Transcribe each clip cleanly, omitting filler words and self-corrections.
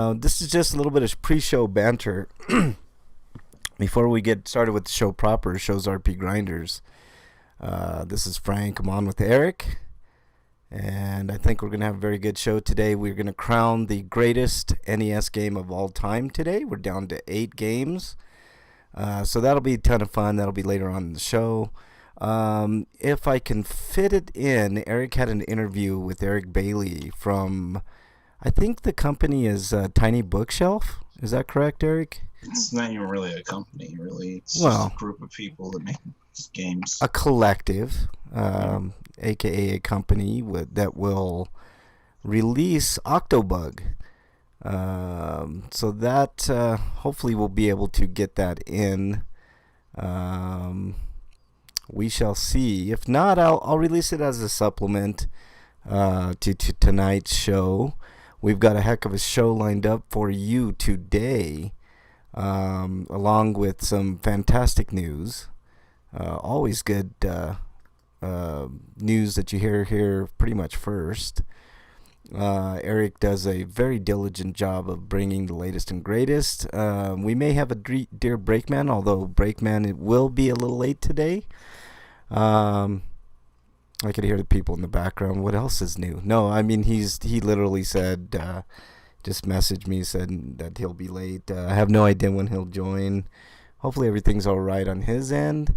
This is just a little bit of pre-show banter before we get started with the show proper. Show's RP Grinders. This is Frank. I'm on with Eric, and I think we're gonna have a very good show today. We're gonna crown the greatest NES game of all time today. We're down to 8 games, so that'll be a ton of fun. That'll be later on in the show. If I can fit it in, Eric had an interview with Eric Bailey from, I think the company is Tiny Bookshelf. Is that correct, Eric? It's not even really a company, really. It's just a group of people that make games. A collective, aka a company that will release Octobug. So that hopefully we'll be able to get that in. We shall see. If not, I'll release it as a supplement to tonight's show. We've got a heck of a show lined up for you today, along with some fantastic news. Always good news that you hear here pretty much first. Eric does a very diligent job of bringing the latest and greatest. We may have a dear Breakman, although Breakman it will be a little late today. I could hear the people in the background. What else is new? No, I mean he literally said, just messaged me, said that he'll be late. I have no idea when he'll join. Hopefully everything's all right on his end.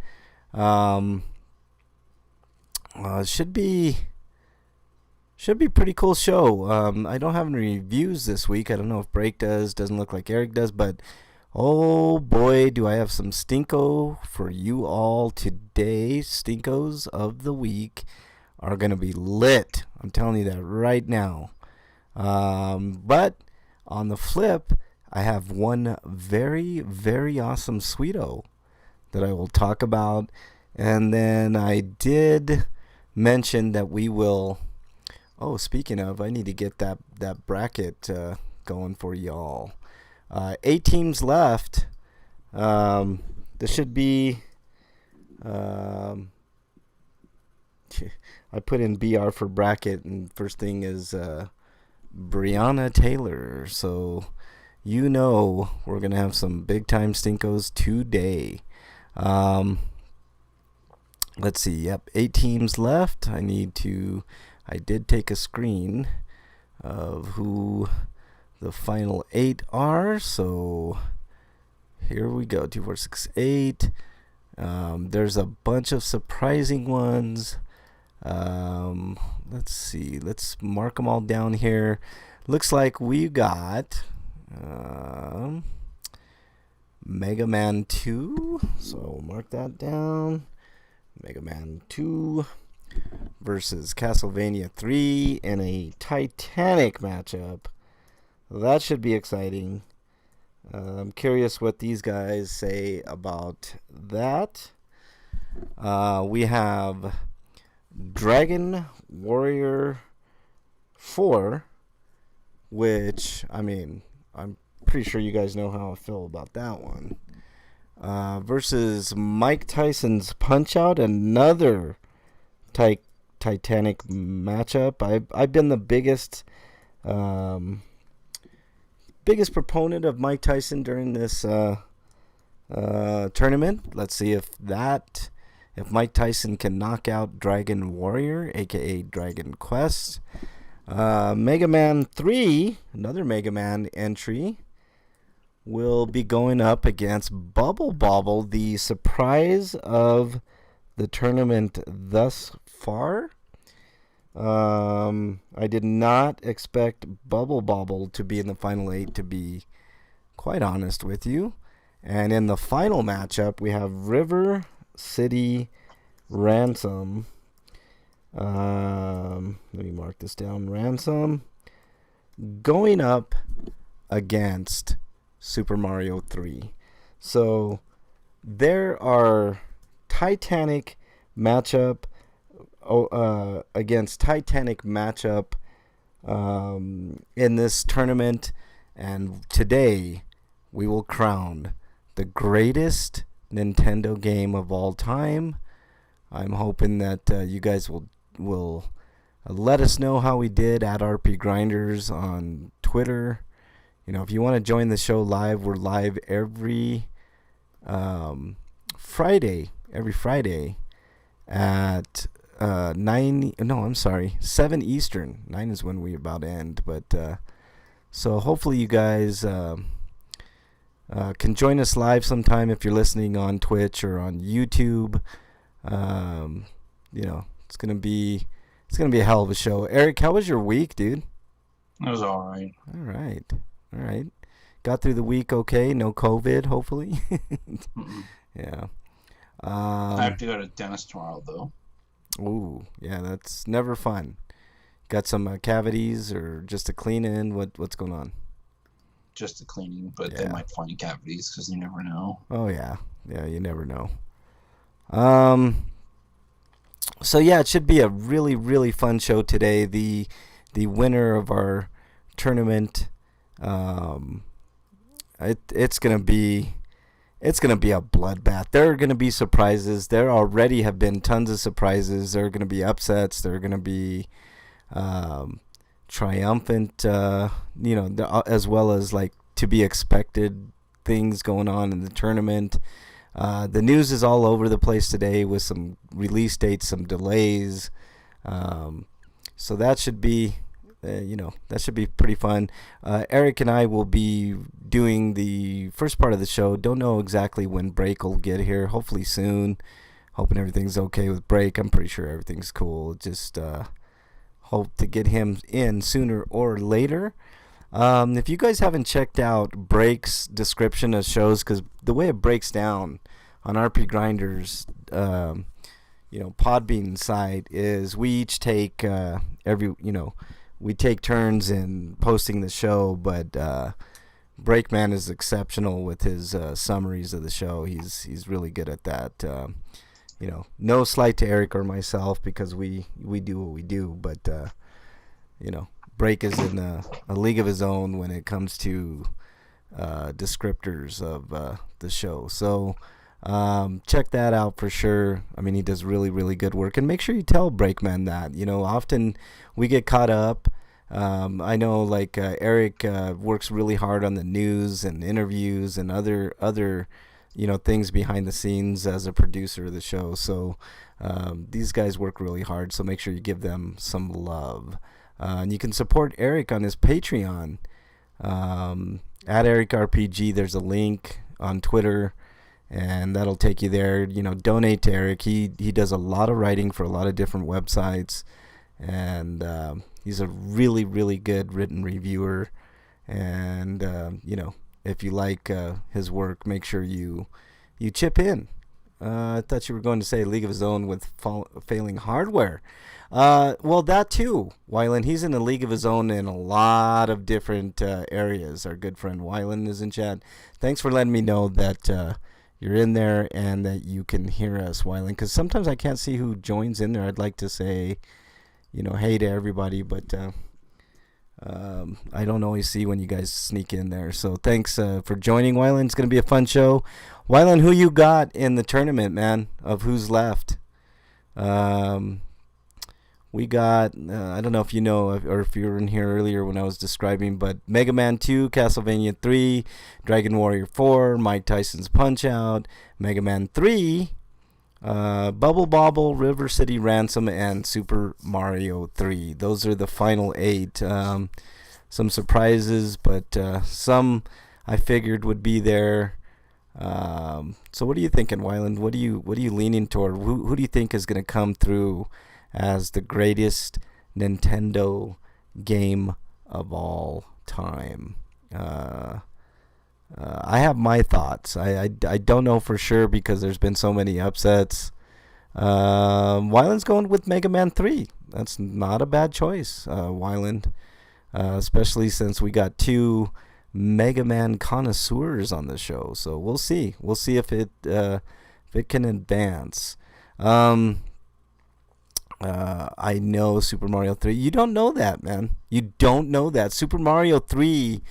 Should be pretty cool show. I don't have any reviews this week. I don't know if Break does. Doesn't look like Eric does, but oh boy, do I have some Stinko for you all today. Stinkos of the week are going to be lit. I'm telling you that right now. But on the flip, I have one very, very awesome Sweeto that I will talk about. And then I did mention that we will... Oh, speaking of, I need to get that bracket going for y'all. 8 teams left. This should be... I put in BR for bracket, and first thing is Brianna Taylor. So you know we're going to have some big-time stinkos today. Let's see. Yep, 8 teams left. I did take a screen of who the final 8 are, so here we go. 2, 4, 6, 8. There's a bunch of surprising ones. Let's see. Let's mark them all down here. Looks like we got Mega Man 2. So mark that down. Mega Man 2 versus Castlevania 3 in a Titanic matchup. That should be exciting. I'm curious what these guys say about that. We have Dragon Warrior 4, which, I mean, I'm pretty sure you guys know how I feel about that one. Versus Mike Tyson's Punch-Out, another Titanic matchup. I've been the biggest proponent of Mike Tyson during this tournament. Let's see if Mike Tyson can knock out Dragon Warrior, aka Dragon Quest. Mega Man 3, another Mega Man entry, will be going up against Bubble Bobble, the surprise of the tournament thus far. I did not expect Bubble Bobble to be in the final 8, to be quite honest with you. And in the final matchup, we have River City Ransom. Let me mark this down. Ransom going up against Super Mario 3. So there are Titanic matchup against Titanic matchup in this tournament, and today we will crown the greatest Nintendo game of all time. I'm hoping that you guys will let us know how we did at RP Grinders on Twitter. if you want to join the show live, we're live every Friday. Every Friday at 9. No, I'm sorry, 7 Eastern. 9 is when we about end. But so hopefully you guys can join us live sometime if you're listening on Twitch or on YouTube. It's gonna be a hell of a show. Eric, how was your week, dude? It was all right. All right. Got through the week okay. No COVID, hopefully. Yeah. I have to go to the dentist tomorrow, though. Ooh, yeah, that's never fun. Got some cavities or just a clean in? What's going on? Just a cleaning, but they might find cavities because you never know. Oh yeah, you never know. So yeah, it should be a really, really fun show today. The winner of our tournament, it's gonna be a bloodbath. There are gonna be surprises. There already have been tons of surprises. There are gonna be upsets. There are gonna be triumphant, as well as like to be expected things going on in the tournament. The news is all over the place today with some release dates, some delays. So that should be, pretty fun. Eric and I will be doing the first part of the show. Don't know exactly when Break will get here. Hopefully soon. Hoping everything's okay with Break. I'm pretty sure everything's cool. Just hope to get him in sooner or later. If you guys haven't checked out Break's description of shows, because the way it breaks down on RP Grinders, Podbean site is we each take we take turns in posting the show, but Breakman is exceptional with his summaries of the show. He's really good at that. No slight to Eric or myself because we do what we do, but Break is in a league of his own when it comes to descriptors of the show. So check that out for sure. I mean, he does really, really good work. And make sure you tell Breakman that. Often we get caught up. I know, like, Eric works really hard on the news and interviews and other things behind the scenes as a producer of the show. So these guys work really hard. So make sure you give them some love. And you can support Eric on his Patreon at EricRPG. There's a link on Twitter, and that'll take you there. Donate to Eric. He does a lot of writing for a lot of different websites, and he's a really, really good written reviewer. And if you like his work, make sure you chip in. I thought you were going to say League of His Own with failing hardware. Well, that too, Wyland. He's in a league of his own in a lot of different areas. Our good friend Wyland is in chat. Thanks for letting me know that you're in there and that you can hear us, Wyland. Because sometimes I can't see who joins in there. I'd like to say, hey to everybody, but I don't always see when you guys sneak in there. So thanks for joining, Wyland. It's going to be a fun show. Wyland, who you got in the tournament, man, of who's left? We got, I don't know if you know or if you were in here earlier when I was describing, but Mega Man 2, Castlevania 3, Dragon Warrior 4, Mike Tyson's Punch-Out, Mega Man 3, Bubble Bobble, River City Ransom, and Super Mario 3. Those are the final 8. Some surprises, but some I figured would be there. So what are you thinking, Wyland? What are you leaning toward? Who do you think is going to come through as the greatest Nintendo game of all time? I have my thoughts. I don't know for sure because there's been so many upsets. Wyland's going with Mega Man 3. That's not a bad choice, Wyland. Especially since we got 2 Mega Man connoisseurs on the show. So we'll see. We'll see if it can advance. I know Super Mario 3. You don't know that, man. You don't know that. Super Mario 3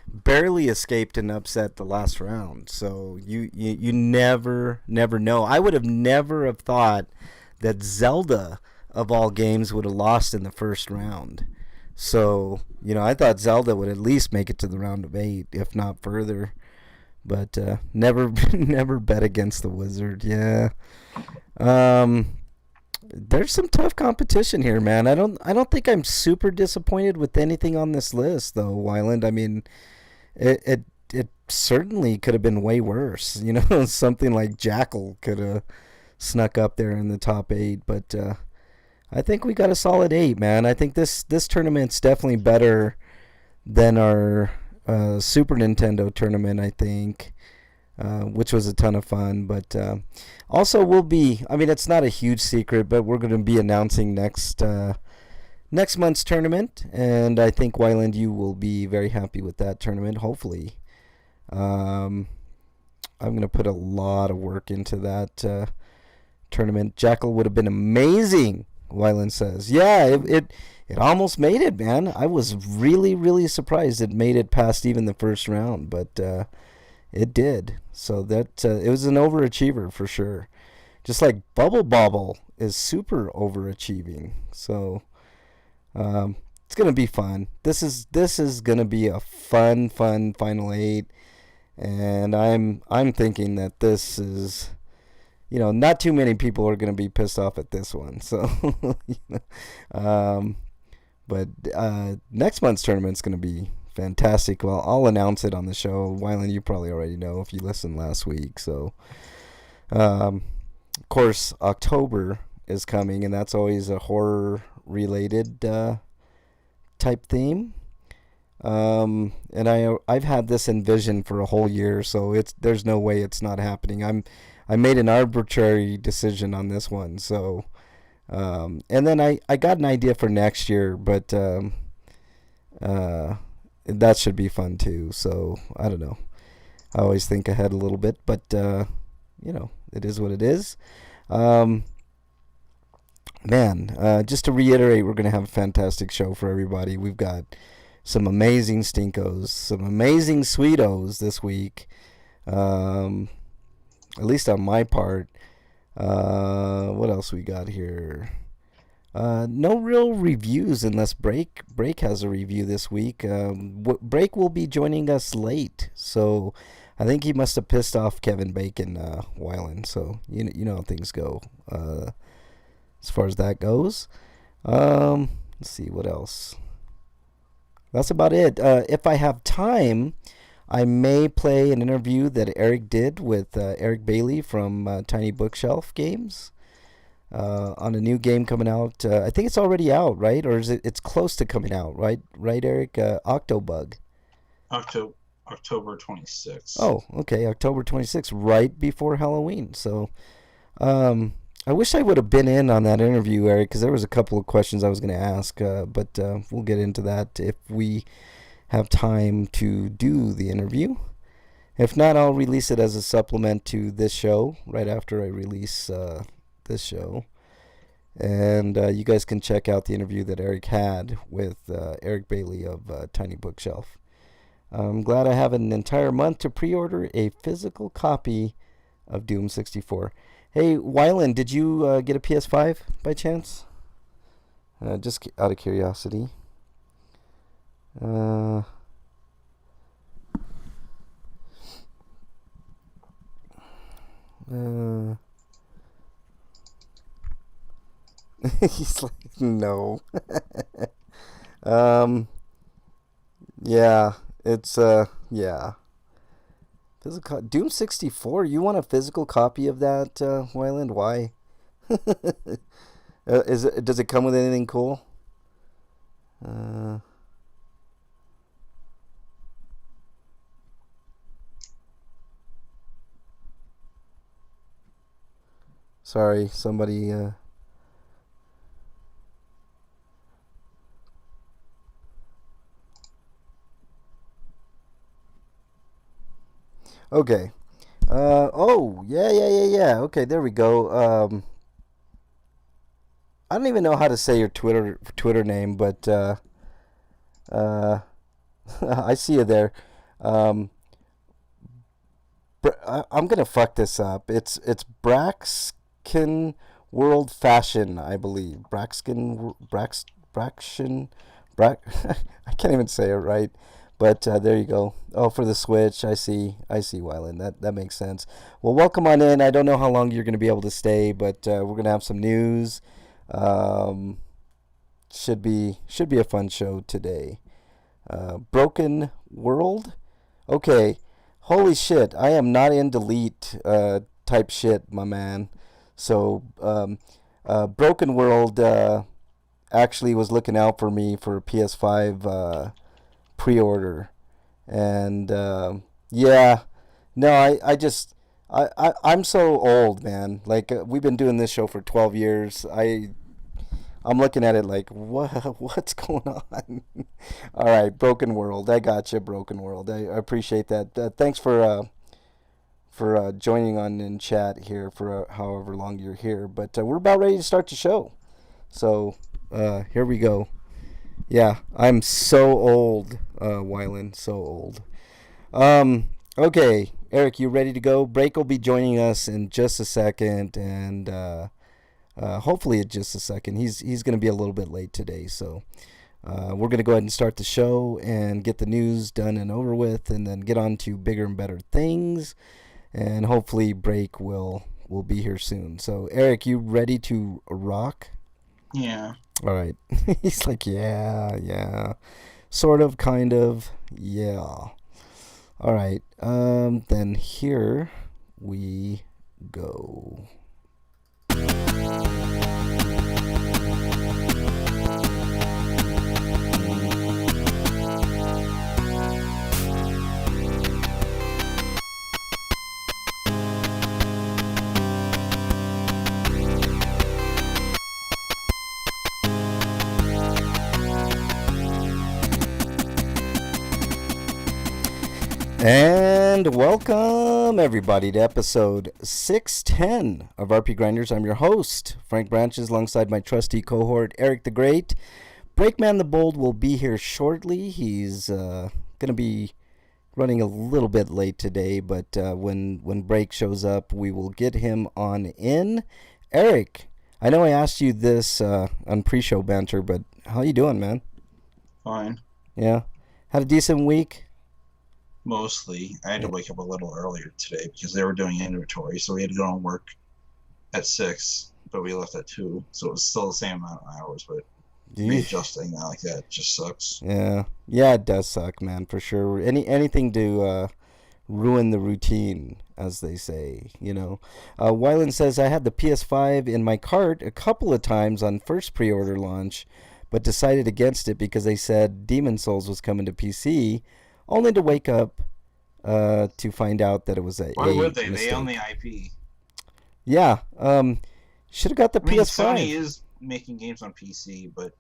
barely escaped an upset the last round. So you never know. I would have never have thought that Zelda, of all games, would have lost in the first round. So, I thought Zelda would at least make it to the round of 8, if not further. But never, never bet against the Wizard. Yeah. Um, there's some tough competition here, man. I don't think I'm super disappointed with anything on this list, though, Wyland. I mean, it certainly could have been way worse. Something like Jackal could have snuck up there in the top 8, but I think we got a solid 8, man. I think this tournament's definitely better than our Super Nintendo tournament, I think, which was a ton of fun. But also, I mean, it's not a huge secret, but we're going to be announcing next month's tournament, and I think, Wyland, you will be very happy with that tournament, hopefully. I'm going to put a lot of work into that tournament. Jackal would have been amazing, Wyland says. Yeah, it almost made it, man. I was really, really surprised it made it past even the first round, but it did. So that it was an overachiever for sure. Just like Bubble Bobble is super overachieving. So it's gonna be fun. This is gonna be a fun final 8, and I'm thinking that this is. Not too many people are going to be pissed off at this one. So, but next month's tournament's going to be fantastic. Well, I'll announce it on the show. Wyland, you probably already know if you listened last week. So, of course, October is coming, and that's always a horror-related type theme. And I've had this envisioned for a whole year, so there's no way it's not happening. I made an arbitrary decision on this one, so and then I got an idea for next year, but that should be fun too. So I don't know. I always think ahead a little bit, but it is what it is. Just to reiterate, we're gonna have a fantastic show for everybody. We've got some amazing stinkos, some amazing sweetos this week. At least on my part. What else we got here? No real reviews unless Break has a review this week. Break will be joining us late, so I think he must have pissed off Kevin Bacon, Wyland. So you know how things go as far as that goes. Let's see what else. That's about it. If I have time, I may play an interview that Eric did with Eric Bailey from Tiny Bookshelf Games on a new game coming out. I think it's already out, right? Or is it's close to coming out, right? Right, Eric? Octobug. October 26th. Oh, okay. October 26th, right before Halloween. So I wish I would have been in on that interview, Eric, because there was a couple of questions I was going to ask, but we'll get into that if we have time to do the interview. If not, I'll release it as a supplement to this show right after I release this show. And you guys can check out the interview that Eric had with Eric Bailey of Tiny Bookshelf. I'm glad I have an entire month to pre-order a physical copy of Doom 64. Hey, Wyland, did you get a PS5 by chance? Just out of curiosity. He's like, no. Yeah, it's yeah. Physical Doom 64. You want a physical copy of that, Wyland? Why? Does it come with anything cool? Sorry, somebody. Okay. Oh, yeah. Okay, there we go. I don't even know how to say your Twitter name, but I see you there. I'm gonna fuck this up. It's Braxkin World Fashion, I believe. Braxkin I can't even say it right. But there you go. Oh, for the Switch, I see. I see, Wyland. That makes sense. Well, welcome on in. I don't know how long you're going to be able to stay, but we're going to have some news. Um, should be a fun show today. Broken World. Okay. Holy shit! I am not in delete type shit, my man. So, Broken World actually was looking out for me for a PS5 pre-order, and yeah, no, I'm so old, man. Like we've been doing this show for 12 years. I'm looking at it like what's going on? All right, Broken World. I got you, Broken World. I appreciate that. Thanks for joining on in chat here for however long you're here. But we're about ready to start the show. So here we go. Yeah, I'm so old, Wyland, so old. Okay, Eric, you ready to go? Break will be joining us in just a second, and hopefully in just a second. He's going to be a little bit late today, so we're going to go ahead and start the show and get the news done and over with, and then get on to bigger and better things, and hopefully Break will be here soon. So, Eric, you ready to rock? Yeah. All right. He's like, yeah. Sort of, kind of, yeah. All right. Then here we go. And welcome everybody to episode 610 of RP Grinders. I'm your host, Frank Branches, alongside my trusty cohort, Eric the Great. Breakman the Bold will be here shortly. He's going to be running a little bit late today, but when Break shows up, we will get him on in. Eric, I know I asked you this on pre-show banter, but how you doing, man? Fine. Yeah? Had a decent week? Mostly. I had to wake up a little earlier today because they were doing inventory, so we had to go and work at 6, but we left at 2, so it was still the same amount of hours, but readjusting that like that just sucks. Yeah, it does suck, man, for sure. Anything to ruin the routine, as they say, you know. Wyland says, I had the PS5 in my cart a couple of times on first pre-order launch, but decided against it because they said Demon Souls was coming to PC, only to wake up to find out that it was a Why would they? mistake. They own the IP. Yeah, should have got the PS5. Sony is making games on PC, but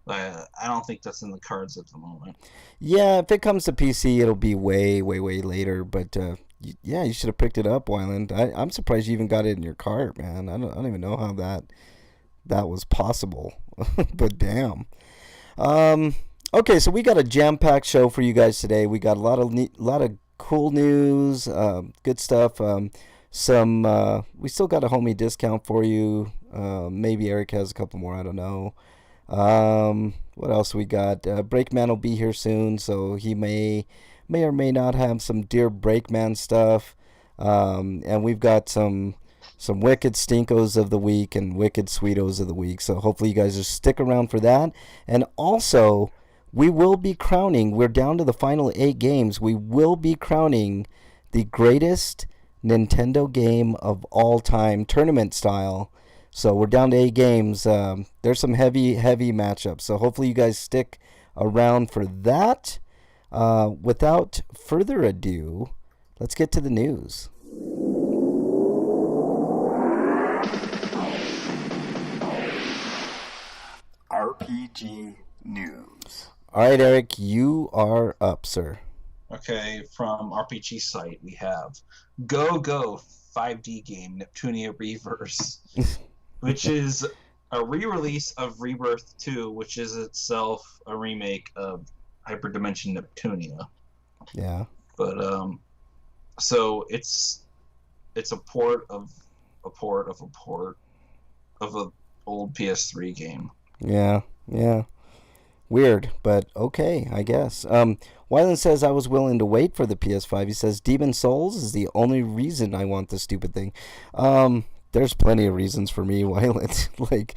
I don't think that's in the cards at the moment. Yeah, if it comes to PC, it'll be way, way, way later. But yeah, you should have picked it up, Wyland. I'm surprised you even got it in your cart, man. I don't even know how that was possible. But damn. Okay, so we got a jam-packed show for you guys today. We got a lot of cool news, good stuff. We still got a homie discount for you. Maybe Eric has a couple more. I don't know. What else we got? Breakman will be here soon, so he may or may not have some Dear Breakman stuff. And we've got some wicked stinkos of the week and wicked sweetos of the week. So hopefully you guys just stick around for that. And also, we will be crowning, we're down to the final 8 games. We will be crowning the greatest Nintendo game of all time, tournament style. So we're down to 8 games. There's some heavy matchups. So hopefully you guys stick around for that. Without further ado, let's get to the news. RPG news. All right, Eric, you are up, sir. Okay, from RPG site we have Go 5D game Neptunia Reverse, which is a re-release of Rebirth 2, which is itself a remake of Hyperdimension Neptunia. Yeah. But so it's a port of an old PS3 game. Yeah. Weird, but okay, I guess. Wyland says I was willing to wait for the PS5. He says Demon Souls is the only reason I want this stupid thing. There's plenty of reasons for me, Wyland.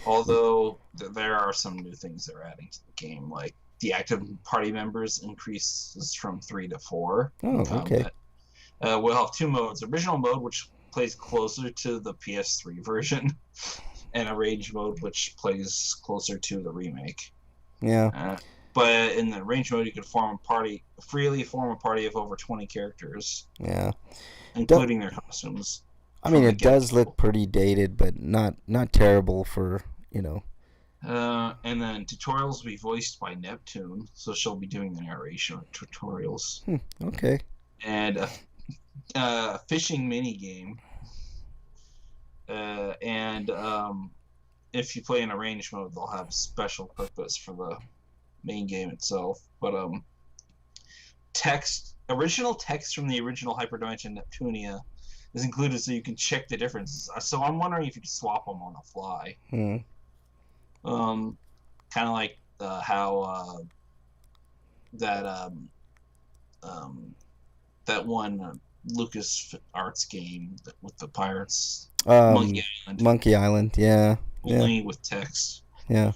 Although there are some new things they're adding to the game, like the active party members increases from 3 to 4 oh, in okay. combat. We'll have two modes: original mode, which plays closer to the PS3 version, and a rage mode, which plays closer to the remake. Yeah. But in the range mode, you can freely form a party of over 20 characters, Yeah. including their costumes. I mean, it does look pretty dated, but not terrible for, you know. And then tutorials will be voiced by Neptune, so she'll be doing the narration of tutorials. Okay. And a fishing mini game. And if you play in arranged mode, they'll have special purpose for the main game itself. But original text from the original Hyperdimension Neptunia is included, so you can check the differences. So I'm wondering if you can swap them on the fly. Kind of like how that one Lucas Arts game with the pirates, Monkey Island, yeah. Only with text. Yeah.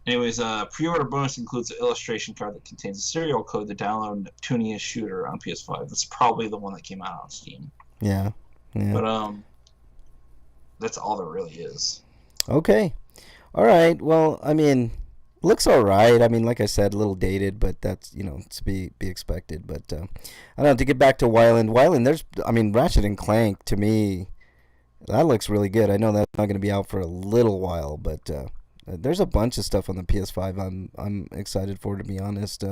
Anyways, pre-order bonus includes an illustration card that contains a serial code to download Neptunia Shooter on PS5. That's probably the one that came out on Steam. Yeah. But that's all there really is. Okay. All right. Well, I mean, looks all right. I mean, like I said, a little dated, but that's, to be expected. But I don't know, to get back to Wyland. Ratchet and Clank, to me, that looks really good. I know that's not going to be out for a little while, but there's a bunch of stuff on the PS5 I'm excited for, to be honest.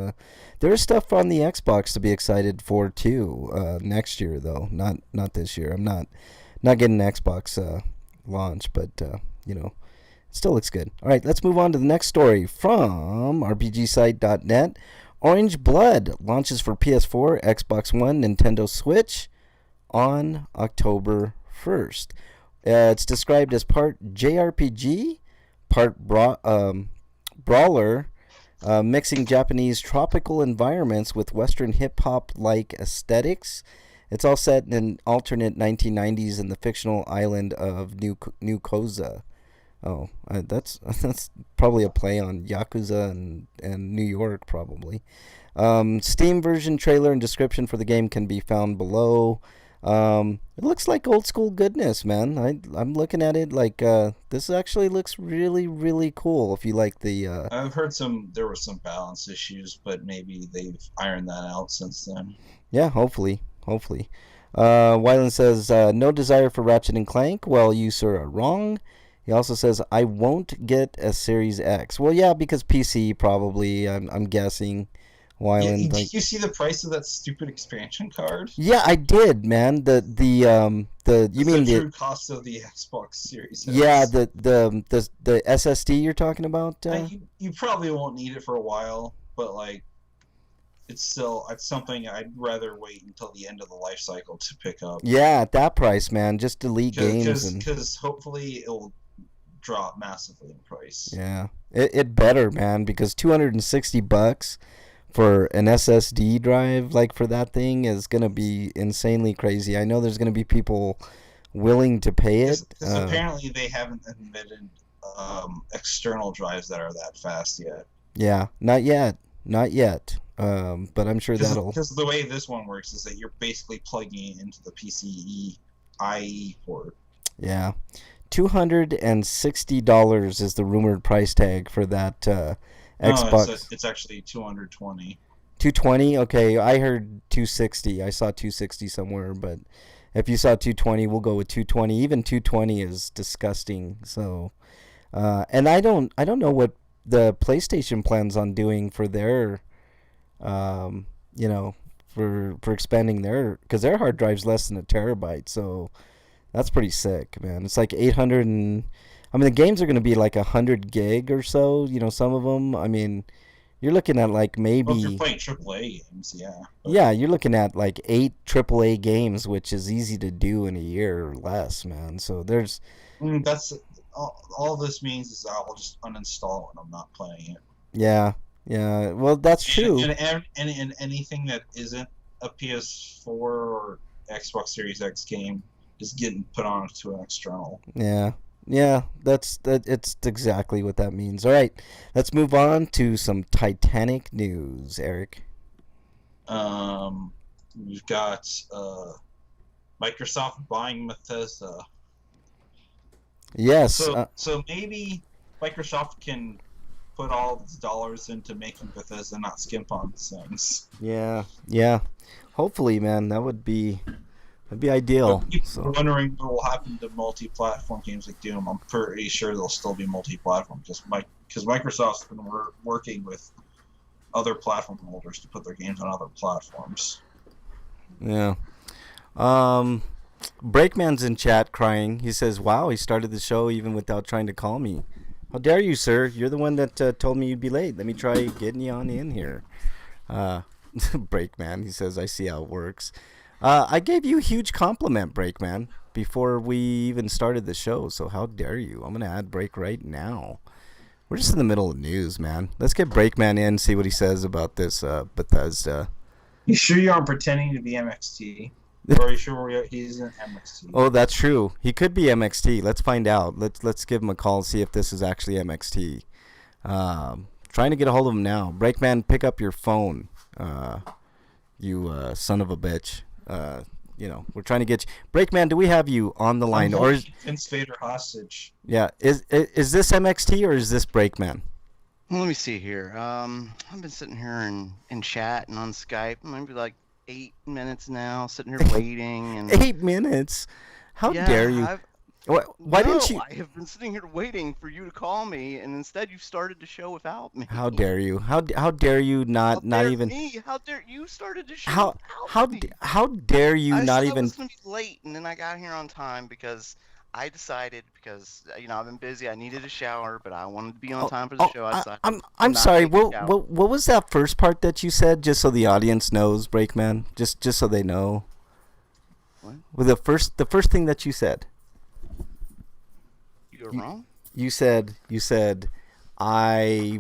There's stuff on the Xbox to be excited for too. Next year though, not this year. I'm not getting an Xbox launch, but it still looks good. All right, let's move on to the next story from RPGsite.net. Orange Blood launches for PS4, Xbox One, Nintendo Switch on October 1st. It's described as part JRPG, part brawler, mixing Japanese tropical environments with Western hip-hop-like aesthetics. It's all set in an alternate 1990s in the fictional island of New Koza. Oh, that's probably a play on Yakuza and New York, probably. Steam version trailer and description for the game can be found below. It looks like old school goodness, man. I'm looking at it like this actually looks really, really cool. If you like the I've heard there were some balance issues, but maybe they've ironed that out since then. Yeah, hopefully. Wyland says no desire for Ratchet and Clank. Well, you sir are wrong. He also says I won't get a Series X. Well, yeah, because PC probably. I'm guessing. Wyland. Yeah, did you see the price of that stupid expansion card? Yeah, I did, man. The true cost of the Xbox Series X. Yeah, the SSD you're talking about. You probably won't need it for a while, but it's something I'd rather wait until the end of the life cycle to pick up. Yeah, at that price, man, just delete games because hopefully it'll drop massively in price. Yeah, it better, man, because $260 for an SSD drive for that thing is gonna be insanely crazy. I know there's gonna be people willing to pay it. Because apparently they haven't invented external drives that are that fast yet. Yeah, not yet. But I'm sure that'll. Because the way this one works is that you're basically plugging it into the PCIe port. Yeah, $260 is the rumored price tag for that Xbox. No, it's actually $220. $220? Okay, I heard $260. I saw $260 somewhere, but if you saw $220, we'll go with $220. Even $220 is disgusting. So, and I don't know what the PlayStation plans on doing for their, for expanding because their hard drive's less than a terabyte. So that's pretty sick, man. It's like 800 and. I mean, the games are going to be like 100 gig or so. Some of them. I mean, you're looking at maybe. Well, if you're playing AAA games, yeah. But... Yeah, you're looking at 8 AAA games, which is easy to do in a year or less, man. So there's. That's all this means is I'll just uninstall it when I'm not playing it. Yeah, yeah. Well, that's true. And anything that isn't a PS4 or Xbox Series X game is getting put onto an external. Yeah, yeah. That. It's exactly what that means. All right, let's move on to some Titanic news, Eric. We've got Microsoft buying Bethesda. Yes. So maybe Microsoft can put all its dollars into making Bethesda not skimp on things. Yeah, yeah. Hopefully, man, that'd be ideal. But people are So wondering what will happen to multi-platform games like Doom. I'm pretty sure they'll still be multi-platform because Microsoft's been working with other platform holders to put their games on other platforms. yeah. Um, Breakman's in chat crying. He says, "Wow, he started the show even without trying to call me. How dare you, sir? You're the one that told me you'd be late. Let me try getting you on in here." Uh, Breakman, he says, "I see how it works." I gave you a huge compliment, Breakman, before we even started the show. So how dare you? I'm gonna add Break right now. We're just in the middle of news, man. Let's get Breakman in, see what he says about this Bethesda. You sure you aren't pretending to be MXT? Or are you sure he's an MXT? Oh, that's true. He could be MXT. Let's find out. Let's give him a call and see if this is actually MXT. Trying to get a hold of him now. Breakman, pick up your phone. You son of a bitch. We're trying to get you. Breakman, do we have you on the line? Or is Vince Vader hostage? Yeah, is this MXT or is this Breakman? Well, let me see here. I've been sitting here in chat and on Skype, maybe like 8 minutes now, sitting here waiting. And 8 minutes? How dare you? Why didn't you? I have been sitting here waiting for you to call me, and instead you started the show without me. How dare you? How dare you not even? Me? How dare you started the show how me? How dare you not even? I was gonna be late, and then I got here on time because I decided I've been busy. I needed a shower, but I wanted to be on time for the show. I'm sorry. What was that first part that you said? Just so the audience knows, Breakman. Just so they know. What? Well, the first thing that you said. You're wrong. You said I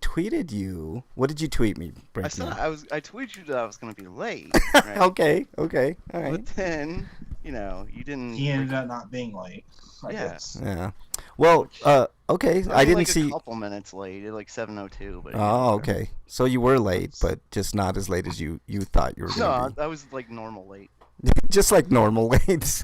tweeted you. What did you tweet me, Breakman? I tweeted you that I was gonna be late. Right? Okay, all right. But then, you didn't. He ended up not being late. I guess. Yeah. Well, okay. I didn't see. A couple minutes late, like 7:02. But oh, okay. So you were late, but just not as late as you thought you were going to be. I was like normal late. Just like normal lates.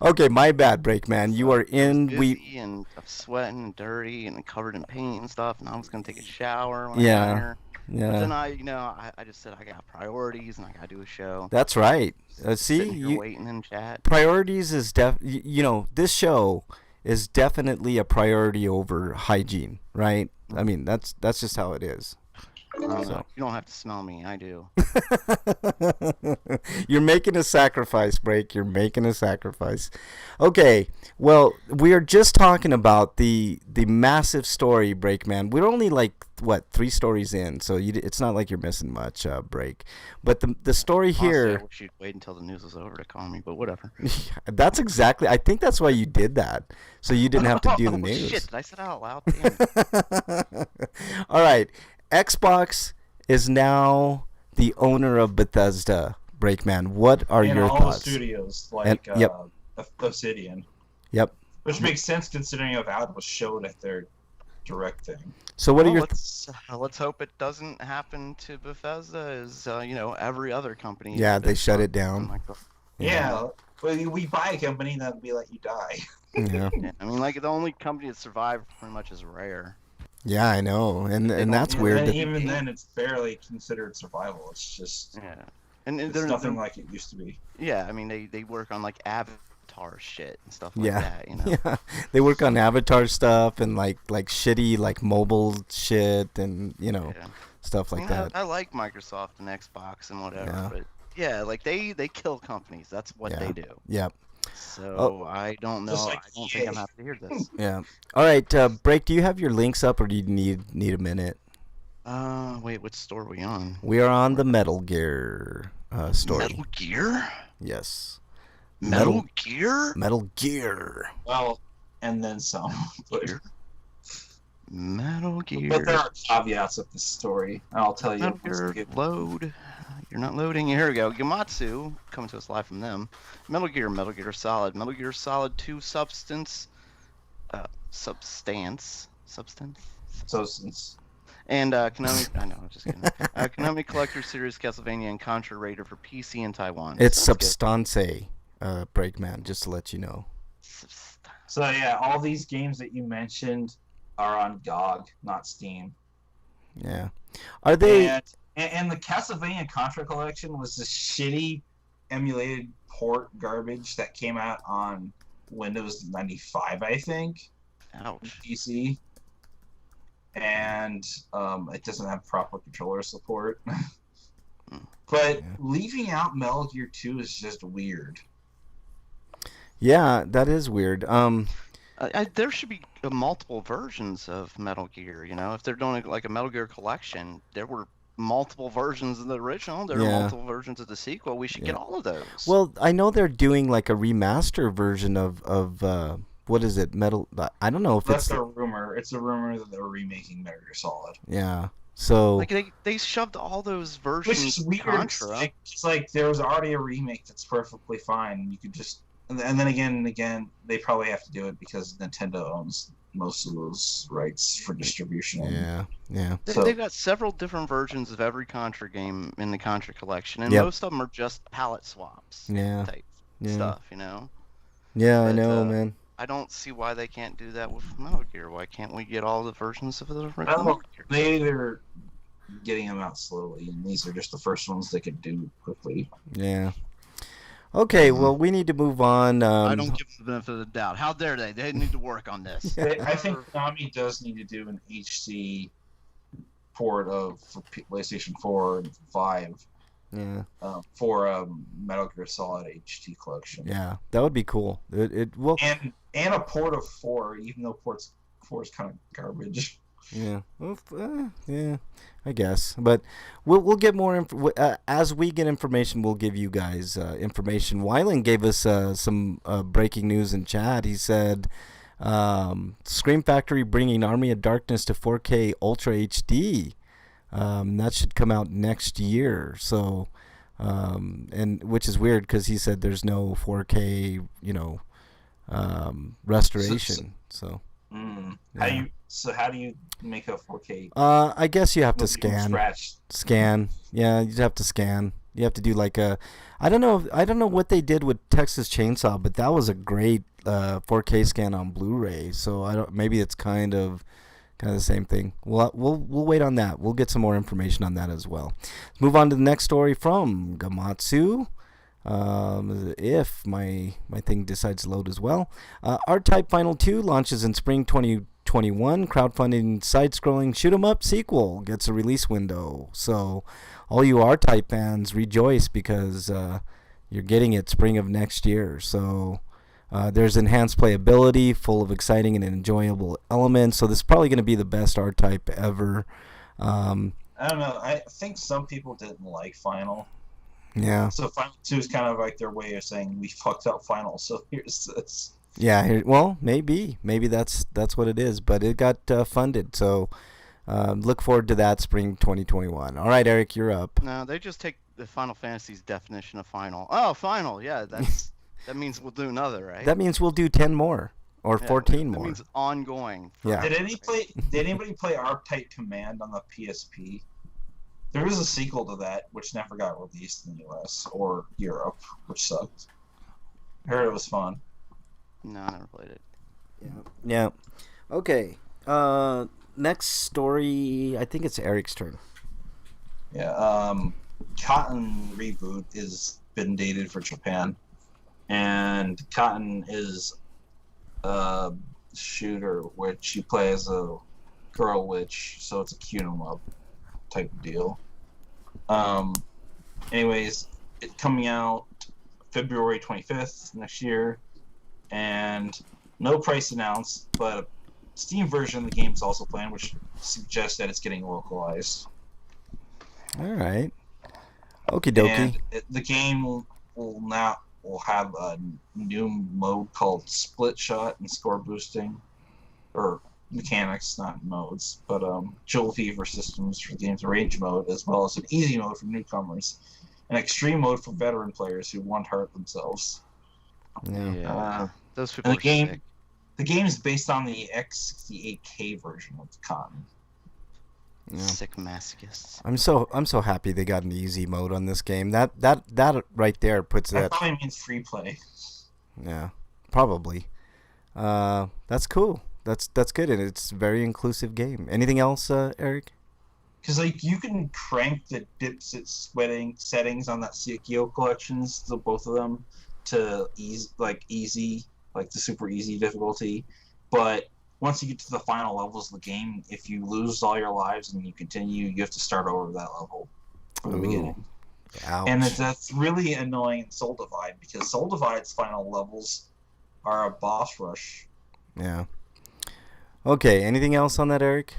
Okay, my bad, Breakman. You are in. Busy and sweating and dirty and covered in paint and stuff, and I was gonna take a shower when I got here. Yeah. But then I just said I got priorities and I gotta do a show. That's right. See, you waiting in chat. Priorities is this show is definitely a priority over hygiene, right? I mean, that's just how it is. You don't have to smell me. I do. You're making a sacrifice, Break. You're making a sacrifice. Okay. Well, we are just talking about the massive story, Breakman. We're only like 3 stories in, so it's not like you're missing much, Break. But the story here. Honestly, I wish you'd wait until the news was over to call me, but whatever. That's exactly. I think that's why you did that, so you didn't have to do the news. Shit! Did I say that out loud? Damn it. All right. Xbox is now the owner of Bethesda. Breakman, what are your all thoughts? The studios like Obsidian. Yep. Which makes sense considering how it was showed at their direct thing. So what are your? Let's hope it doesn't happen to Bethesda. As every other company. Yeah, they shut it down. Yeah. Well, we buy a company that we let you die. Yeah. I mean, like the only company that survived pretty much is Rare. Yeah, I know, and that's weird. And even then, it's barely considered survival. It's just and it's nothing like it used to be. Yeah, I mean they work on like Avatar shit and stuff like that. Yeah, they work on Avatar stuff and like shitty like mobile shit and stuff like that. I like Microsoft and Xbox and whatever, but like they kill companies. That's what they do. Yep. So I don't know. I don't think I'm happy to hear this. Yeah. All right, Break. Do you have your links up, or do you need a minute? Wait. What store are we on? We are on the Metal Gear story. Metal Gear? Yes. Metal Gear? Metal Gear. Well, and then some. Metal Gear. But there are caveats of this story, and I'll tell you. Metal Gear load. You're not loading. Here we go. Gamatsu, coming to us live from them. Metal Gear Solid, Metal Gear Solid 2 Substance. And Konami. I know, I'm just kidding. Konami Collector Series Castlevania and Contra Raider for PC and Taiwan. It's Substance, Breakman, just to let you know. So yeah, all these games that you mentioned are on GOG, not Steam. Yeah. Are they? And the Castlevania Contra Collection was this shitty emulated port garbage that came out on Windows 95, I think. Ouch. PC. And it doesn't have proper controller support. But leaving out Metal Gear 2 is just weird. Yeah, that is weird. There should be multiple versions of Metal Gear, you know? If they're doing like a Metal Gear collection, there were multiple versions of the original, there are multiple versions of the sequel. We should get all of those. Well, I know they're doing like a remaster version of what is it? I don't know if that's a rumor. It's a rumor that they're remaking Metal Gear Solid. Yeah. So like they shoved all those versions. Which is weird. Contra. It's like there was already a remake that's perfectly fine. You could just and then again, they probably have to do it because Nintendo owns most of those rights for distribution. Yeah. They've got several different versions of every Contra game in the Contra collection, and most of them are just palette swaps. Type stuff, you know. Yeah, I know, man. I don't see why they can't do that with Metal Gear. Why can't we get all the versions of the Metal Gear? Maybe they're getting them out slowly, and these are just the first ones they could do quickly. Yeah. Okay, well, we need to move on. I don't give them the benefit of the doubt. How dare they? They need to work on this. I think Konami does need to do an HD port for PlayStation 4 and 5. Yeah. For Metal Gear Solid HD collection. Yeah, that would be cool. It will. And a port of 4, even though 4 is kind of garbage. Yeah. Well, yeah, I guess. But we'll get more as we get information. We'll give you guys information. Wyland gave us some breaking news in chat. He said, "Scream Factory bringing Army of Darkness to 4K Ultra HD. That should come out next year." So, and which is weird because he said there's no 4K, restoration. So. How do you make a 4K? I guess you have to scan. Yeah, you have to scan. You have to do like I don't know what they did with Texas Chainsaw, but that was a great 4K scan on Blu-ray. So maybe it's kind of the same thing. We'll wait on that. We'll get some more information on that as well. Let's move on to the next story from Gamatsu. If my thing decides to load as well. R-Type Final 2 launches in spring 2021. Crowdfunding side-scrolling shoot-'em-up sequel gets a release window. So all you R-Type fans rejoice because you're getting it spring of next year. So there's enhanced playability, full of exciting and enjoyable elements. So this is probably going to be the best R-Type ever. I don't know. I think some people didn't like Final. Yeah. So Final 2 is kind of like their way of saying we fucked up Final, so here's this. Yeah. Well, maybe that's what it is, but it got funded, so look forward to that spring 2021. All right, Eric, you're up. No, they just take the Final Fantasy's definition of final. Oh, final. Yeah, that means we'll do another, right? That means we'll do 10 more or 14 more. That means ongoing. Yeah. Did anybody play R-Type Command on the PSP? There was a sequel to that, which never got released in the US or Europe, which sucked. I heard it was fun. No, I never played it. Yeah. Okay. Next story, I think it's Eric's turn. Yeah. Cotton reboot is been dated for Japan, and Cotton is a shooter which you play as a girl witch, so it's a cute 'em up type of deal. Anyways, it's coming out February 25th next year, and no price announced, but a Steam version of the game is also planned, which suggests that it's getting localized. All right. Okie dokie. And the game will have a new mode called Split Shot and score boosting, or mechanics, not modes, but Joel Fever systems for games range mode, as well as an easy mode for newcomers, an extreme mode for veteran players who won't hurt themselves. Yeah, those And people are sick. the game is based on the X68K version of the con. Yeah. Sick masochists. I'm so happy they got an easy mode on this game. That right there puts That that. probably means free play. Yeah, probably. That's cool. That's good, and it's a very inclusive game. Anything else, Eric? Because like you can crank the dipset sweating settings on that Sekio collections, the both of them, to easy, like the super easy difficulty. But once you get to the final levels of the game, if you lose all your lives and you continue, you have to start over that level from the beginning. Ouch. And that's really annoying in Soul Divide, because Soul Divide's final levels are a boss rush. Yeah. Okay. Anything else on that, Eric?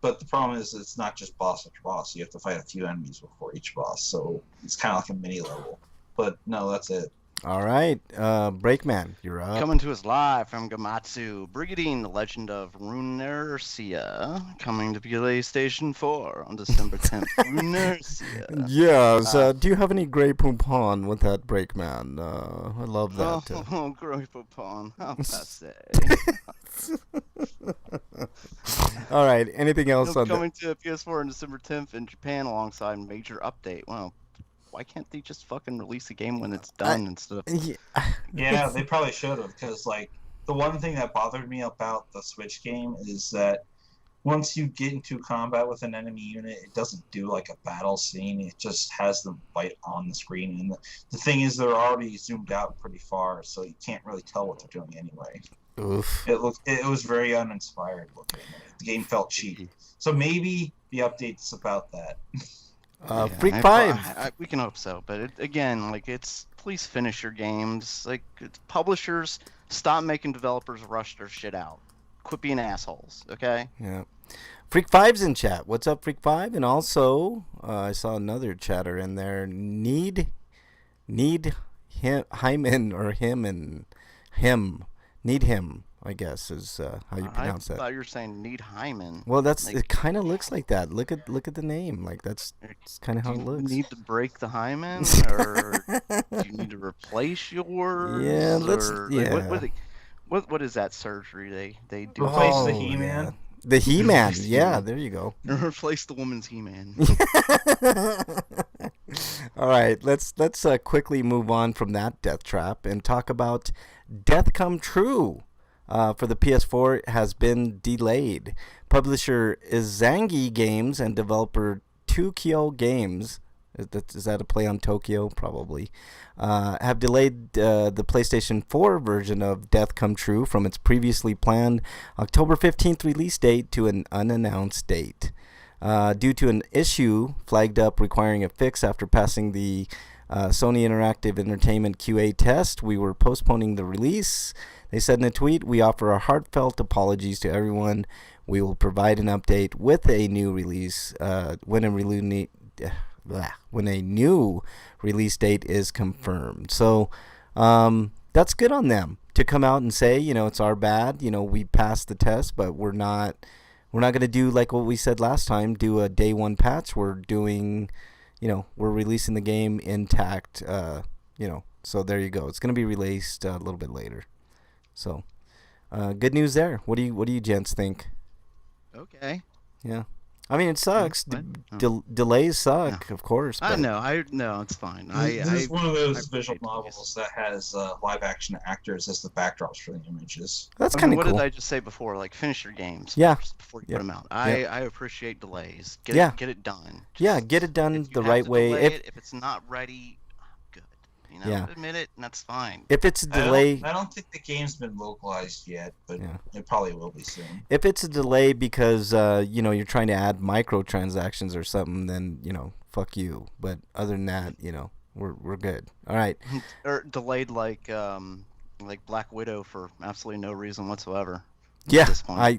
But the problem is it's not just boss after boss. You have to fight a few enemies before each boss, so it's kind of like a mini level. But no, that's it. All right. Breakman, you're up. Coming to us live from Gamatsu, Brigadine, the Legend of Runercia, coming to PlayStation 4 on December 10th. Runercia. Yes. Do you have any Grey Poupon with that Breakman? I love that. Oh, Grey Poupon. How passe. All right. Anything else on coming to PS4 on December 10th in Japan alongside major update. Well, why can't they just fucking release a game when it's done instead of... Yeah, they probably should have, because like the one thing that bothered me about the Switch game is that once you get into combat with an enemy unit, it doesn't do like a battle scene. It just has them fight on the screen, and the thing is they're already zoomed out pretty far, so you can't really tell what they're doing anyway. Oof. It was very uninspired looking. The game felt cheap. So maybe the update's about that. Freak 5. We can hope so, but again, like please finish your games. Like publishers, stop making developers rush their shit out. Quit being assholes, okay? Yeah. Freak 5's in chat. What's up, Freak 5? And also, I saw another chatter in there. Need him, Hyman, or him and him. Need him, I guess, is how you pronounce that. I thought you were saying need Hyman. Well, it kind of looks like that. Look at the name. Like that's kind of how it looks. Do you need to break the hymen, or do you need to replace yours? Yeah, What is that surgery they do? Replace the He-Man. Yeah. The He-Man. Yeah, there you go. Replace the woman's He-Man. All right, let's quickly move on from that death trap and talk about Death Come True. For the PS4 has been delayed. Publisher Izangi Games and developer Tokyo Games, is that a play on Tokyo? Probably. Have delayed the PlayStation 4 version of Death Come True from its previously planned October 15th release date to an unannounced date. Due to an issue flagged up requiring a fix after passing the Sony Interactive Entertainment QA test, we were postponing the release. They said in a tweet, "We offer our heartfelt apologies to everyone. We will provide an update with a new release when a new release date is confirmed." So that's good on them to come out and say, it's our bad. We passed the test, but we're not going to do like what we said last time. Do a day one patch. We're doing, we're releasing the game intact. So there you go. It's going to be released a little bit later. So, good news there. What do you gents think? Okay. Yeah. I mean, it sucks. Delays suck, of course. But... I know. It's fine. This is one of those visual novels that has live action actors as the backdrops for the images. That's kind of cool. What did I just say before? Like, finish your games first before you put them out. I appreciate delays. Get it done. Get it done the right way. If it's not ready, good. Admit it, and that's fine. If it's a delay, I don't think the game's been localized yet, but it probably will be soon. If it's a delay because you're trying to add microtransactions or something, then fuck you. But other than that, we're good. All right. Or delayed like Black Widow for absolutely no reason whatsoever. Yeah,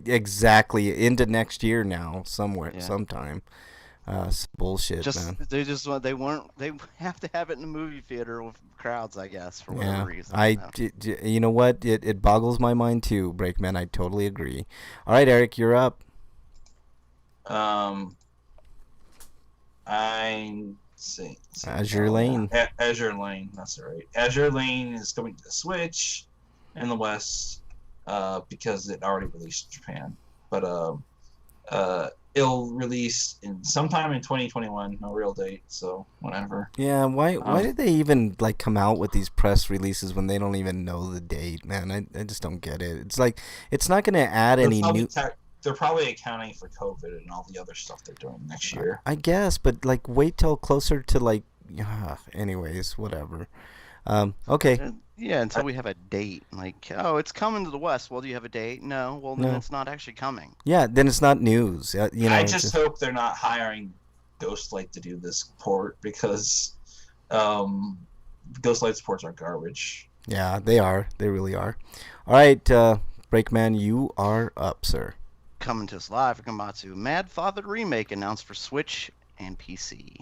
exactly into next year now, sometime. It's bullshit, Just man. they have to have it in the movie theater with crowds, I guess, for whatever Yeah, reason. So. you know what? It boggles my mind too, Breakman. I totally agree. All right, Eric, you're up. I see. Azure Lane. Azure Lane. That's right. Azure Lane is coming to the Switch in the West because it already released in Japan, but it'll release in sometime in 2021. No real date, so whatever. Yeah, why did they even like come out with these press releases when they don't even know the date, man? I just don't get it. It's like it's not gonna add any new. They're probably accounting for COVID and all the other stuff they're doing next year. I guess, but like wait till closer to like. Anyways, whatever. Okay. Yeah, until we have a date. Like, oh, it's coming to the West. Well, do you have a date? No. Well, then it's not actually coming. Yeah, then it's not news. You know. I just hope they're not hiring Ghostlight to do this port because Ghostlight's ports are garbage. Yeah, they are. They really are. All right, Breakman, you are up, sir. Coming to us live from Komatsu, Mad Father remake announced for Switch and PC.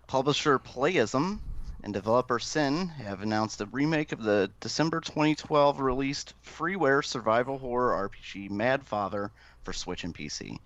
Publisher Playism and developer Sin have announced a remake of the December 2012 released freeware survival horror RPG Mad Father for Switch and PC.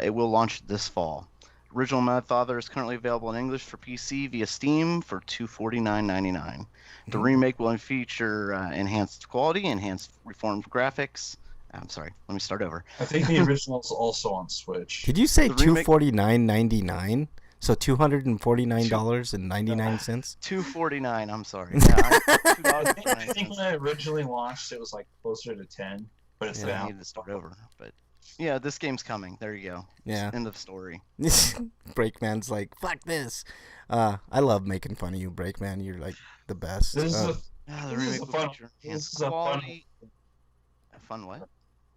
It will launch this fall. Original Mad Father is currently available in English for PC via Steam for $249.99. The remake will feature enhanced quality, enhanced reformed graphics. I'm sorry, let me start over. I think the original is also on Switch. Did you say $249.99? So $249.99. $249. I'm sorry. Yeah, I think when it originally launched, it was like closer to 10, but it's I need to start over. But yeah, this game's coming. There you go. Yeah. End of story. Breakman's like, fuck this. I love making fun of you, Breakman. You're like the best. This is a fun what?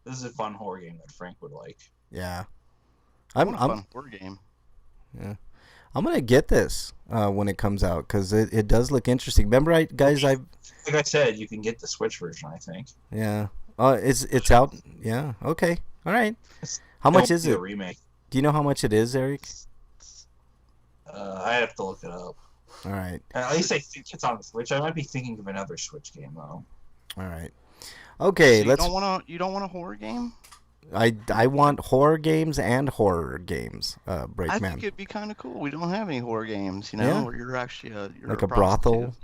This is a fun horror game that Frank would like. Yeah. I'm a fun horror game. Yeah. I'm gonna get this when it comes out because it does look interesting. Remember, guys, like I said, you can get the Switch version. I think. Yeah. It's out. Yeah. Okay. All right. How much is it? Remake. Do you know how much it is, Eric? I have to look it up. All right. At least I think it's on the Switch. I might be thinking of another Switch game though. All right. Okay. So you don't want a horror game? I want horror games and horror games, Breakman. I think it'd be kind of cool. We don't have any horror games, where you're actually like a brothel,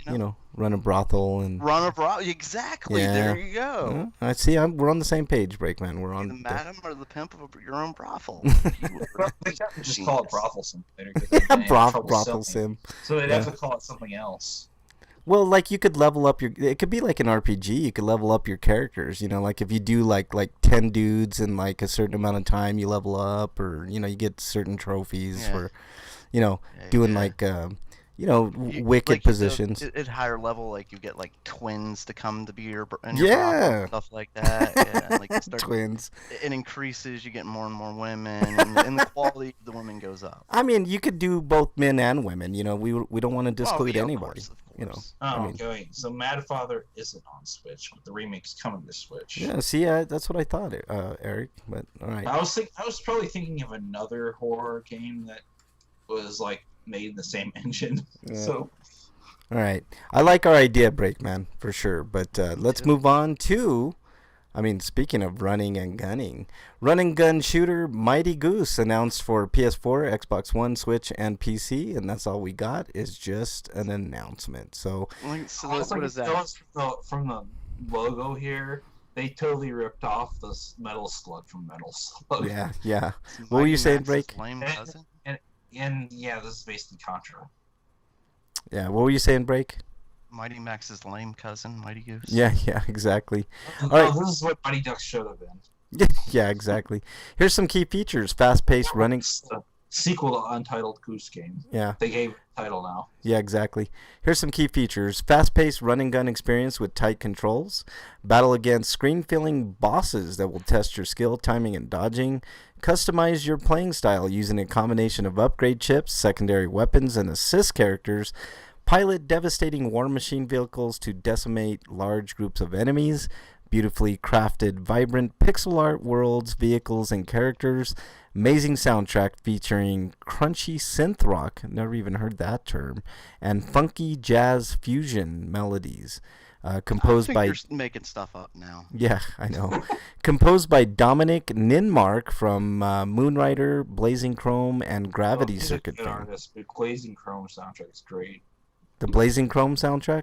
run a brothel and run a brothel. Exactly. Yeah. There you go. Yeah. I see. We're on the same page, Breakman. We're on the madam or the pimp of your own brothel. Just call it brothel sim later. Brothel sim. So they'd have to call it something else. Well, like you could level up it could be like an RPG. You could level up your characters, like if you do like 10 dudes in like a certain amount of time, you level up, or you get certain trophies for doing like wicked positions. At higher level, like you get like twins to come to be your stuff like that. Yeah, like twins. It increases. You get more and more women, and the quality of the women goes up. I mean, you could do both men and women. We don't want to disclude anybody. Of course. Okay. So Mad Father isn't on Switch, but the remake's coming to Switch. Yeah, see, that's what I thought, Eric. But all right. I was probably thinking of another horror game that was like made in the same engine. Yeah. So. All right, I like our idea, Breakman, for sure. But let's move on to. Speaking of running and gunning, run and gun shooter Mighty Goose announced for PS4, Xbox One, Switch, and PC, and that's all we got is just an announcement. So what is that? From the logo here, they totally ripped off this Metal Slug from Metal Slug. Yeah. What were you saying, Break? And yeah, this is based in Contra. Yeah, what were you saying, Break? Mighty Max's lame cousin, Mighty Goose. Yeah, exactly. All right, this is what Mighty Ducks should have been. Yeah, exactly. Here's some key features: fast-paced running. Sequel to Untitled Goose Game. Yeah. They gave it a title now. Yeah, exactly. Here's some key features: fast-paced run and gun experience with tight controls, battle against screen-filling bosses that will test your skill, timing, and dodging. Customize your playing style using a combination of upgrade chips, secondary weapons, and assist characters. Pilot devastating war machine vehicles to decimate large groups of enemies. beautifully crafted, vibrant pixel art worlds, vehicles, and characters. Amazing soundtrack featuring crunchy synth rock, never even heard that term, and funky jazz fusion melodies. Composed I think by you're making stuff up now. Yeah, I know. Composed by Dominic Ninmark from Moonrider, Blazing Chrome, and Gravity He's Circuit a good fame. artist, but Blazing Chrome soundtrack is great. The Blazing Chrome soundtrack.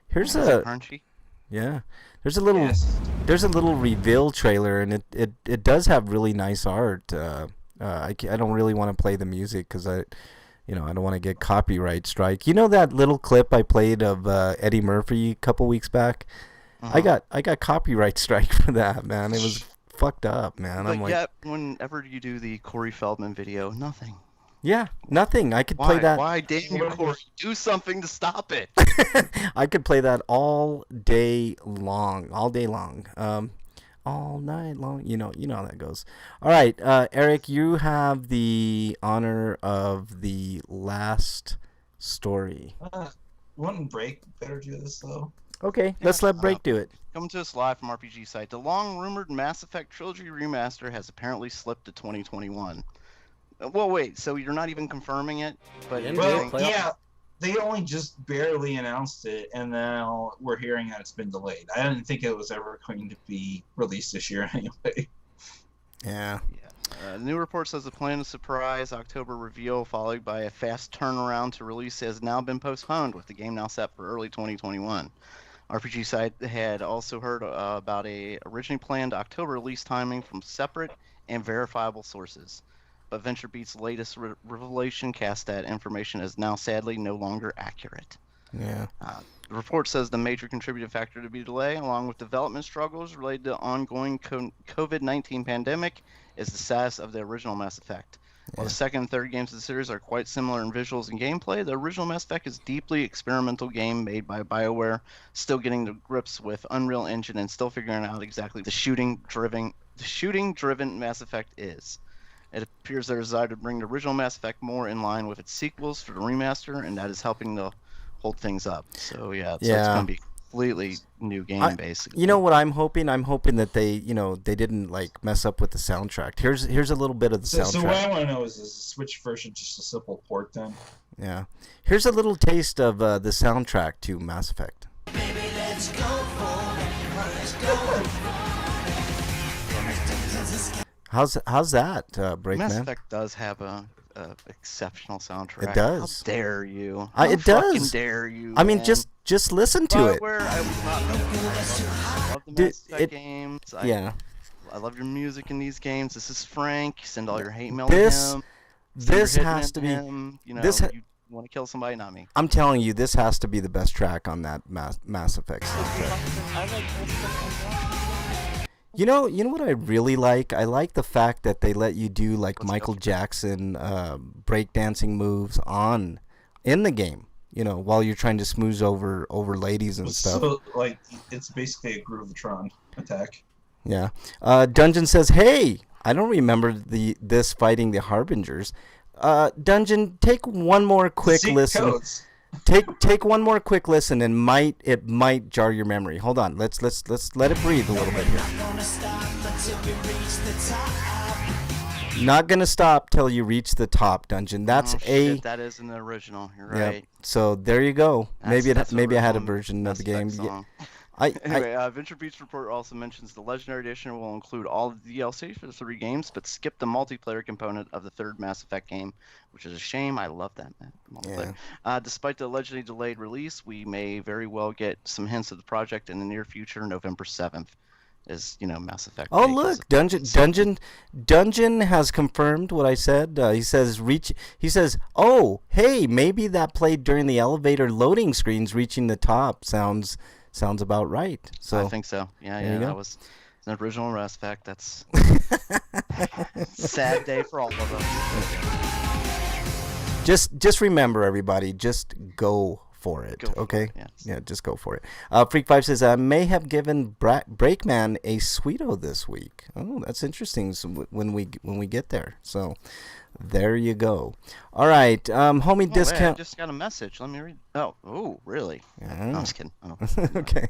Here's Is it crunchy? yeah. There's a little Yes. there's a little reveal trailer, and it does have really nice art. I don't really want to play the music because I don't want to get copyright strike. You know that little clip I played of Eddie Murphy a couple weeks back? Uh-huh. I got copyright strike for that, man. It was fucked up, man. But I'm like, yet, whenever you do the Corey Feldman video, nothing. yeah, nothing. I could Why? play that. Why, damn you, Corey? Do something to stop it. I could play that all day long, all day long, all night long. You know how that goes. All right, Eric, you have the honor of the last story. Wouldn't Break better do this though? Okay, let's let Break do it. Coming to us live from RPG site, the long-rumored Mass Effect Trilogy remaster has apparently slipped to 2021. Well, wait, so you're not even confirming it? But Yeah, Well, playoff. yeah, they only just barely announced it, and now we're hearing that it's been delayed. I didn't think it was ever going to be released this year anyway. Yeah. The new report says the planned surprise October reveal, followed by a fast turnaround to release, has now been postponed, with the game now set for early 2021. RPG site had also heard about a originally planned October release timing from separate and verifiable sources. But VentureBeat's latest revelation cast that information is now sadly no longer accurate. Yeah. The report says the major contributing factor to the delay, along with development struggles related to ongoing COVID-19 pandemic, is the status of the original Mass Effect. While the second and third games of the series are quite similar in visuals and gameplay, the original Mass Effect is a deeply experimental game made by BioWare, still getting to grips with Unreal Engine and still figuring out exactly the shooting-driven Mass Effect is. It appears their desire to bring the original Mass Effect more in line with its sequels for the remaster, and that is helping to hold things up. So it's going to be a completely new game, basically. You know what I'm hoping? I'm hoping that they didn't like mess up with the soundtrack. Here's a little bit of the soundtrack. So what I want to know is the Switch version just a simple port then? Yeah. Here's a little taste of the soundtrack to Mass Effect. Baby, let's go for it. Let's go. How's that, Breakman? Mass Effect does have a exceptional soundtrack. It does. How dare you? It does. Fucking dare you? I mean, man. just listen to it. BioWare, I was not I love the Dude, Mass Effect games. I love your music in these games. This is Frank. Send all your hate mail to him. Send This your has hitmen to be. him. You this want to kill somebody, not me. I'm telling you, this has to be the best track on that Mass Effect soundtrack. You know what I really like? I like the fact that they let you do like Michael Jackson breakdancing moves in the game. While you're trying to smooth over ladies and stuff. So, like, it's basically a Groovatron attack. Yeah. Dungeon says, "Hey, I don't remember this fighting the Harbingers." Dungeon, take one more quick listen. Codes. Take one more quick listen, and it might jar your memory. Hold on, let's let it breathe a little bit here. Not gonna stop till you reach the top, Dungeon. That's that is in the original. You're right. Yeah. So there you go. That's Maybe I had a original version of the game. Song. Anyway, VentureBeat's report also mentions the Legendary Edition will include all of the DLC for the 3 games, but skip the multiplayer component of the third Mass Effect game, which is a shame. I love that multiplayer. Despite the allegedly delayed release, we may very well get some hints of the project in the near future. November 7th is, Mass Effect. Oh, look, Dungeon has confirmed what I said. He says, "Oh, hey, maybe that played during the elevator loading screens reaching the top sounds about right." So I think so. Yeah, that was an original Mass Effect. That's sad day for all of us. Just remember, everybody, just go for it, okay? Yes. Yeah, just go for it. Freak5 says, "I may have given Breakman a sweeto this week." Oh, that's interesting. So when we get there, so There you go. All right, homie Oh, wait, I discount. just got a message. Let me read. Oh, really? No, I'm Yeah. just kidding. Oh, Okay.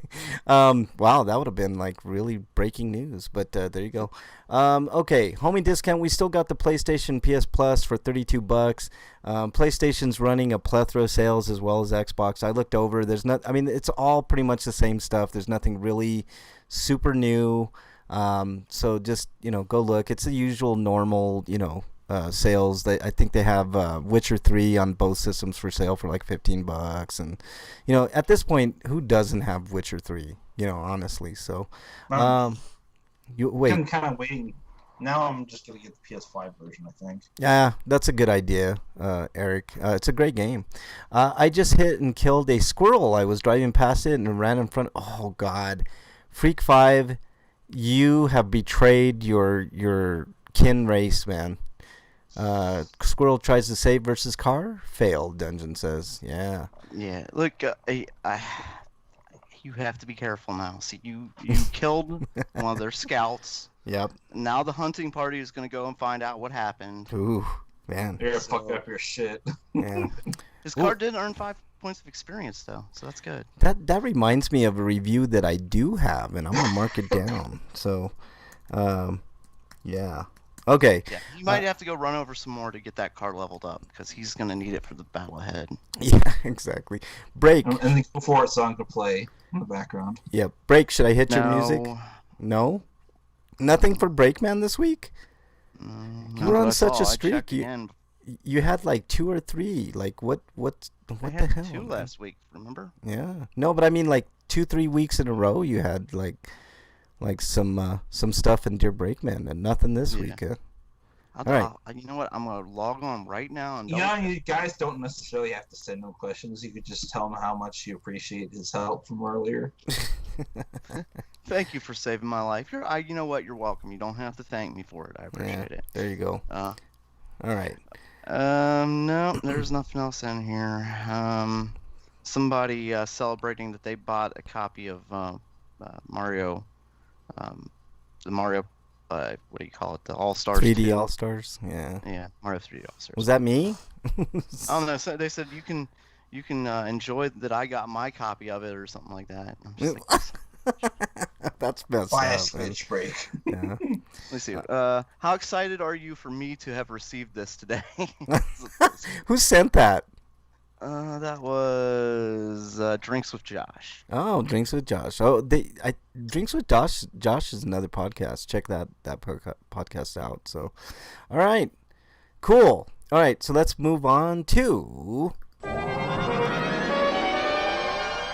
Wow, that would have been like really breaking news, but there you go. Okay, homie discount. We still got the PlayStation PS Plus for $32. PlayStation's running a plethora of sales as well as Xbox. I looked over. There's not. I mean, it's all pretty much the same stuff. There's nothing really super new. So just go look. It's the usual normal sales. I think they have Witcher 3 on both systems for sale for like $15, and at this point, who doesn't have Witcher 3? Honestly. So, you wait. I'm kind of waiting. Now I'm just gonna get the PS5 version, I think. Yeah, that's a good idea, Eric. It's a great game. I just hit and killed a squirrel. I was driving past it and ran in front. Oh God, Freak 5, you have betrayed your kin race, man. Squirrel tries to save versus car. Failed, Dungeon says. Yeah. yeah. Look, you have to be careful now. See, you killed one of their scouts. Yep. Now the hunting party is going to go and find out what happened. Ooh, man. You're gonna fuck up your shit. Yeah. His car did earn 5 points of experience, though, so that's good. That reminds me of a review that I do have, and I'm gonna mark it down. So, yeah. Okay. Yeah, you might have to go run over some more to get that car leveled up, because he's going to need it for the battle ahead. Yeah, exactly. Break. And the before it's song to play in the background. Yeah, break. Should I hit your music? No. No. Nothing for Breakman this week. Mm, You were not on that I such a saw. I streak. checked again. You had like 2 or 3. Like what I the had hell? 2 man? last week, remember? Yeah. No, but I mean like 2-3 weeks in a row you had like some stuff in Dear Breakman and nothing this Yeah. week. Huh? All right. You know what? I'm going to log on right now and You know, you guys don't necessarily have to send no questions. You could just tell him how much you appreciate his help from earlier. thank you for saving my life. You know what? You're welcome. You don't have to thank me for it. I appreciate it. There you go. All right. No, there's nothing else in here. Somebody celebrating that they bought a copy of Mario, the Mario, what do you call it? The All Stars. 3D All Stars. Yeah. Yeah, Mario 3D All Stars. Was that me? I don't know. So they said you can enjoy that I got my copy of it or something like that. I'm just like, That's messed Buy a up. Man. Switch break. Yeah. let's see. How excited are you for me to have received this today? Who sent that? That was Drinks with Josh. Oh, Drinks with Josh. Oh, Drinks with Josh. Josh is another podcast. Check that podcast out. So, all right, cool. All right, so let's move on to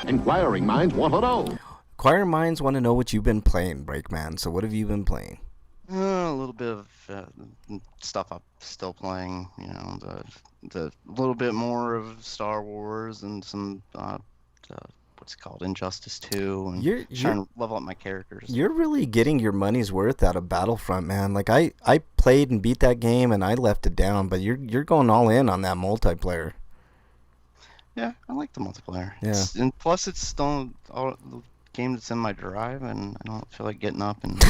Inquiring minds want to know. Inquiring Minds want to know what you've been playing, Breakman. So, what have you been playing? A little bit of stuff I'm still playing. You know, the little bit more of Star Wars and some what's it called, Injustice 2, and You're trying to level up my characters. You're really getting your money's worth out of Battlefront, man. Like I played and beat that game and I left it down, but you're going all in on that multiplayer. Yeah, I like the multiplayer. Yeah. And plus, it's still the game that's in my drive, and I don't feel like getting up and.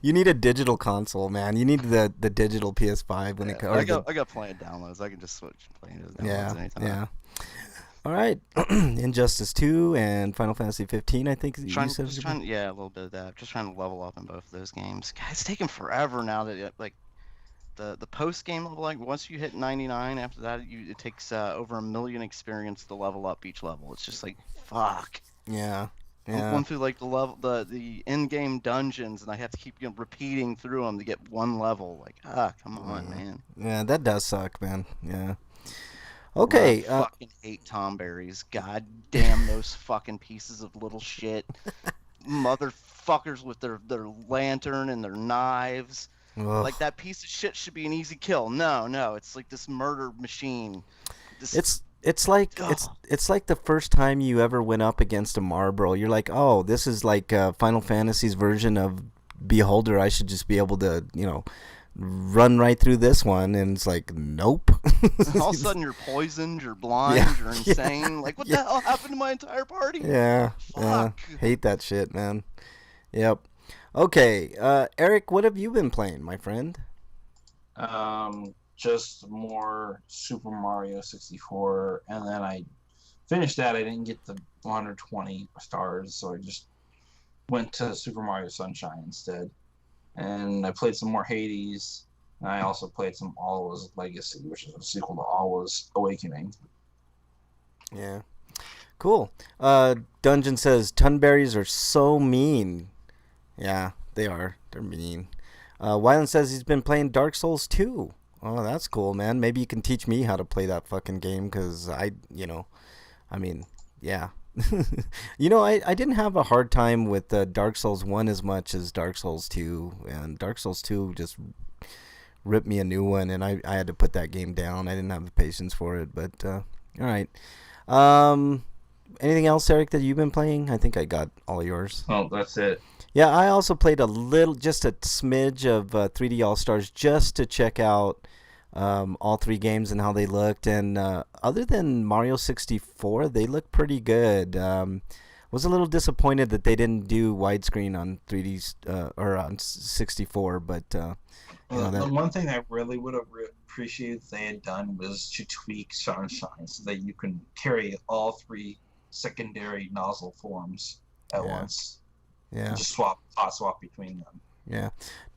You need a digital console, man. You need the digital PS5 when it comes. I got plenty of downloads. I can just switch playing those downloads anytime. Yeah. All right. Injustice 2 and Final Fantasy 15, I think you said. Yeah, a little bit of that. Just trying to level up in both of those games. God, it's taking forever now that like the post game level. Like once you hit 99, after that it takes over 1 million experience to level up each level. It's just like fuck. Yeah. I'm going through like the in-game dungeons, and I have to keep repeating through them to get one level. Like, come on, man. Yeah, that does suck, man. Yeah. Okay. I fucking hate Tom Berries. God damn those fucking pieces of little shit. Motherfuckers with their lantern and their knives. Ugh. Like that piece of shit should be an easy kill. No, it's like this murder machine. It's like it's like the first time you ever went up against a Marlboro. You're like, oh, this is like Final Fantasy's version of Beholder. I should just be able to, run right through this one. And it's like, nope. All of a sudden you're poisoned, you're blind, Yeah, you're insane. Like what the hell happened to my entire party? Yeah. Fuck. Hate that shit, man. Yep. Okay, Eric, what have you been playing, my friend? Just more Super Mario 64, and then I finished that. I didn't get the 120 stars, so I just went to Super Mario Sunshine instead. And I played some more Hades, and I also played some Alwa's Legacy, which is a sequel to Alwa's Awakening. Yeah. Cool. Dungeon says Tunberries are so mean. Yeah, they are. They're mean. Wyland says he's been playing Dark Souls 2. Oh, that's cool, man. Maybe you can teach me how to play that fucking game, because yeah. I didn't have a hard time with Dark Souls 1 as much as Dark Souls 2, and Dark Souls 2 just ripped me a new one, and I had to put that game down. I didn't have the patience for it, but all right. Anything else, Eric, that you've been playing? I think I got all yours. Oh, that's it. Yeah, I also played just a smidge of 3D All-Stars just to check out all three games and how they looked. And other than Mario 64, they look pretty good. Was a little disappointed that they didn't do widescreen on 3D or on 64, but the one thing I really would have appreciated if they had done was to tweak Sunshine so that you can carry all three secondary nozzle forms at once. Yeah. Just hot swap between them. Yeah.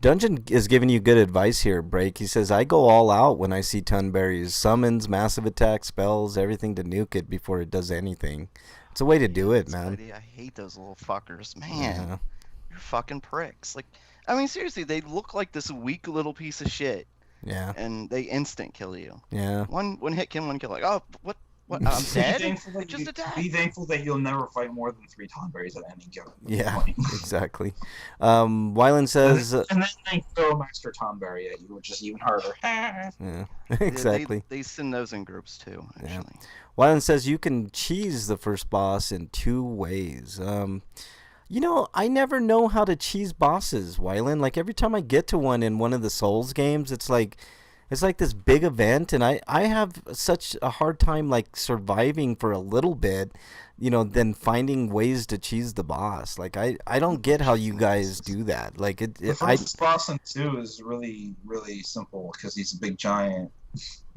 Dungeon is giving you good advice here, Break. He says, I go all out when I see Tunberries. Summons, massive attack, spells, everything to nuke it before it does anything. It's a way to do it, man. I hate those little fuckers. Man, you're fucking pricks. Like, I mean, seriously, they look like this weak little piece of shit. Yeah. And they instant kill you. Yeah. One hit kill, one kill. Like, oh, what? I'm dead? Be thankful that you'll never fight more than 3 Tonberries at any given point. Exactly. Wyland says... and then they throw a Master Tonberry at you, which is even harder. Yeah, exactly. They send those in groups, too, actually. Yeah. Wyland says you can cheese the first boss in 2 ways. I never know how to cheese bosses, Wyland. Like, every time I get to one in one of the Souls games, it's like this big event, and I have such a hard time like surviving for a little bit, than finding ways to cheese the boss. Like I don't get how you guys do that. Like the first boss in 2 is really, really simple because he's a big giant.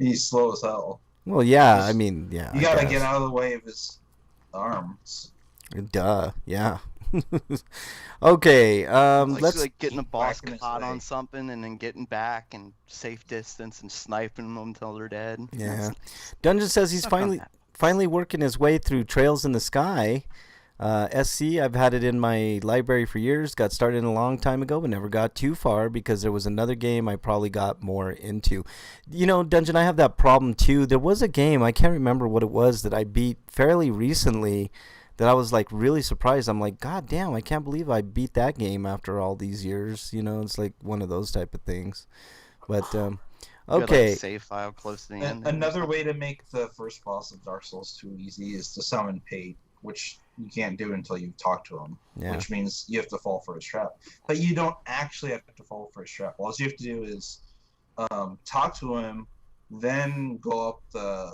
He's slow as hell. Well, yeah, I mean, yeah. You gotta get out of the way of his arms. Duh, yeah. Okay, let's like getting a boss caught on something and then getting back and safe distance and sniping them until they're dead. Yeah. Dungeon says he's finally working his way through Trails in the Sky. SC, I've had it in my library for years. Got started a long time ago, but never got too far because there was another game I probably got more into. Dungeon, I have that problem too. There was a game, I can't remember what it was, that I beat fairly recently that I was like really surprised. I'm like, God damn, I can't believe I beat that game after all these years. It's like one of those type of things. But okay. Like save file close to the end. Another way to make the first boss of Dark Souls 2 easy is to summon Pate, which you can't do until you talk to him. Yeah. Which means you have to fall for his trap. But you don't actually have to fall for his trap. All you have to do is talk to him, then go up the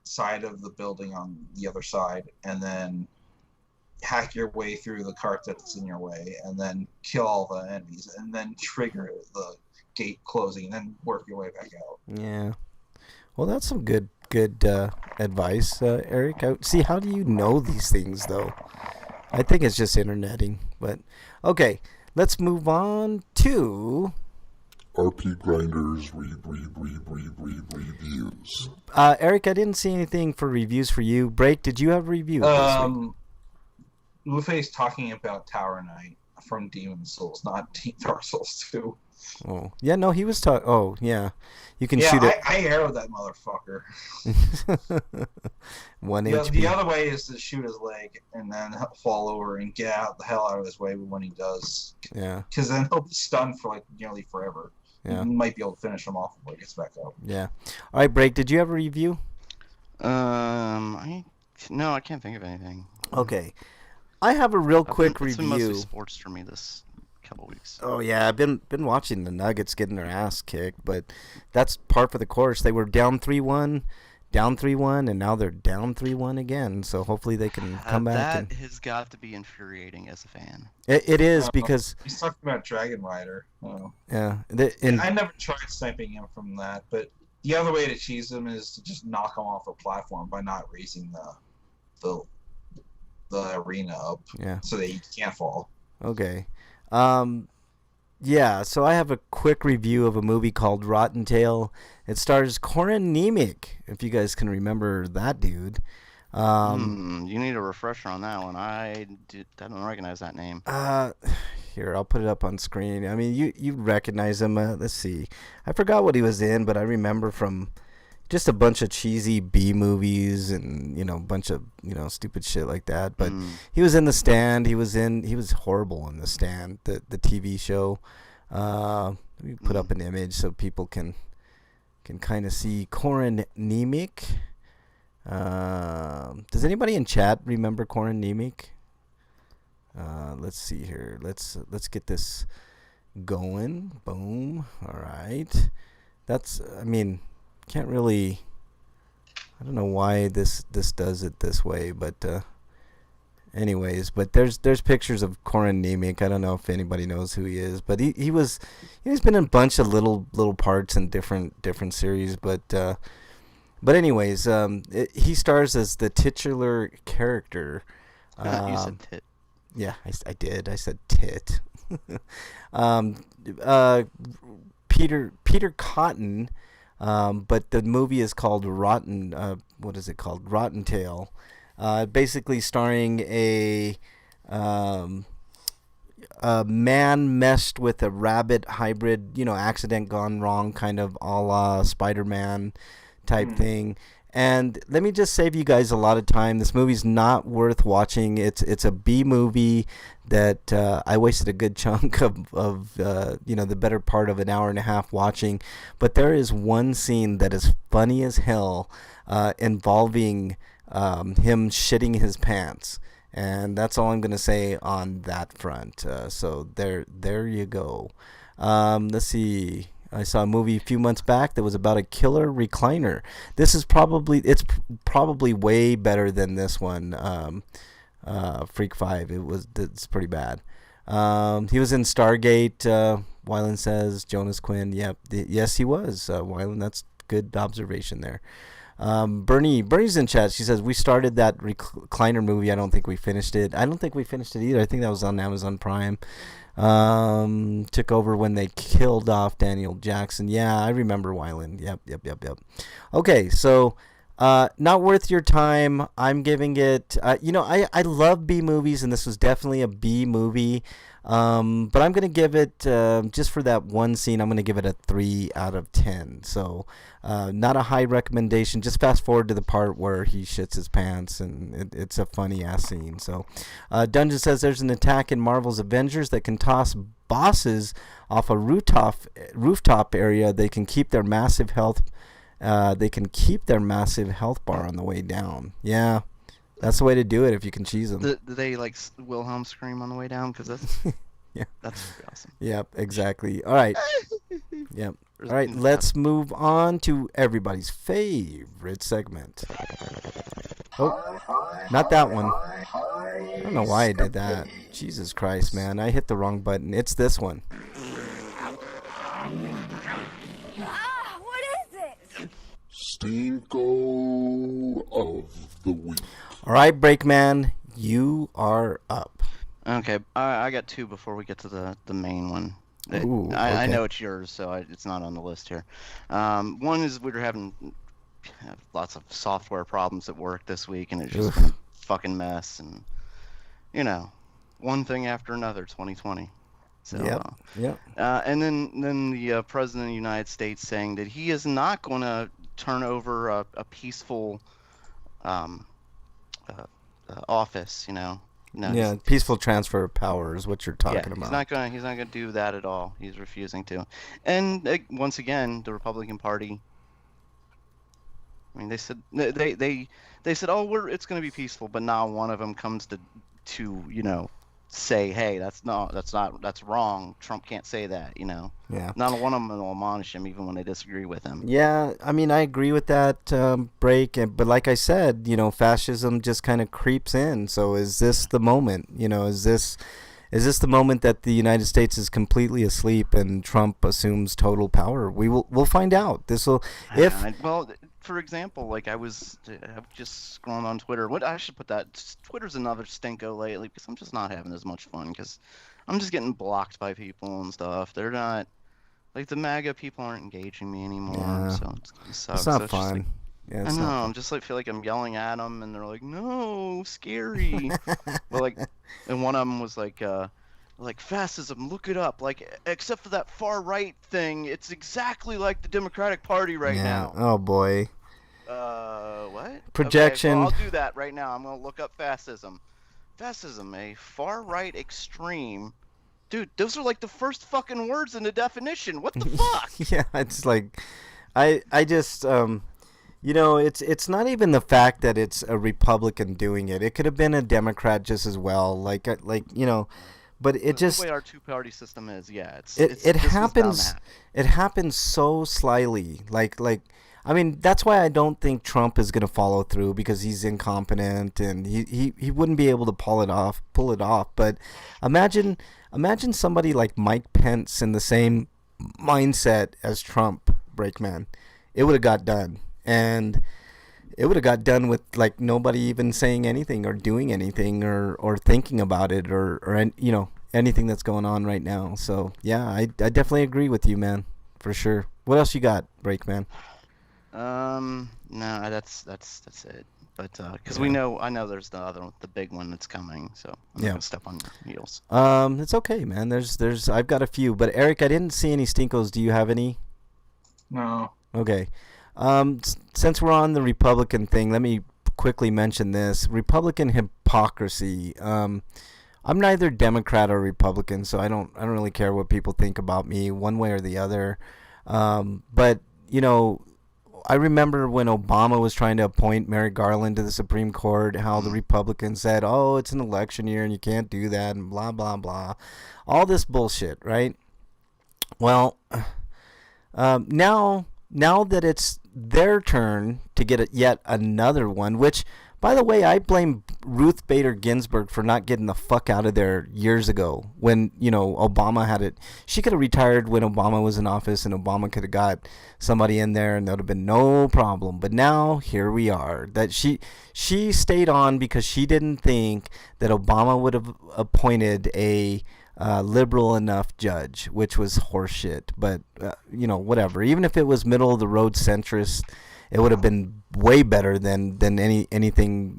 side of the building on the other side, and then hack your way through the cart that's in your way, and then kill all the enemies, and then trigger the gate closing, and then work your way back out. Yeah. Well, that's some good advice, Eric. See, how do you know these things, though? I think it's just interneting. But okay, let's move on to RP Grinders reviews. Eric, I didn't see anything for reviews for you. Break, did you have a review this week? Luffy's talking about Tower Knight from Demon Souls, not Dark Souls 2. Oh, yeah, no, he was talking. Oh, yeah. You can shoot it. I arrowed that motherfucker. 1 HP. The other way is to shoot his leg and then fall over and get the hell out of his way when he does. Yeah. Because then he'll be stunned for like nearly forever. Yeah. You might be able to finish him off before he gets back up. Yeah. All right, Break, did you have a review? No, I can't think of anything. Okay. I have a real quick review. It's been mostly sports for me this couple weeks. Oh yeah, I've been watching the Nuggets getting their ass kicked, but that's par for the course. They were down 3-1, down 3-1, and now they're down 3-1 again. So hopefully they can come back. That has got to be infuriating as a fan. It is because he's talking about Dragon Rider. Oh. yeah, I never tried sniping him from that, but the other way to cheese him is to just knock him off a platform by not raising the arena up, so that he can't fall. Okay. Yeah, so I have a quick review of a movie called Rotten Tail. It stars Corin Nemec, if you guys can remember that dude. You need a refresher on that one. I don't recognize that name. Here, I'll put it up on screen. I mean, you recognize him. Let's see. I forgot what he was in, but I remember from just a bunch of cheesy B movies and, a bunch of, stupid shit like that. But he was in The Stand. He was horrible in The Stand, the TV show. Let me put up an image so people can kind of see Corin Nemec. Does anybody in chat remember Corin Nemec? Let's see here. Let's get this going. Boom. All right. Can't really. I don't know why this does it this way, but anyways, but there's pictures of Corin Nemec. I don't know if anybody knows who he is, but he's been in a bunch of little parts in different series, but anyways, he stars as the titular character. You said tit. Yeah, I did. I said tit. Peter Cotton. But the movie is called Rotten. What is it called? Rotten Tail. Basically starring a man meshed with a rabbit hybrid, accident gone wrong, kind of a la Spider-Man type thing. And let me just save you guys a lot of time. This movie's not worth watching. It's a B movie that I wasted a good chunk of the better part of an hour and a half watching. But there is one scene that is funny as hell, involving him shitting his pants. And that's all I'm going to say on that front. So there you go. Let's see. I saw a movie a few months back that was about a killer recliner. It's probably way better than this one, Freak 5. It's pretty bad. He was in Stargate, Wyland says. Jonas Quinn, yep. Yes, he was, Wyland. That's good observation there. Bernie's in chat. She says, we started that recliner movie. I don't think we finished it. I don't think we finished it either. I think that was on Amazon Prime. Took over when they killed off Daniel Jackson. Yeah, I remember Wyland. Yep. Okay, so not worth your time. I'm giving it, I love B movies, and this was definitely a B movie. But I'm going to give it, just for that one scene, I'm going to give it a 3 out of 10. So, not a high recommendation. Just fast forward to the part where he shits his pants, and it's a funny ass scene. So, Dungeon says there's an attack in Marvel's Avengers that can toss bosses off a rooftop area. They can keep their massive health bar on the way down. Yeah. That's the way to do it if you can cheese them. Do they like Wilhelm scream on the way down? Because that's yeah, that's awesome. Yep, exactly. All right. Yep. All right, let's move on to everybody's favorite segment. Oh, not that one. I don't know why I did that. Jesus Christ, man. I hit the wrong button. It's this one. What is it? Stinko of the week. All right, Breakman, you are up. Okay, I got 2 before we get to the main one. Ooh, okay. I know it's yours, so it's not on the list here. One is we were having lots of software problems at work this week, and it's just been a fucking mess. And, one thing after another, 2020. So, yep. And then the President of the United States saying that he is not going to turn over a peaceful office, No, Yeah, peaceful transfer of power is what you're talking about. He's not gonna do that at all. He's refusing to. And once again, the Republican Party. I mean, they said they said, oh, it's gonna be peaceful, but not one of them comes to say, hey, that's wrong. Trump can't say that, you know. Yeah. Not one of them will admonish him even when they disagree with him. Yeah, I mean, I agree with that break, but like I said, fascism just kind of creeps in. So is this the moment? Is this the moment that the United States is completely asleep and Trump assumes total power? We'll find out. Well, for example, like I'm just scrolling on Twitter. What I should put that Twitter's another stinko lately because I'm just not having as much fun because I'm just getting blocked by people and stuff. They're not like the MAGA people aren't engaging me anymore, Yeah. so it kind of sucks. It's not So it's just fun. like, Yeah, I it's know. not I'm just like feel like I'm yelling at them, and they're like, "No, scary." But like, and one of them was like fascism. Look it up. Like, except for that far right thing, it's exactly like the Democratic Party right yeah. now. Oh boy. What? Projection. Okay, well, I'll do that right now. I'm gonna look up fascism. Fascism, a far right extreme. Dude, those are like the first fucking words in the definition. What the fuck? Yeah, it's like, I just it's not even the fact that it's a Republican doing it. It could have been a Democrat just as well. But it just the way our two-party system is, yeah, it this was bound to happens. happen. It happens so slyly. I mean, that's why I don't think Trump is gonna follow through because he's incompetent and he wouldn't be able to pull it off. But imagine somebody like Mike Pence in the same mindset as Trump, Breakman. It would have got done, and it would have got done with like nobody even saying anything or doing anything or thinking about it or anything that's going on right now. So yeah, I definitely agree with you, man, for sure. What else you got, Breakman? No, that's it. But because I know there's the big one that's coming, so I'm not gonna step on your heels. It's okay, man. I've got a few, but Eric, I didn't see any stinkos. Do you have any? No. Okay. Since we're on the Republican thing, let me quickly mention this Republican hypocrisy. I'm neither Democrat or Republican, so I don't really care what people think about me one way or the other. But I remember when Obama was trying to appoint Merrick Garland to the Supreme Court, how the Republicans said, "Oh, it's an election year and you can't do that," and blah blah blah, all this bullshit, right? Well, now that it's their turn to get yet another one, which, by the way, I blame Ruth Bader Ginsburg for not getting the fuck out of there years ago when, Obama had it. She could have retired when Obama was in office and Obama could have got somebody in there and there would have been no problem. But now here we are. That she stayed on because she didn't think that Obama would have appointed a liberal enough judge, which was horseshit. But, whatever. Even if it was middle of the road centrist, it would have been way better than anything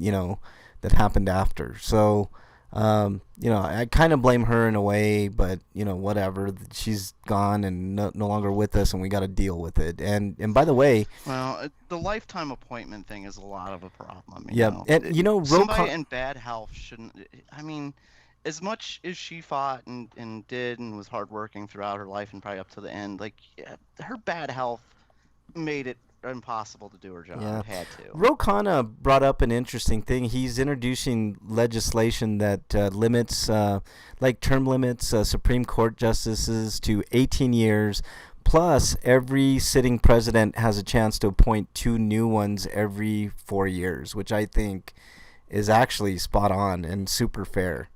that happened after. So I kind of blame her in a way, but whatever. She's gone and no longer with us, and we got to deal with it. And by the way, well, the lifetime appointment thing is a lot of a problem. And somebody in bad health shouldn't. I mean, as much as she fought and did and was hardworking throughout her life and probably up to the end, her bad health made it impossible to do her job. Yeah. It had to. Ro Khanna brought up an interesting thing. He's introducing legislation that limits, term limits Supreme Court justices to 18 years, plus every sitting president has a chance to appoint 2 new ones every 4 years, which I think is actually spot on and super fair.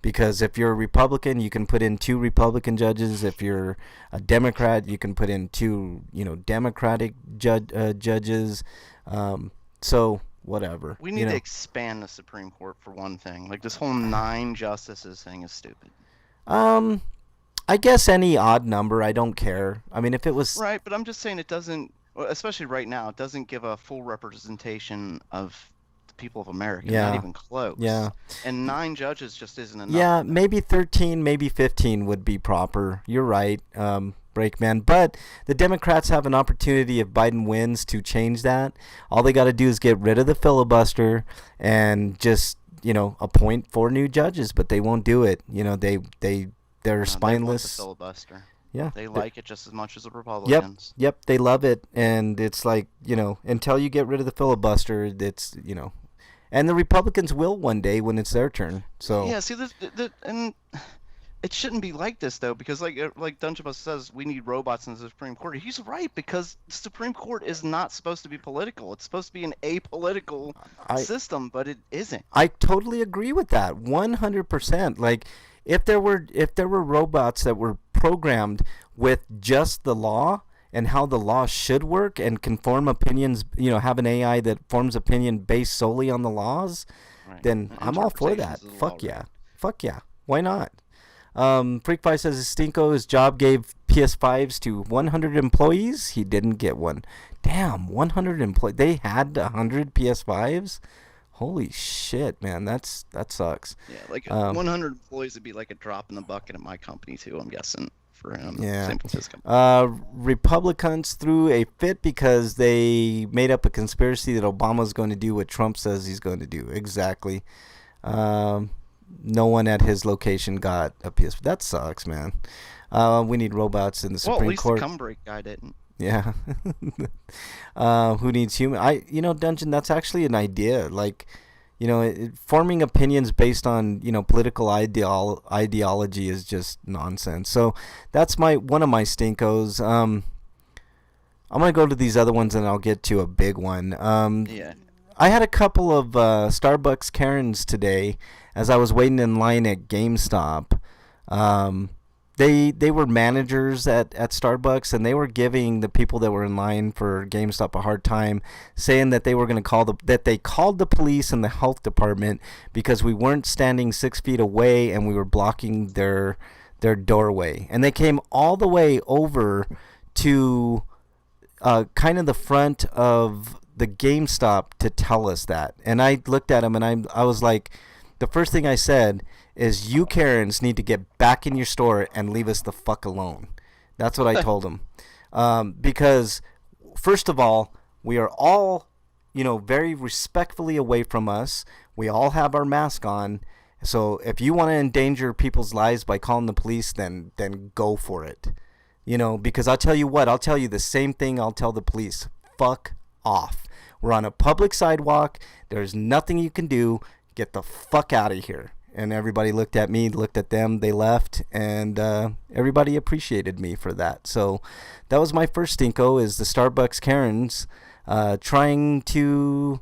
Because if you're a Republican, you can put in 2 Republican judges. If you're a Democrat, you can put in 2, Democratic judges. So whatever. We need to expand the Supreme Court for one thing. Like this whole 9 justices thing is stupid. I guess any odd number, I don't care. I mean, if it was right, but I'm just saying it doesn't, especially right now, it doesn't give a full representation of people of America. Yeah. Not even close. Yeah. And 9 judges just isn't enough. Yeah, maybe 13, maybe 15 would be proper. You're right, Breakman. But the Democrats have an opportunity if Biden wins to change that. All they got to do is get rid of the filibuster and just, appoint 4 new judges. But they won't do it. They're spineless. They want the filibuster. Yeah. They like it just as much as the Republicans. Yep, they love it. And it's like, until you get rid of the filibuster, it's, And the Republicans will one day when it's their turn. So Yeah, see, and it shouldn't be like this though, because like Dungeon says, we need robots in the Supreme Court. He's right, because the Supreme Court is not supposed to be political. It's supposed to be an apolitical system, but it isn't. I totally agree with that, 100%. Like, if there were robots that were programmed with just the law and how the law should work and can form opinions, have an AI that forms opinion based solely on the laws, then I'm all for that. Fuck yeah. Fuck yeah. Why not? Freakfly says his job gave PS5s to 100 employees. He didn't get one. Damn, 100 employees. They had 100 PS5s? Holy shit, man. That sucks. Yeah, like 100 employees would be like a drop in the bucket at my company too, I'm guessing, for him. Yeah. San Francisco. Republicans threw a fit because they made up a conspiracy that Obama's going to do what Trump says he's going to do. Exactly. No one at his location got a PS. That sucks, man. We need robots in the Supreme Court. Well, at least the cum break guy didn't. Yeah. Who needs human? Dungeon, that's actually an idea. Like, forming opinions based on, political ideology is just nonsense. So that's one of my stinkos. I'm going to go to these other ones and I'll get to a big one. Yeah. I had a couple of Starbucks Karens today as I was waiting in line at GameStop. They were managers at Starbucks, and they were giving the people that were in line for GameStop a hard time, saying that they were going to that they called the police and the health department because we weren't standing 6 feet away and we were blocking their doorway. And they came all the way over to kind of the front of the GameStop to tell us that. And I looked at them and I was like, the first thing I said is, you Karens need to get back in your store and leave us the fuck alone. That's what I told them. Because, first of all, we are all, very respectfully away from us. We all have our mask on. So if you want to endanger people's lives by calling the police, then go for it. Because I'll tell you what, I'll tell you the same thing I'll tell the police. Fuck off. We're on a public sidewalk. There's nothing you can do. Get the fuck out of here. And everybody looked at me, looked at them, they left, and everybody appreciated me for that. So that was my first stinko, is the Starbucks Karens trying to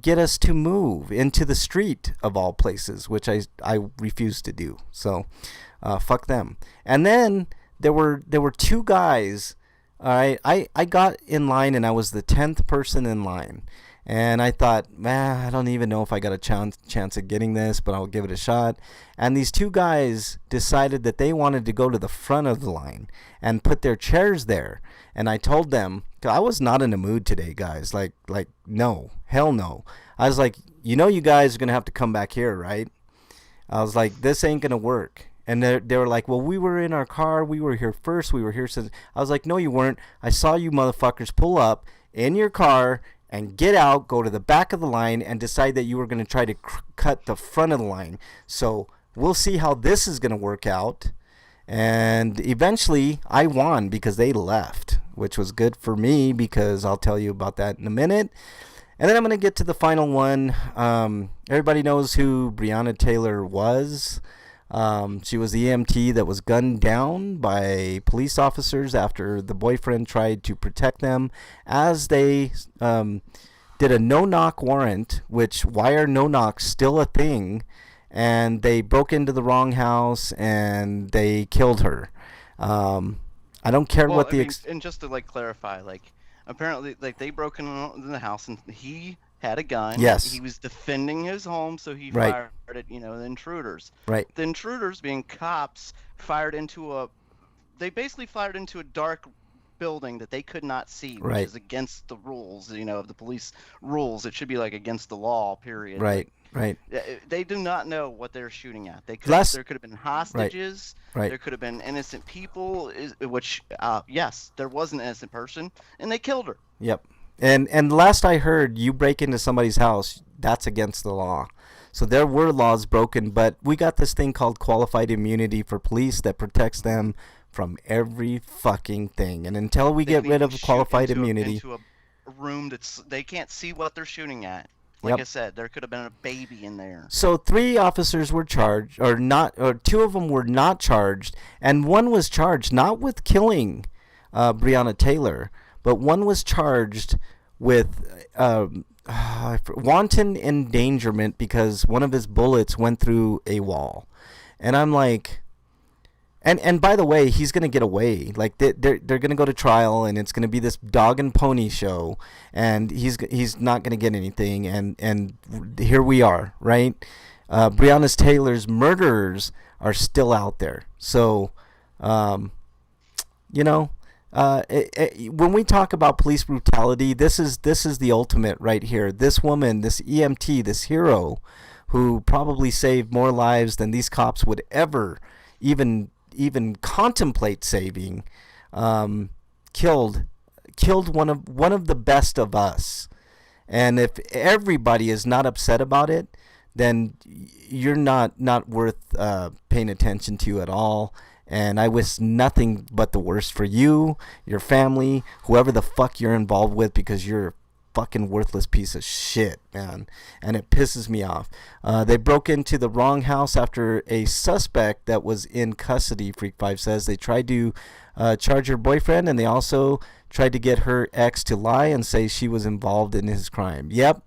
get us to move into the street of all places, which I refuse to do. So fuck them. And then there were two guys. All right, I got in line and I was the 10th person in line. And I thought, man, I don't even know if I got a chance at getting this, but I'll give it a shot. And these two guys decided that they wanted to go to the front of the line and put their chairs there. And I told them, 'cause I was not in the mood today, guys. Like no, hell no. I was like, you guys are going to have to come back here, right? I was like, this ain't going to work. And they were like, well, we were in our car. We were here first. We were here since. I was like, no, you weren't. I saw you motherfuckers pull up in your car and get out, go to the back of the line, and decide that you were going to try to cut the front of the line. So we'll see how this is going to work out. And eventually, I won because they left, which was good for me, because I'll tell you about that in a minute. And then I'm going to get to the final one. Everybody knows who Breonna Taylor was. She was the EMT that was gunned down by police officers after the boyfriend tried to protect them, as they did a no-knock warrant, which, why are no-knocks still a thing? And they broke into the wrong house and they killed her. I don't care what the... and just to clarify, apparently they broke into the house and he had a gun. Yes. He was defending his home, so he Right. fired at, the intruders. Right. The intruders, being cops, they basically fired into a dark building that they could not see, which Right. is against the rules, of the police rules. It should be against the law, period. Right. Right. They do not know what they're shooting at. There could have been hostages. Right. There could have been innocent people, which, yes, there was an innocent person, and they killed her. Yep. And last I heard, you break into somebody's house, that's against the law. So there were laws broken, but we got this thing called qualified immunity for police that protects them from every fucking thing. And until we get rid of qualified immunity... into a room they can't see what they're shooting at. Like Yep. I said, there could have been a baby in there. So 3 officers were charged, or not, or 2 of them were not charged, and one was charged not with killing Breonna Taylor, but one was charged with wanton endangerment because one of his bullets went through a wall. And I'm like, and by the way, he's gonna get away. Like they're gonna go to trial, and it's gonna be this dog and pony show, and he's not gonna get anything. And here we are, right? Breonna Taylor's murderers are still out there. So, you know, when we talk about police brutality, this is the ultimate right here. This woman, this EMT, this hero, who probably saved more lives than these cops would ever even contemplate saving, killed one of the best of us. And if everybody is not upset about it, then you're not worth paying attention to at all. And I wish nothing but the worst for you, your family, whoever the fuck you're involved with, because you're a fucking worthless piece of shit, man. And it pisses me off. They broke into the wrong house after a suspect that was in custody, Freak 5 says. They tried to charge her boyfriend, and they also tried to get her ex to lie and say she was involved in his crime. Yep.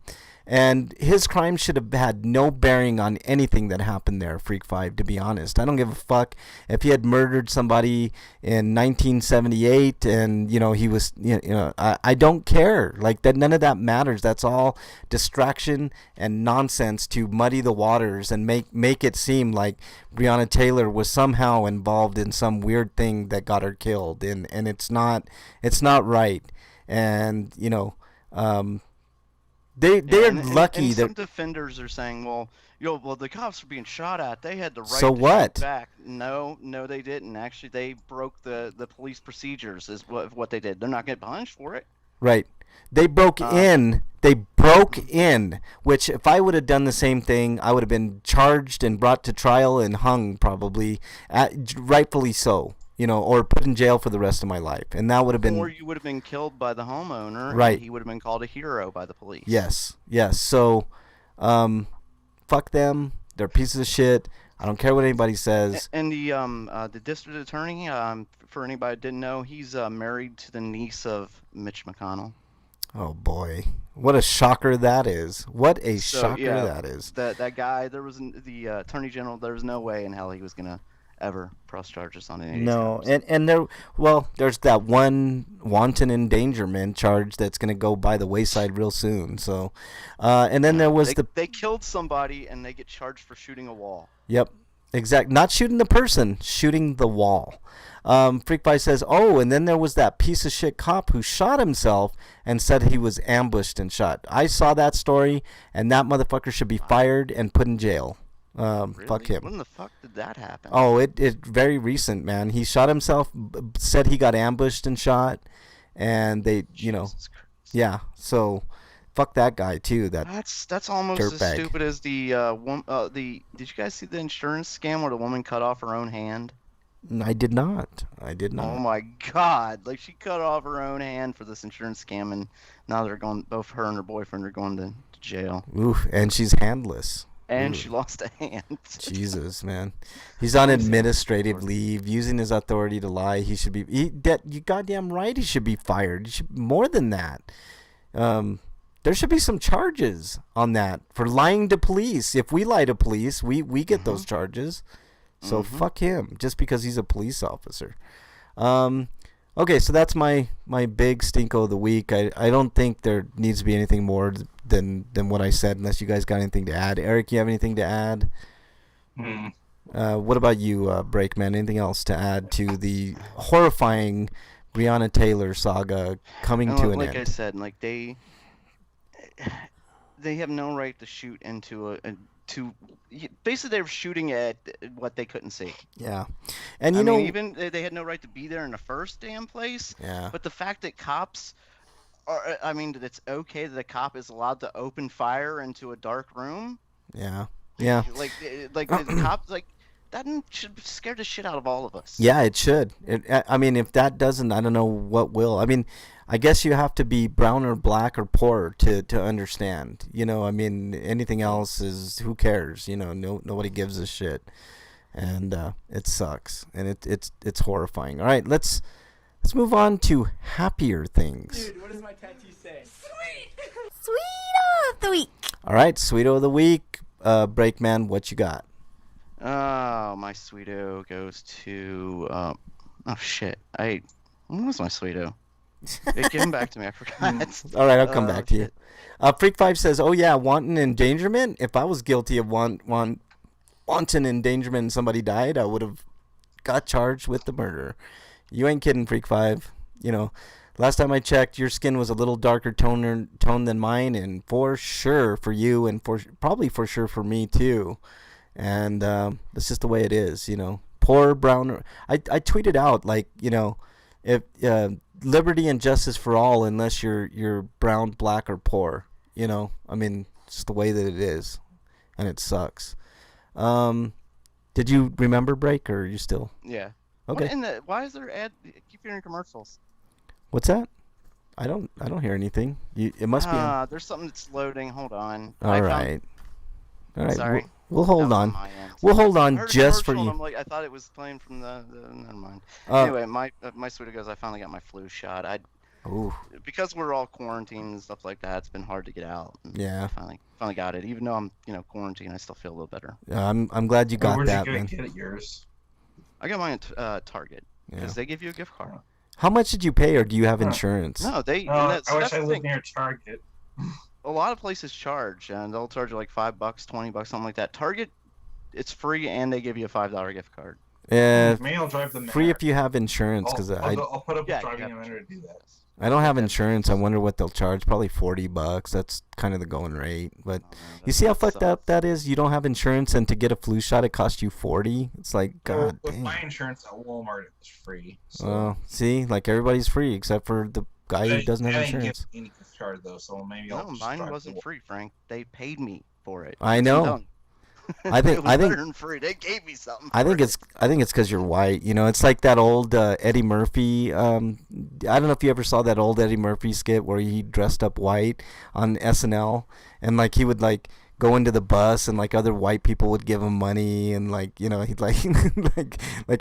And his crime should have had no bearing on anything that happened there, Freak 5, to be honest. I don't give a fuck if he had murdered somebody in 1978 and, he was, I don't care. Like, that, none of that matters. That's all distraction and nonsense to muddy the waters and make it seem like Breonna Taylor was somehow involved in some weird thing that got her killed. And it's not right. And, they're lucky and that some defenders are saying, well, the cops were being shot at. They had the right So to what? shoot back. No, they didn't. Actually, they broke the police procedures. Is what they did. They're not getting punished for it. right. They broke in. They broke in. Which, if I would have done the same thing, I would have been charged and brought to trial and hung, probably, rightfully so. Or put in jail for the rest of my life, and that would have been. Or you would have been killed by the homeowner, Right. And he would have been called a hero by the police. Yes. So, fuck them. They're pieces of shit. I don't care what anybody says. And the district attorney, for anybody that didn't know, he's married to the niece of Mitch McConnell. Oh boy, what a shocker that is! What a shocker yeah, that is. That guy, the attorney general. There was no way in hell he was gonna ever press charges on any of these No, cops. and there's that one wanton endangerment charge that's going to go by the wayside real soon. So, and then there was they killed somebody and they get charged for shooting a wall. Yep, exact. Not shooting the person, shooting the wall. Freak Pie says, oh, and then there was that piece of shit cop who shot himself and said he was ambushed and shot. I saw that story, and that motherfucker should be fired and put in jail. Really? Fuck him. When the fuck did that happen? Oh, it very recent, man. He shot himself, said he got ambushed and shot, and they, Jesus Christ. yeah. So, fuck that guy too. That's almost dirtbag. as stupid as the did you guys see the insurance scam where the woman cut off her own hand? I did not. Oh my God! Like, she cut off her own hand for this insurance scam, and now they're going. Both her and her boyfriend are going to jail. Oof, and she's handless. And Ooh. she lost a hand. Jesus, man. He's on administrative leave, using his authority to lie. He should be. You goddamn right. He should be fired. He should more than that. There should be some charges on that for lying to police. If we lie to police, we get those charges. So fuck him, just because he's a police officer. Okay, so that's my big stinko of the week. I don't think there needs to be anything more than what I said, unless you guys got anything to add. Eric, you have anything to add? What about you, Breakman? Anything else to add to the horrifying Breonna Taylor saga coming to an end? Like I said, like they have no right to shoot into basically they were shooting at what they couldn't see. Yeah, and I mean, even they had no right to be there in the first damn place. Yeah. But the fact that cops are, I mean, that it's okay that a cop is allowed to open fire into a dark room. Yeah. Yeah. Like the cops, like, that should scare the shit out of all of us. Yeah, it should. I mean, if that doesn't, I don't know what will. I mean, I guess you have to be brown or black or poor to understand. You know, I mean, anything else is who cares? You know, nobody gives a shit, and it sucks, and it's horrifying. All right, let's move on to happier things. Dude, what does my tattoo say? Sweeto of the week. All right, Sweeto of the week, Breakman, what you got? Oh, my Sweeto goes to. Oh shit! What was my Sweeto? Give him back to me. I forgot. All right, I'll come back to you. Shit. Freak5 says, "Oh yeah, wanton endangerment. If I was guilty of wanton endangerment and somebody died, I would have got charged with the murder." You ain't kidding, Freak5. You know, last time I checked, your skin was a little darker tone than mine, and for sure for you, and probably for sure for me too. And that's just the way it is, you know. Poor brown. I tweeted out, like, you know, if liberty and justice for all, unless you're brown, black, or poor. You know, I mean, it's just the way that it is, and it sucks. Did you remember Break, or are you still? Yeah. Okay. Why is there keep hearing commercials? What's that? I don't hear anything. It must be. There's something that's loading. Hold on. All right. Sorry. We'll hold on. End. We'll hold on I heard just for commercial, you. and I thought it was playing from the never mind. Anyway, my Sweeto goes. I finally got my flu shot. Ooh. Because we're all quarantined and stuff like that. It's been hard to get out. Yeah. I finally got it. Even though I'm quarantined, I still feel a little better. I'm glad you got Where'd that, you man. get yours? I got mine at Target because Yeah. they give you a gift card. How much did you pay, or do you have insurance? No, they. Oh, and that's I wish the I lived thing. near Target. A lot of places charge, and they'll charge you like $5, $20, something like that. Target, it's free, and they give you a $5 gift card. Yeah, Maybe I'll drive them free there. if you have insurance, because I'll put up Yeah, with driving you them have there to do that. I don't have insurance. I wonder what they'll charge. Probably $40. That's kind of the going rate. But you see how fucked up that is? You don't have insurance, and to get a flu shot, it costs you $40. It's like, God With damn. my insurance at Walmart, it was free. So Well, see, like everybody's free except for the guy who doesn't have I didn't insurance. get any gift card though, so maybe I'll No, just mine drive wasn't to free, Frank. They paid me for it. I I'm know. done. I think it was I think better than free. They gave me something. I think it's because you're white. You know, it's like that old Eddie Murphy. I don't know if you ever saw that old Eddie Murphy skit where he dressed up white on SNL, and like he would like go into the bus, and like other white people would give him money, and like, you know, he'd like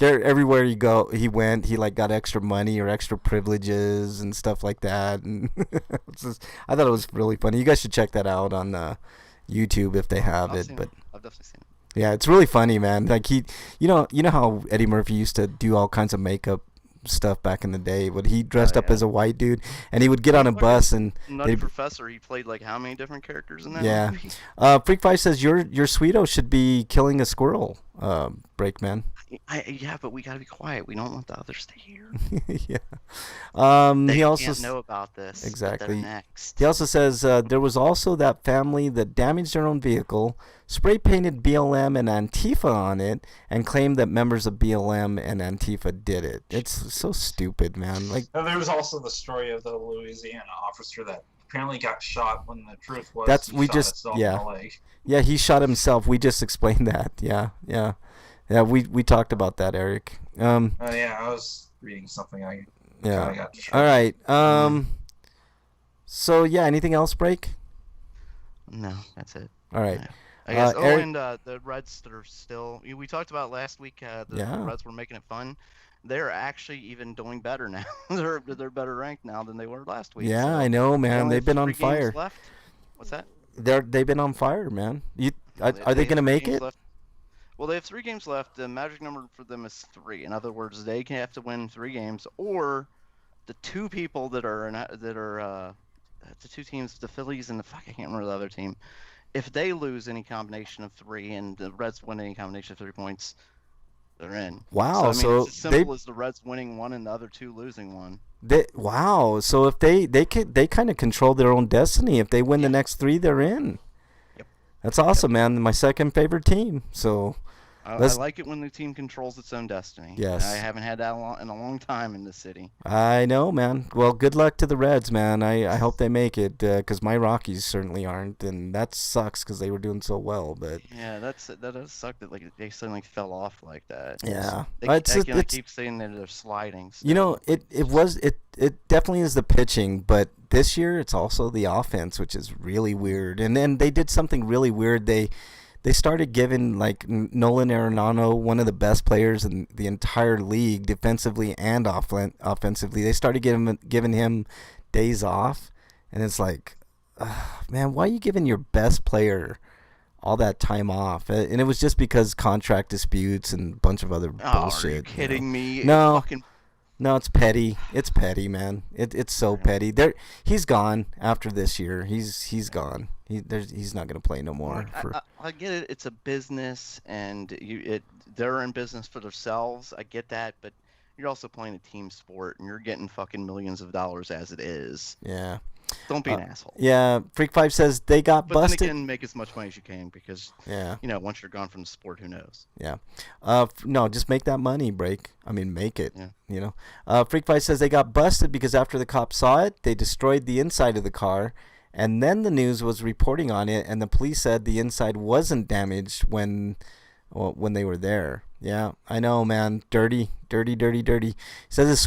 everywhere he went, he like got extra money or extra privileges and stuff like that. And I thought it was really funny. You guys should check that out on YouTube if they have it. But I've definitely seen it. yeah, it's really funny, man. Like you know how Eddie Murphy used to do all kinds of makeup stuff back in the day, but he dressed up as a white dude, and he would get on a bus and Nutty Professor, he played like how many different characters in that yeah. movie? Freak5 says your Sweeto should be killing a squirrel, Breakman. Yeah, but we gotta be quiet. We don't want the others to hear. Yeah. They He also can't know about this. but they're exactly. next. He also says there was also that family that damaged their own vehicle, spray painted BLM and Antifa on it, and claimed that members of BLM and Antifa did it. It's so stupid, man. Like And there was also the story of the Louisiana officer that apparently got shot when the truth was That's- he we shot just- himself yeah. in the leg. yeah, he shot himself. We just explained that. Yeah. We talked about that, Eric. Yeah, I was reading something. I Yeah. got All right. So yeah, anything else, Break? No, that's it. All right. I guess. Eric- And the Reds that are still. We talked about last week. The Yeah. Reds were making it fun. They're actually even doing better now. they're better ranked now than they were last week. Yeah, so I know, they man. only They've have been on 3 games fire. left. What's that? They've been on fire, man. Are they have gonna 3 make games it? left. Well, they have 3 games left. The magic number for them is 3. In other words, they can have to win 3 games, or the 2 people that are the 2 teams, the Phillies and I can't remember the other team. If they lose any combination of 3 and the Reds win any combination of 3 points, they're in. Wow, So, I mean, it's as simple as the Reds winning 1 and the other 2 losing 1. Wow. So if they kind of control their own destiny. If they win the next 3, they're in. Yep. That's awesome, man. My second favorite team. So I like it when the team controls its own destiny. Yes. I haven't had that in a long time in this city. I know, man. Well, good luck to the Reds, man. I hope they make it, because my Rockies certainly aren't, and that sucks because they were doing so well. But Yeah, that does suck that they suddenly fell off like that. yeah, I keep saying that they're sliding. Still. You know, it definitely is the pitching, but this year it's also the offense, which is really weird. And then they did something really weird. They started giving like Nolan Arenado, one of the best players in the entire league, defensively and offensively. They started giving him days off, and it's like, man, why are you giving your best player all that time off? And it was just because contract disputes and a bunch of other bullshit. Are you kidding me? No. No, it's petty. It's petty, man. It's so petty. He's gone after this year. He's gone. He's not gonna play no more. I get it. It's a business, and they're in business for themselves. I get that, but you're also playing a team sport, and you're getting fucking millions of dollars as it is. Yeah. Don't be an asshole. Yeah, Freak5 says they got busted. But then again, make as much money as you can, because once you're gone from the sport, who knows? Yeah. No, just make that money, make it. Yeah. You know. Freak5 says they got busted because after the cops saw it, they destroyed the inside of the car, and then the news was reporting on it, and the police said the inside wasn't damaged when they were there. Yeah, I know, man. Dirty. He says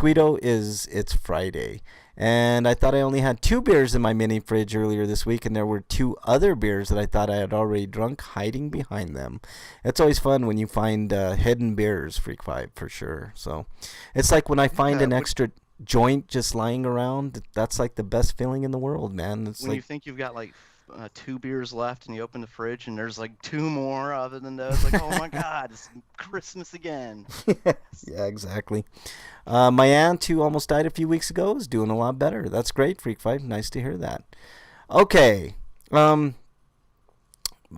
it's Friday. And I thought I only had 2 beers in my mini fridge earlier this week, and there were 2 other beers that I thought I had already drunk hiding behind them. It's always fun when you find hidden beers, Freak5, for sure. So it's like when I find an extra joint just lying around, that's like the best feeling in the world, man. It's when you think you've got like 2 beers left and you open the fridge and there's like 2 more other than those, like, oh my God, it's Christmas again. Yeah, exactly. My aunt, who almost died a few weeks ago, is doing a lot better. That's great, Freak5. Nice to hear that. Okay.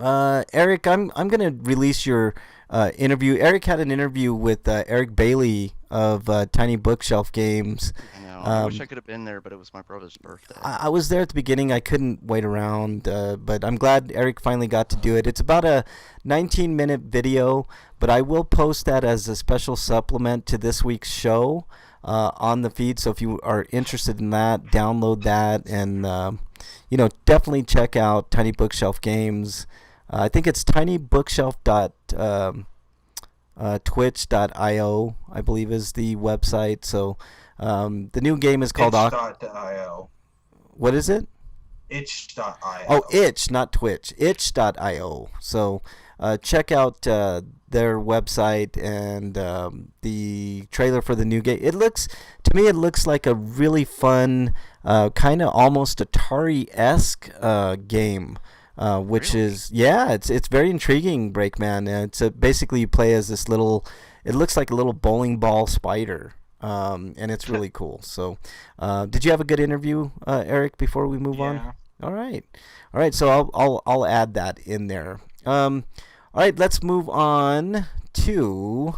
Eric, I'm gonna release your interview. Eric had an interview with Eric Bailey of Tiny Bookshelf Games. I know. I wish I could have been there, but it was my brother's birthday. I was there at the beginning. I couldn't wait around, but I'm glad Eric finally got to do it. It's about a 19-minute video, but I will post that as a special supplement to this week's show on the feed. So if you are interested in that, download that, and definitely check out Tiny Bookshelf Games. I think it's tinybookshelf.twitch.io, I believe is the website. So the new game is called itch.io. What is it? Itch.io. Oh, itch, not Twitch. Itch.io. So check out their website and the trailer for the new game. To me it looks like a really fun, kind of almost Atari-esque game. Which really? It's very intriguing, Breakman. It's basically you play as this little, it looks like a little bowling ball spider, and it's really cool. So, did you have a good interview, Eric? Before we move on, all right. So I'll add that in there. All right, let's move on to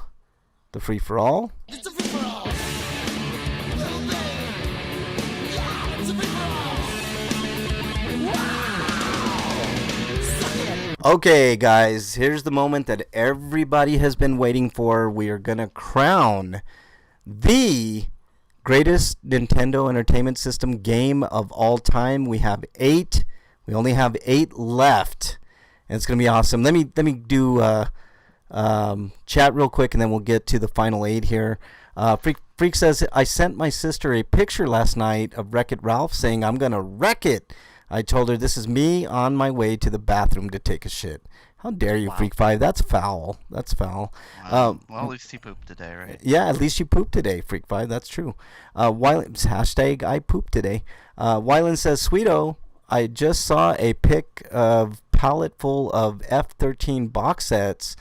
the free for all. It's a free for all. Okay, guys, here's the moment that everybody has been waiting for. We are going to crown the greatest Nintendo Entertainment System game of all time. We have 8. We only have 8 left, and it's going to be awesome. Let me do chat real quick, and then we'll get to the final 8 here. Freak says, I sent my sister a picture last night of Wreck-It Ralph saying, I'm going to wreck it. I told her this is me on my way to the bathroom to take a shit. How dare you, wow. Freak5? That's foul. That's foul. Wow. Well, at least he pooped today, right? Yeah, at least you pooped today, Freak5. That's true. Hashtag I pooped today. Wyland says, Sweeto, I just saw a pic of pallet full of F-13 box sets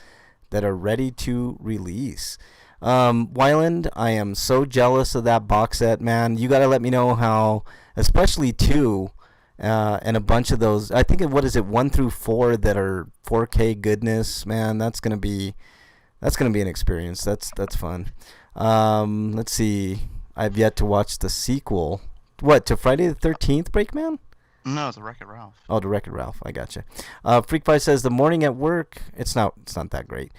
that are ready to release. Wyland, I am so jealous of that box set, man. You got to let me know how, especially 2, and a bunch of those. I think 1 through 4 that are 4K goodness, man. That's gonna be an experience. That's fun. Let's see. I've yet to watch the sequel. What, to Friday the 13th, Breakman? No, it's a Wreck-It Ralph. Oh, the Wreck-It Ralph. I gotcha. Freak5 says the morning at work. It's not that great.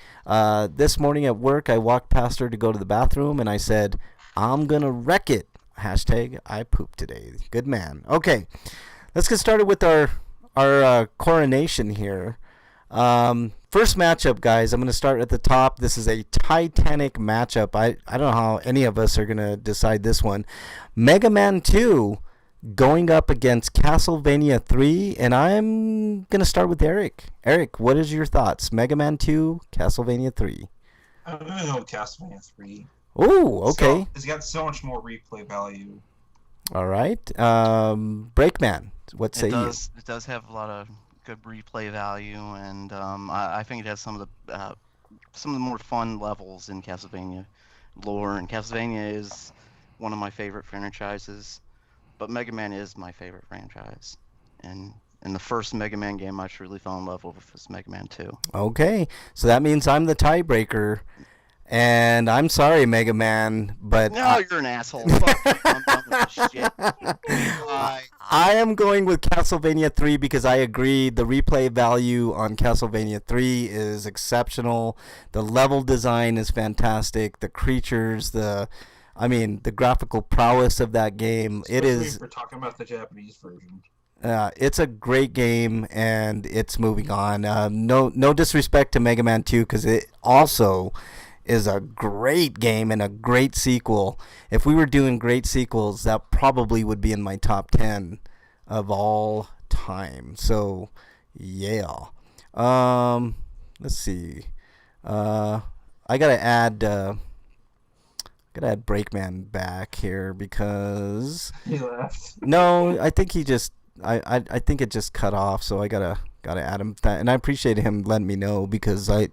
This morning at work, I walked past her to go to the bathroom, and I said, "I'm gonna wreck it." Hashtag I pooped today. Good man. Okay, let's get started with our coronation here. First matchup, guys. I'm gonna start at the top. This is a Titanic matchup. I don't know how any of us are gonna decide this one. Mega Man 2 going up against Castlevania 3, and I'm going to start with Eric. Eric, what is your thoughts? Mega Man 2, Castlevania 3. I'm going to go with Castlevania 3. Oh, okay. So, it's got so much more replay value. All right. Breakman, what say you? It does have a lot of good replay value, and I think it has some of the more fun levels in Castlevania lore, and Castlevania is one of my favorite franchises. But Mega Man is my favorite franchise. And the first Mega Man game I truly fell in love with was Mega Man 2. Okay, so that means I'm the tiebreaker. And I'm sorry, Mega Man, but... No, you're an asshole. Fuck you. I'm done with this shit. Bye. I am going with Castlevania 3 because I agree the replay value on Castlevania 3 is exceptional. The level design is fantastic. The creatures, the graphical prowess of that game. Especially if we're talking about the Japanese version. It's a great game, and it's moving on. No disrespect to Mega Man 2, because it also is a great game and a great sequel. If we were doing great sequels, that probably would be in my top 10 of all time. So, yeah. Let's see. I gotta add Breakman back here because He left. no, I think he just I think it just cut off, so I gotta add him that, and I appreciate him letting me know because I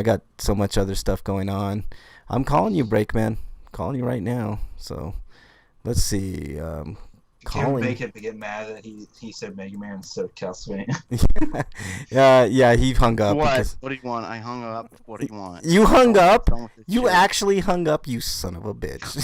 got so much other stuff going on. I'm calling you, Breakman. I'm calling you right now. So let's see. Can't make it to get mad that he said Mega Man instead of Castlevania. Yeah, he hung up. What? What do you want? I hung up. What do you want? You hung up? Done with this You shit. actually hung up, you son of a bitch.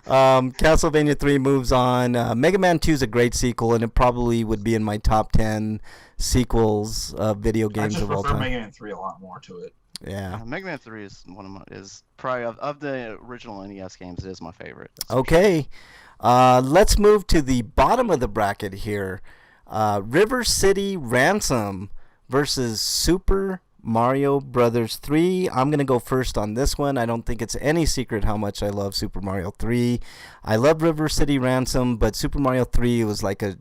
Castlevania 3 moves on. Mega Man 2 is a great sequel, and it probably would be in my top 10 sequels of video games I just of all prefer time. Mega Man 3 a lot more to it. Yeah. Mega Man 3 is probably of the original NES games. It is my favorite. That's for Okay. Let's move to the bottom of the bracket here. River City Ransom versus Super Mario Brothers 3. I'm going to go first on this one. I don't think it's any secret how much I love Super Mario 3. I love River City Ransom, but Super Mario 3 was like it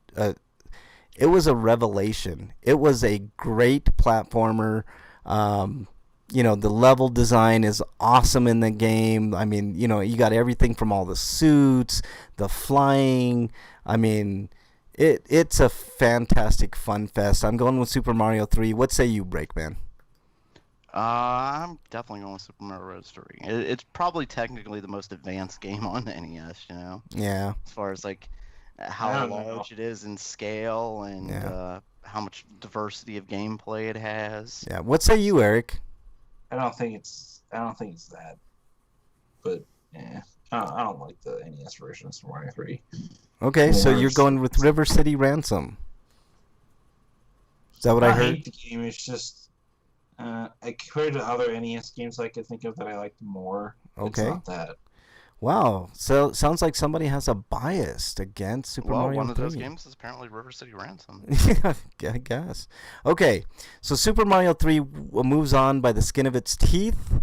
was a revelation. It was a great platformer. The level design is awesome in the game. I mean, you got everything from all the suits, the flying. I mean, it's a fantastic fun fest. I'm going with Super Mario 3. What say you, Breakman? I'm definitely going with Super Mario Bros. 3. It's probably technically the most advanced game on the NES, Yeah. as far as like I how don't know. large it is in scale and Yeah. how much diversity of gameplay it has. Yeah. What say you, Eric? I don't think it's that. But yeah, I don't like the NES version of Super Mario 3. Okay, so you're Worse. going with River City Ransom. Is that what I I heard? hate the game. It's just compared to other NES games I could think of that I liked more. Okay. It's not that. Wow. So sounds like somebody has a bias against Super Well, Mario one of 3. those games is apparently River City Ransom. Yeah, I guess. Okay, so Super Mario 3 moves on by the skin of its teeth.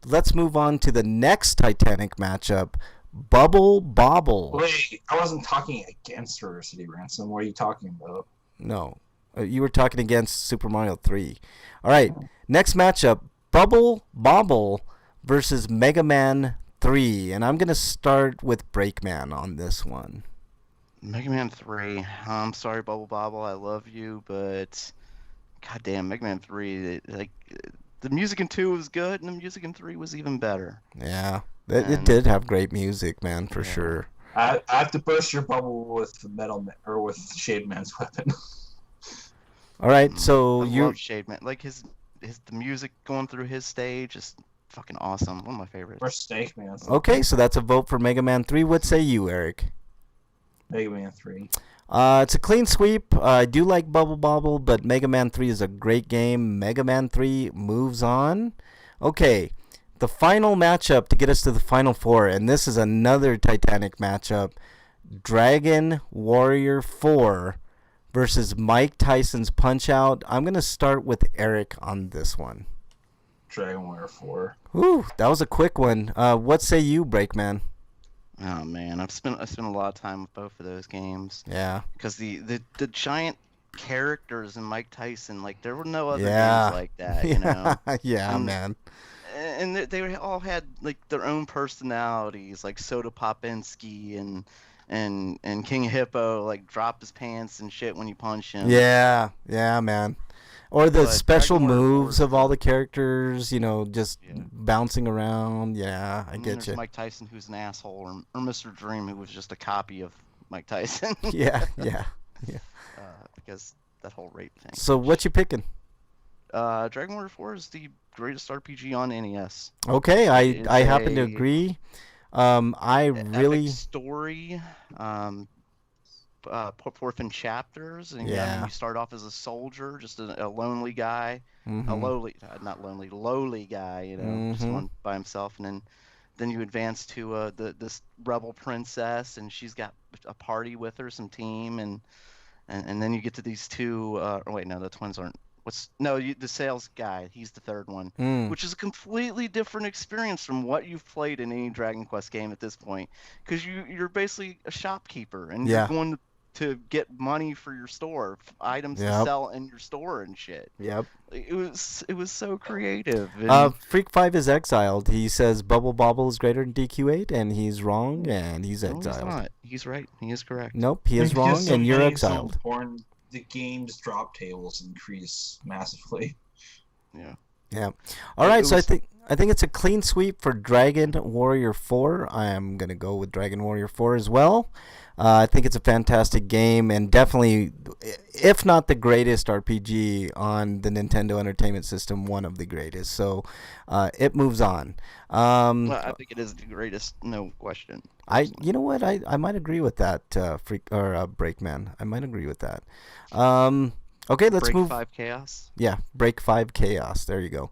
Let's move on to the next Titanic matchup, Bubble Bobble. Wait, I wasn't talking against River City Ransom. What are you talking about? No, you were talking against Super Mario 3. All right, next matchup, Bubble Bobble versus Mega Man 3. And I'm going to start with Breakman on this one. Mega Man 3. I'm sorry, Bubble Bobble. I love you, but goddamn, Mega Man 3. The music in 2 was good, and the music in 3 was even better. Yeah, it did have great music, man, for Yeah. sure. I have to burst your bubble with with Shade Man's weapon. All right, so I you love Shade Man. Like the music going through his stage is fucking awesome. One of my favorites. Or Snake Man. okay? So that's a vote for Mega Man 3. What say you, Eric? Mega Man 3. It's a clean sweep. I do like Bubble Bobble, but Mega Man 3 is a great game. Mega Man 3 moves on. Okay, the final matchup to get us to the Final Four, and this is another Titanic matchup. Dragon Warrior 4 versus Mike Tyson's Punch-Out. I'm going to start with Eric on this one. Dragon Warrior 4. Whew, that was a quick one. What say you, Breakman? Oh man, I've spent a lot of time with both of those games. Yeah. Because the giant characters in Mike Tyson, like there were no other Yeah. games like that, you know. Yeah, And- man. And they all had like their own personalities, like Soda Popinski and King Hippo, like drop his pants and shit when you punch him. Yeah, man. Or the But special Dragon Warrior moves 4 of all the characters, just Yeah. bouncing around. Yeah, I And then get there's you. Mike Tyson, who's an asshole, or Mr. Dream, who was just a copy of Mike Tyson. Yeah. Because that whole rape thing. So what you picking? Dragon Warrior 4 is the greatest RPG on NES. Okay, It's I happen to a agree. I really Epic story, put forth in chapters, and Yeah. you start off as a soldier, just a lonely guy, a mhm. lowly, not lonely, lowly guy, just Mhm. one by himself, and then you advance to this rebel princess, and she's got a party with her, some team, and then you get to these two. Wait, no, the twins aren't. The sales guy? He's the third one, Mm. which is a completely different experience from what you've played in any Dragon Quest game at this point, because you're basically a shopkeeper, and Yeah. you're going to get money for your store, items to Yep. sell in your store and shit. Yep. It was so creative. And, Freak 5 is exiled. He says Bubble Bobble is greater than DQ8, and he's wrong, and he's no, he's exiled. not. He's right. He is correct. Nope, he is Because wrong, so and you're many is so exiled. important, the game's drop tables increase massively. Yeah. Yeah. All right, It so was- I think it's a clean sweep for Dragon Warrior 4. I am going to go with Dragon Warrior 4 as well. I think it's a fantastic game, and definitely, if not the greatest RPG on the Nintendo Entertainment System, one of the greatest. So it moves on. Well, I think it is the greatest, no question. You know what? I might agree with that, Breakman. I might agree with that. Okay, let's Break move. 5 Chaos. Yeah, Break 5 Chaos. There you go.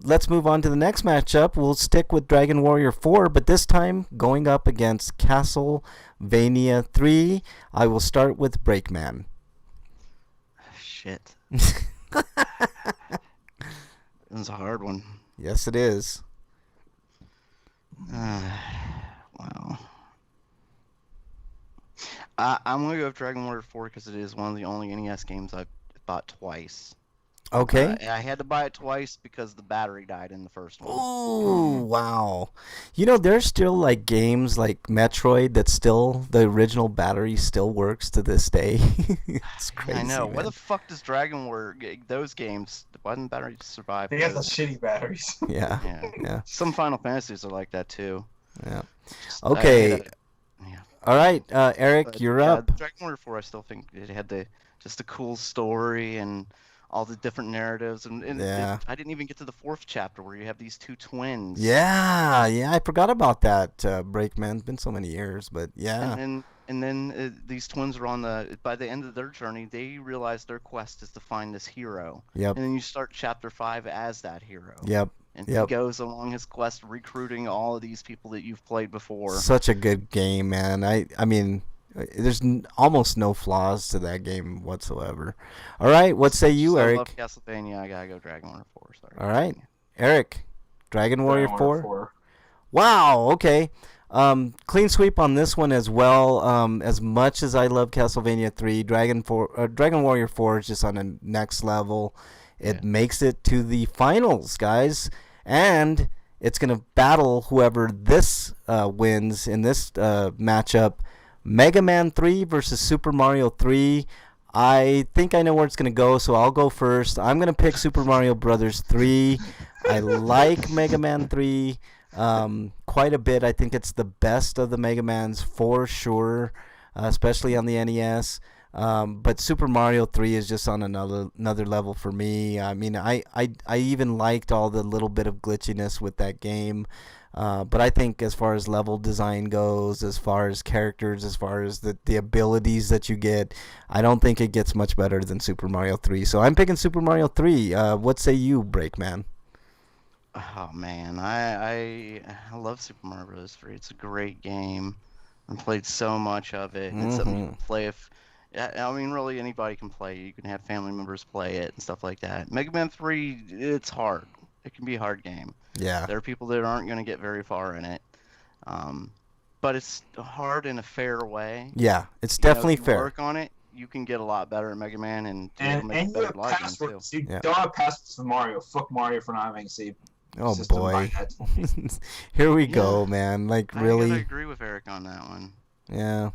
Let's move on to the next matchup. We'll stick with Dragon Warrior 4, but this time going up against Castlevania 3. I will start with Breakman. Shit. This is a hard one. Yes, it is. Wow. I'm going to go with Dragon Warrior 4 because it is one of the only NES games I've bought twice. Okay. I had to buy it twice because the battery died in the first one. Ooh, wow. There's still like games like Metroid that still, the original battery still works to this day. It's crazy. I know. Why man. the fuck does Dragon Warrior, those games, why didn't batteries survive? They have the those? shitty batteries. Yeah. Yeah. Yeah. Some Final Fantasies are like that too. Yeah. Just- Okay. Yeah. All right, Eric, But, you're yeah, up. Dragon Warrior 4, I still think it had just a cool story and all the different narratives, and Yeah. I didn't even get to the fourth chapter where you have these two twins. Yeah, I forgot about that, Breakman. It's been so many years, but yeah. And then these twins are by the end of their journey, they realize their quest is to find this hero. Yep. And then you start chapter 5 as that hero. Yep. And Yep. he goes along his quest recruiting all of these people that you've played before. Such a good game, man. I mean, there's almost no flaws to that game whatsoever. All right, what say you, So I Eric? love Castlevania. I gotta go Dragon Warrior 4. Sorry. All right, Eric, Dragon Warrior Dragon 4. Wow. Okay. Clean sweep on this one as well. As much as I love Castlevania 3, Dragon Warrior 4 is just on the next level. It Yeah. makes it to the finals, guys, and it's gonna battle whoever this wins in this matchup. Mega Man 3 versus Super Mario 3. I think I know where it's going to go, so I'll go first. I'm going to pick Super Mario Brothers 3. I like Mega Man 3 quite a bit. I think it's the best of the Mega Mans for sure, especially on the NES. But Super Mario 3 is just on another level for me. I mean, I even liked all the little bit of glitchiness with that game. But I think as far as level design goes, as far as characters, as far as the abilities that you get, I don't think it gets much better than Super Mario 3. So I'm picking Super Mario 3. What say you, Breakman? Oh man, I love Super Mario Bros. 3. It's a great game. I played so much of it. It's something you can play if. I mean, really anybody can play. You can have family members play it and stuff like that. Mega Man 3, it's hard. It can be a hard game. Yeah. There are people that aren't going to get very far in it. But it's hard in a fair way. Yeah, it's You know, definitely if you fair. work on it, you can get a lot better at Mega Man and And make you better have live games passwords. too. You Yeah. don't have passwords for Mario. Fuck Mario for not having a save Oh system by boy. that point. Here we go, man. Like I gotta really? agree with Eric on that one. Yeah.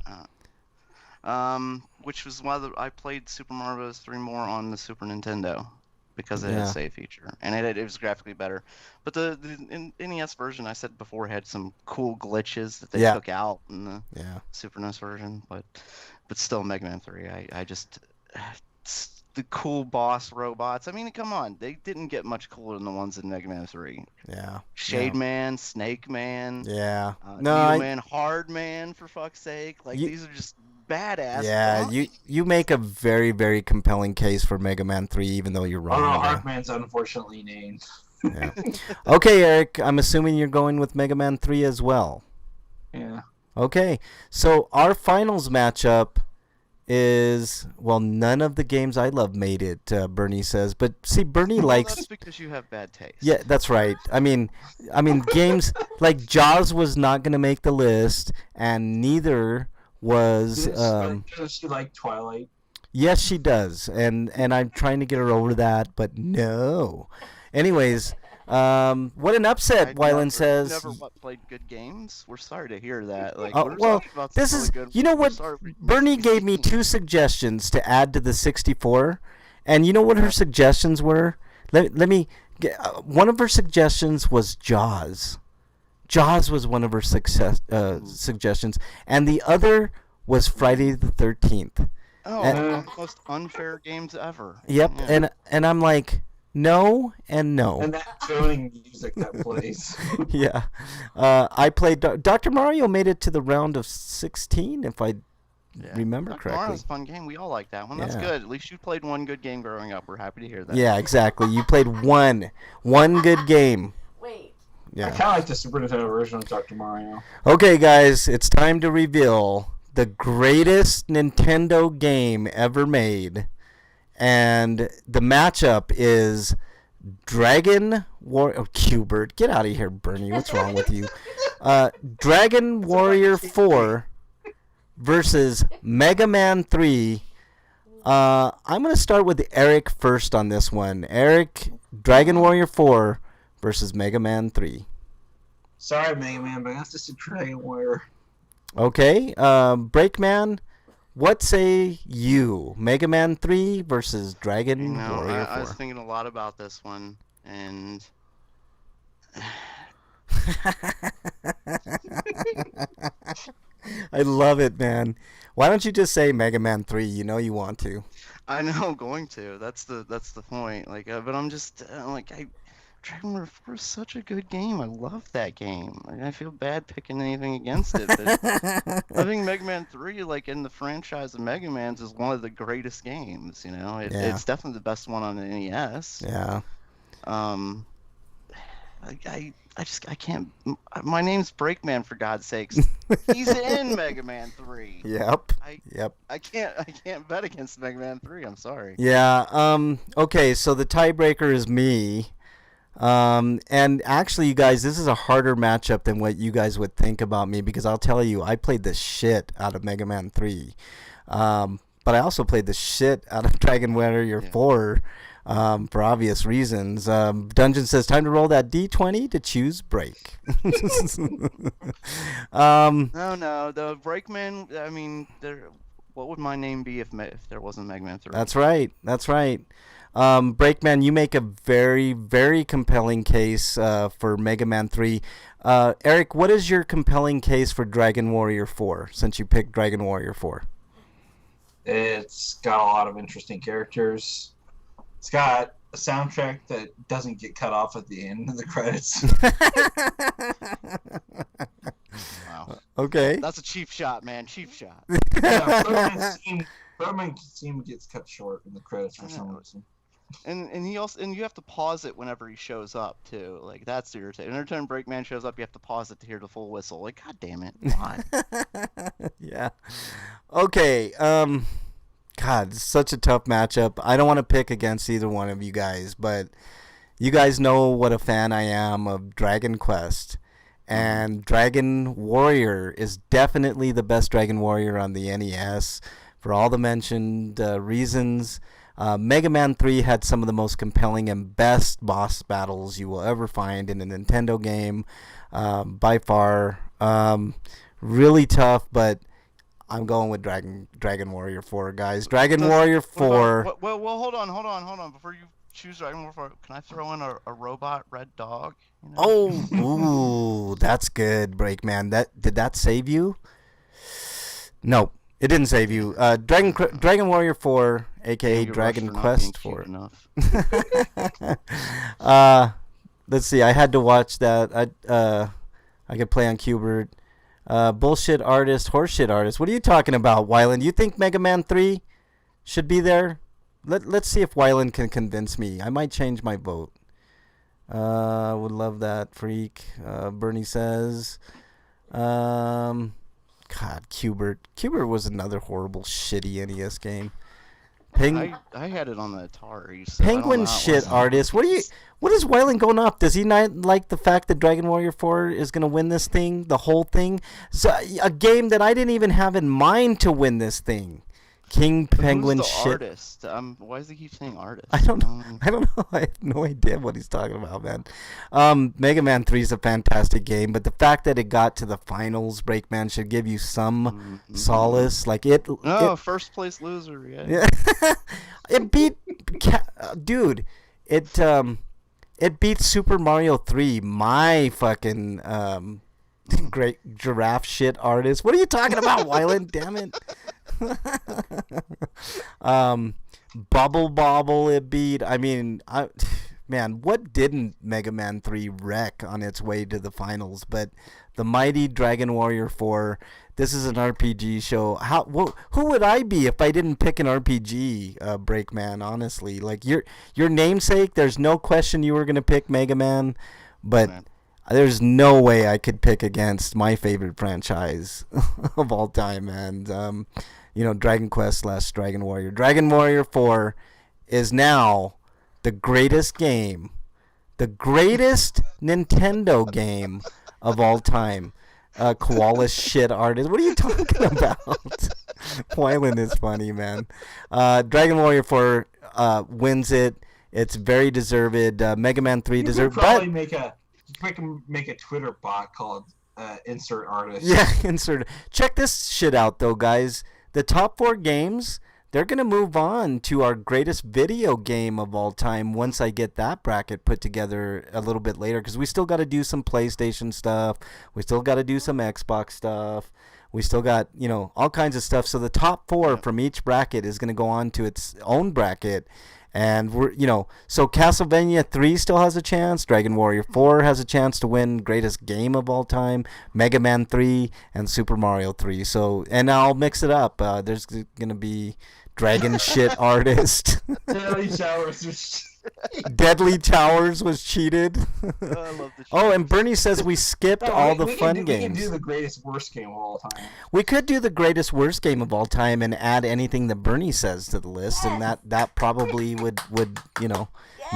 Which was why I played Super Mario Bros. 3 more on the Super Nintendo because it had Yeah. a save feature and it was graphically better. But the NES version I said before had some cool glitches that they Yeah. took out in the Yeah. Super NES version, but still Mega Man 3. I just the cool boss robots. I mean, come on, they didn't get much cooler than the ones in Mega Man 3. Yeah. Shade Man, Snake Man, Yeah. No, Needle I. Man, Hard Man, for fuck's sake. Like You- these are just badass. Yeah, bosses. you make a very, very compelling case for Mega Man 3, even though you're Oh wrong. no, man. Heartman's unfortunately named. Yeah. Okay, Eric, I'm assuming you're going with Mega Man 3 as well. Yeah. Okay, so our finals matchup is, well, none of the games I love made it, Bernie says. But see, Bernie Well, likes... that's because you have bad taste. Yeah, that's right. I mean, games like Jaws was not going to make the list, and neither was... Does she like Twilight? Yes, she does, and I'm trying to get her over that, but no. Anyways, what an upset! Wyland says. Never played good games. We're sorry to hear that. Like, Oh, we're well, talking about this some is, really good you know ones. what? We're sorry we missed Bernie these gave me games. 2 suggestions to add to the 64, and you know what her suggestions were? Let me get, one of her suggestions was Jaws. Jaws was one of her suggestions, and the other was Friday the 13th. Oh, and- one of the most unfair games ever. Yep, Yeah. and I'm like, no and no. And that droning music that plays. Yeah. I played... Dr. Mario made it to the round of 16, if I Yeah. remember Dr. correctly. Mario's a fun game. We all like that one. That's Yeah. good. At least you played one good game growing up. We're happy to hear that. Yeah, exactly. You played one good game. Wait. I Yeah. kind of like the Super Nintendo version of Dr. Mario. Okay, guys, it's time to reveal the greatest Nintendo game ever made. And the matchup is Dragon War... Oh, Qbert, get out of here, Bernie. What's wrong with you? Dragon Warrior 4 versus Mega Man 3. I'm going to start with Eric first on this one. Eric, Dragon Warrior 4 versus Mega Man 3. Sorry, Mega Man, but that's just a Dragon Warrior. Okay, Breakman, what say you? Mega Man 3 versus Dragon You know, Warrior 4. I was thinking a lot about this one, and I love it, man. Why don't you just say Mega Man 3? You know you want to. I know I'm going to. That's the point. Like, but I'm just Dragon Warrior 4 is such a good game. I love that game. I feel bad picking anything against it, but I think Mega Man 3, like in the franchise of Mega Man's, is one of the greatest games. You know, Yeah. it's definitely the best one on the NES. Yeah. I can't. My name's Breakman, for God's sakes. He's in Mega Man 3. Yep. Yep. I can't bet against Mega Man 3. I'm sorry. Yeah. Okay, so the tiebreaker is me. And actually, you guys, this is a harder matchup than what you guys would think about me, because I'll tell you, I played the shit out of Mega Man 3. But I also played the shit out of Dragon Warrior 4, for obvious reasons. Dungeon says, time to roll that D20 to choose break. No, the Breakman. I mean, what would my name be if there wasn't Mega Man 3? That's right. Breakman, you make a very, very compelling case for Mega Man 3. Eric, what is your compelling case for Dragon Warrior 4, since you picked Dragon Warrior 4? It's got a lot of interesting characters. It's got a soundtrack that doesn't get cut off at the end of the credits. Wow. Okay. That's a cheap shot, man. Cheap shot. Yeah, Birdman's theme gets cut short in the credits for some reason. And you have to pause it whenever he shows up too. Like that's irritating. Every time Breakman shows up, you have to pause it to hear the full whistle. Like, god damn it, why? Yeah. Okay. God, it's such a tough matchup. I don't want to pick against either one of you guys, but you guys know what a fan I am of Dragon Quest. And Dragon Warrior is definitely the best Dragon Warrior on the NES for all the mentioned reasons. Mega Man 3 had some of the most compelling and best boss battles you will ever find in a Nintendo game, by far. Really tough, but I'm going with Dragon Warrior 4, guys. Warrior 4. Well, hold on. Before you choose Dragon Warrior 4, can I throw in a robot red dog? You know? Oh, ooh, that's good, Breakman. Did that save you? No. It didn't save you. Dragon Warrior 4, aka Dragon Quest 4. Let's see. I had to watch that. I could play on Qbert. Bullshit artist, horseshit artist. What are you talking about, Wyland? You think Mega Man 3 should be there? Let's see if Wyland can convince me. I might change my vote. Would love that, freak. Bernie says. God, Qbert. Qbert was another horrible, shitty NES game. I had it on the Atari. So Penguin shit artist. What is Wyland going off? Does he not like the fact that Dragon Warrior 4 is going to win this thing, the whole thing? So, a game that I didn't even have in mind to win this thing. King Penguin who's the shit. Artist? Why does he keep saying artist? I don't know. I have no idea what he's talking about, man. Mega Man 3 is a fantastic game, but the fact that it got to the finals, Breakman, should give you some solace. Like first place loser. Yeah. It beat, dude. It beat Super Mario 3. My fucking great giraffe shit artist. What are you talking about, Wyland? Damn it. Bubble Bobble it beat. I mean, man, what didn't Mega Man 3 wreck on its way to the finals? But the mighty Dragon Warrior 4. This is an RPG show. Who would I be if I didn't pick an RPG, Breakman? Honestly, like your namesake. There's no question you were gonna pick Mega Man, but. There's no way I could pick against my favorite franchise of all time, and Dragon Quest / Dragon Warrior. Dragon Warrior 4 is now the greatest game, the greatest Nintendo game of all time. Koala shit artist. What are you talking about? Wyland is funny, man. Dragon Warrior 4 wins it. It's very deserved. Mega Man 3 deserved. Probably make a Twitter bot called Insert Artist. Yeah, insert. Check this shit out, though, guys. The top 4 games, they're going to move on to our greatest video game of all time once I get that bracket put together a little bit later, because we still got to do some PlayStation stuff. We still got to do some Xbox stuff. We still got, all kinds of stuff. So the top 4 from each bracket is going to go on to its own bracket. And so Castlevania 3 still has a chance. Dragon Warrior 4 has a chance to win greatest game of all time. Mega Man 3 and Super Mario 3. So, and I'll mix it up. There's gonna be Dragon shit artist. Deadly Towers was cheated. I love the Oh, and Bernie says we skipped all the fun games. We can do the greatest worst game of all time. We could do the greatest worst game of all time and add anything that Bernie says to the list, and that probably would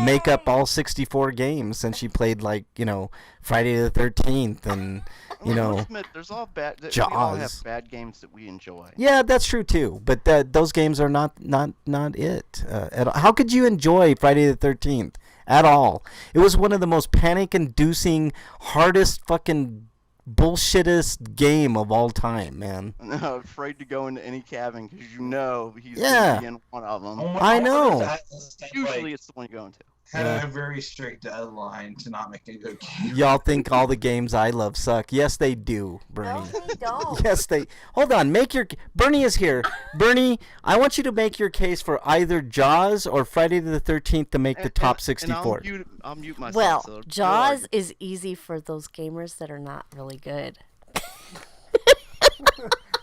make up all 64 games, since she played Friday the 13th and admit, there's all bad. Jaws. We all have bad games that we enjoy. Yeah, that's true too. But those games are not it. At all. How could you enjoy Friday the 13th at all? It was one of the most panic-inducing, hardest fucking bullshittest game of all time, man. No, afraid to go into any cabin because he's Yeah. gonna be in one of them. I know. Usually, it's the one you go into. had a very strict deadline to not make a good game. Y'all think all the games I love suck. Yes, they do, Bernie. No, they don't. Yes, they. Hold on. Bernie is here. Bernie, I want you to make your case for either Jaws or Friday the 13th to make the top 64. And I'll mute myself. Well, so Jaws is easy for those gamers that are not really good.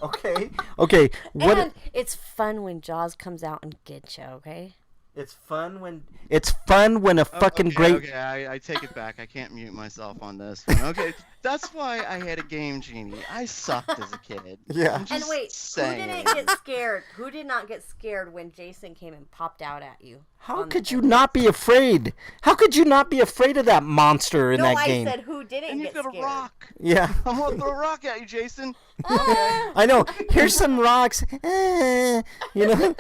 Okay. Okay. And it's fun when Jaws comes out and gets you, okay? It's fun when a fucking great. Okay, I take it back. I can't mute myself on this one. Okay, that's why I had a Game Genie. I sucked as a kid. Yeah. I'm And just wait, saying. who didn't get scared? Who did not get scared when Jason came and popped out at you? How could you not be afraid? How could you not be afraid of that monster in No, that game? I said who didn't And get you've got scared. a rock. Yeah. I'm gonna throw a rock at you, Jason. I know. Here's some rocks. You know.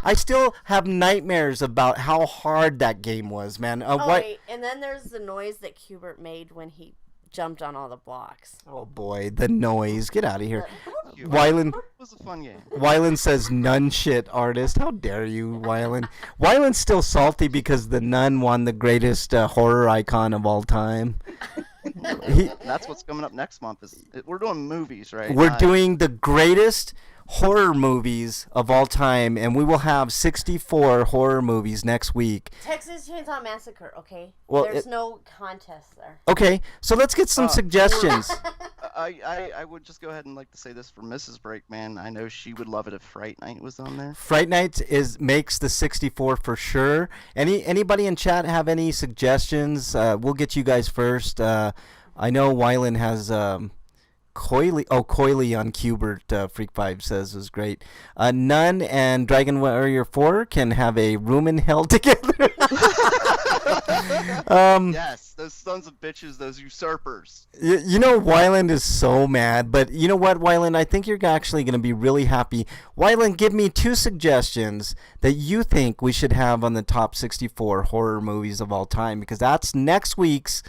I still have nightmares about how hard that game was, man. Wait, and then there's the noise that Hubert made when he jumped on all the blocks. Oh boy, the noise! Get out of here, It Wyland. was a fun game. Wyland says none shit artist. How dare you, Wyland? Wyland's still salty because the Nun won the greatest horror icon of all time. That's what's coming up next month. We're doing movies, right? We're doing the greatest horror movies of all time, and we will have 64 horror movies next week. Texas Chainsaw Massacre, okay? Well, There's no contest there. Okay, so let's get some suggestions. I would just go ahead and like to say this for Mrs. Breakman. I know she would love it if Fright Night was on there. Fright Night makes the 64 for sure. Anybody in chat have any suggestions? We'll get you guys first. I know Wyland has Coily on Cubert, Freak 5 says was great. Nun and Dragon Warrior 4 can have a room in hell together. Yes, those sons of bitches, those usurpers. You know, Wyland is so mad, but you know what, Wyland? I think you're actually going to be really happy. Wyland, give me 2 suggestions that you think we should have on the top 64 horror movies of all time, because that's next week's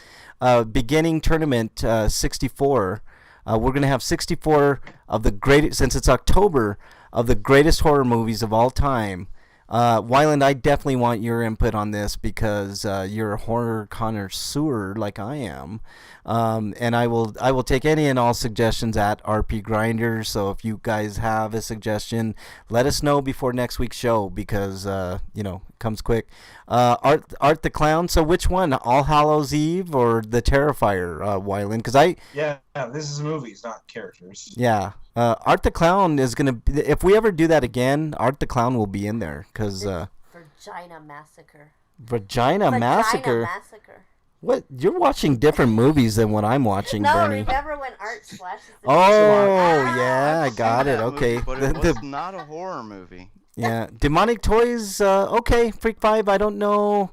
beginning tournament 64. We're going to have 64 of the greatest, since it's October, of the greatest horror movies of all time. Wyland, I definitely want your input on this because you're a horror connoisseur like I am. And I will take any and all suggestions at RP Grinder. So if you guys have a suggestion, let us know before next week's show because, it comes quick. Art the Clown. So which one? All Hallows Eve or The Terrifier, Wyland? Yeah, this is movies, not characters. Yeah. Art the Clown is going to... If we ever do that again, Art the Clown will be in there. Because... Vagina Massacre. Vagina Massacre? Massacre. What? You're watching different movies than what I'm watching, No, Bernie. remember when Art slashes the Oh, yeah, I got it. Okay. But it was not a horror movie. Yeah. Demonic Toys, okay. Freak 5, I don't know.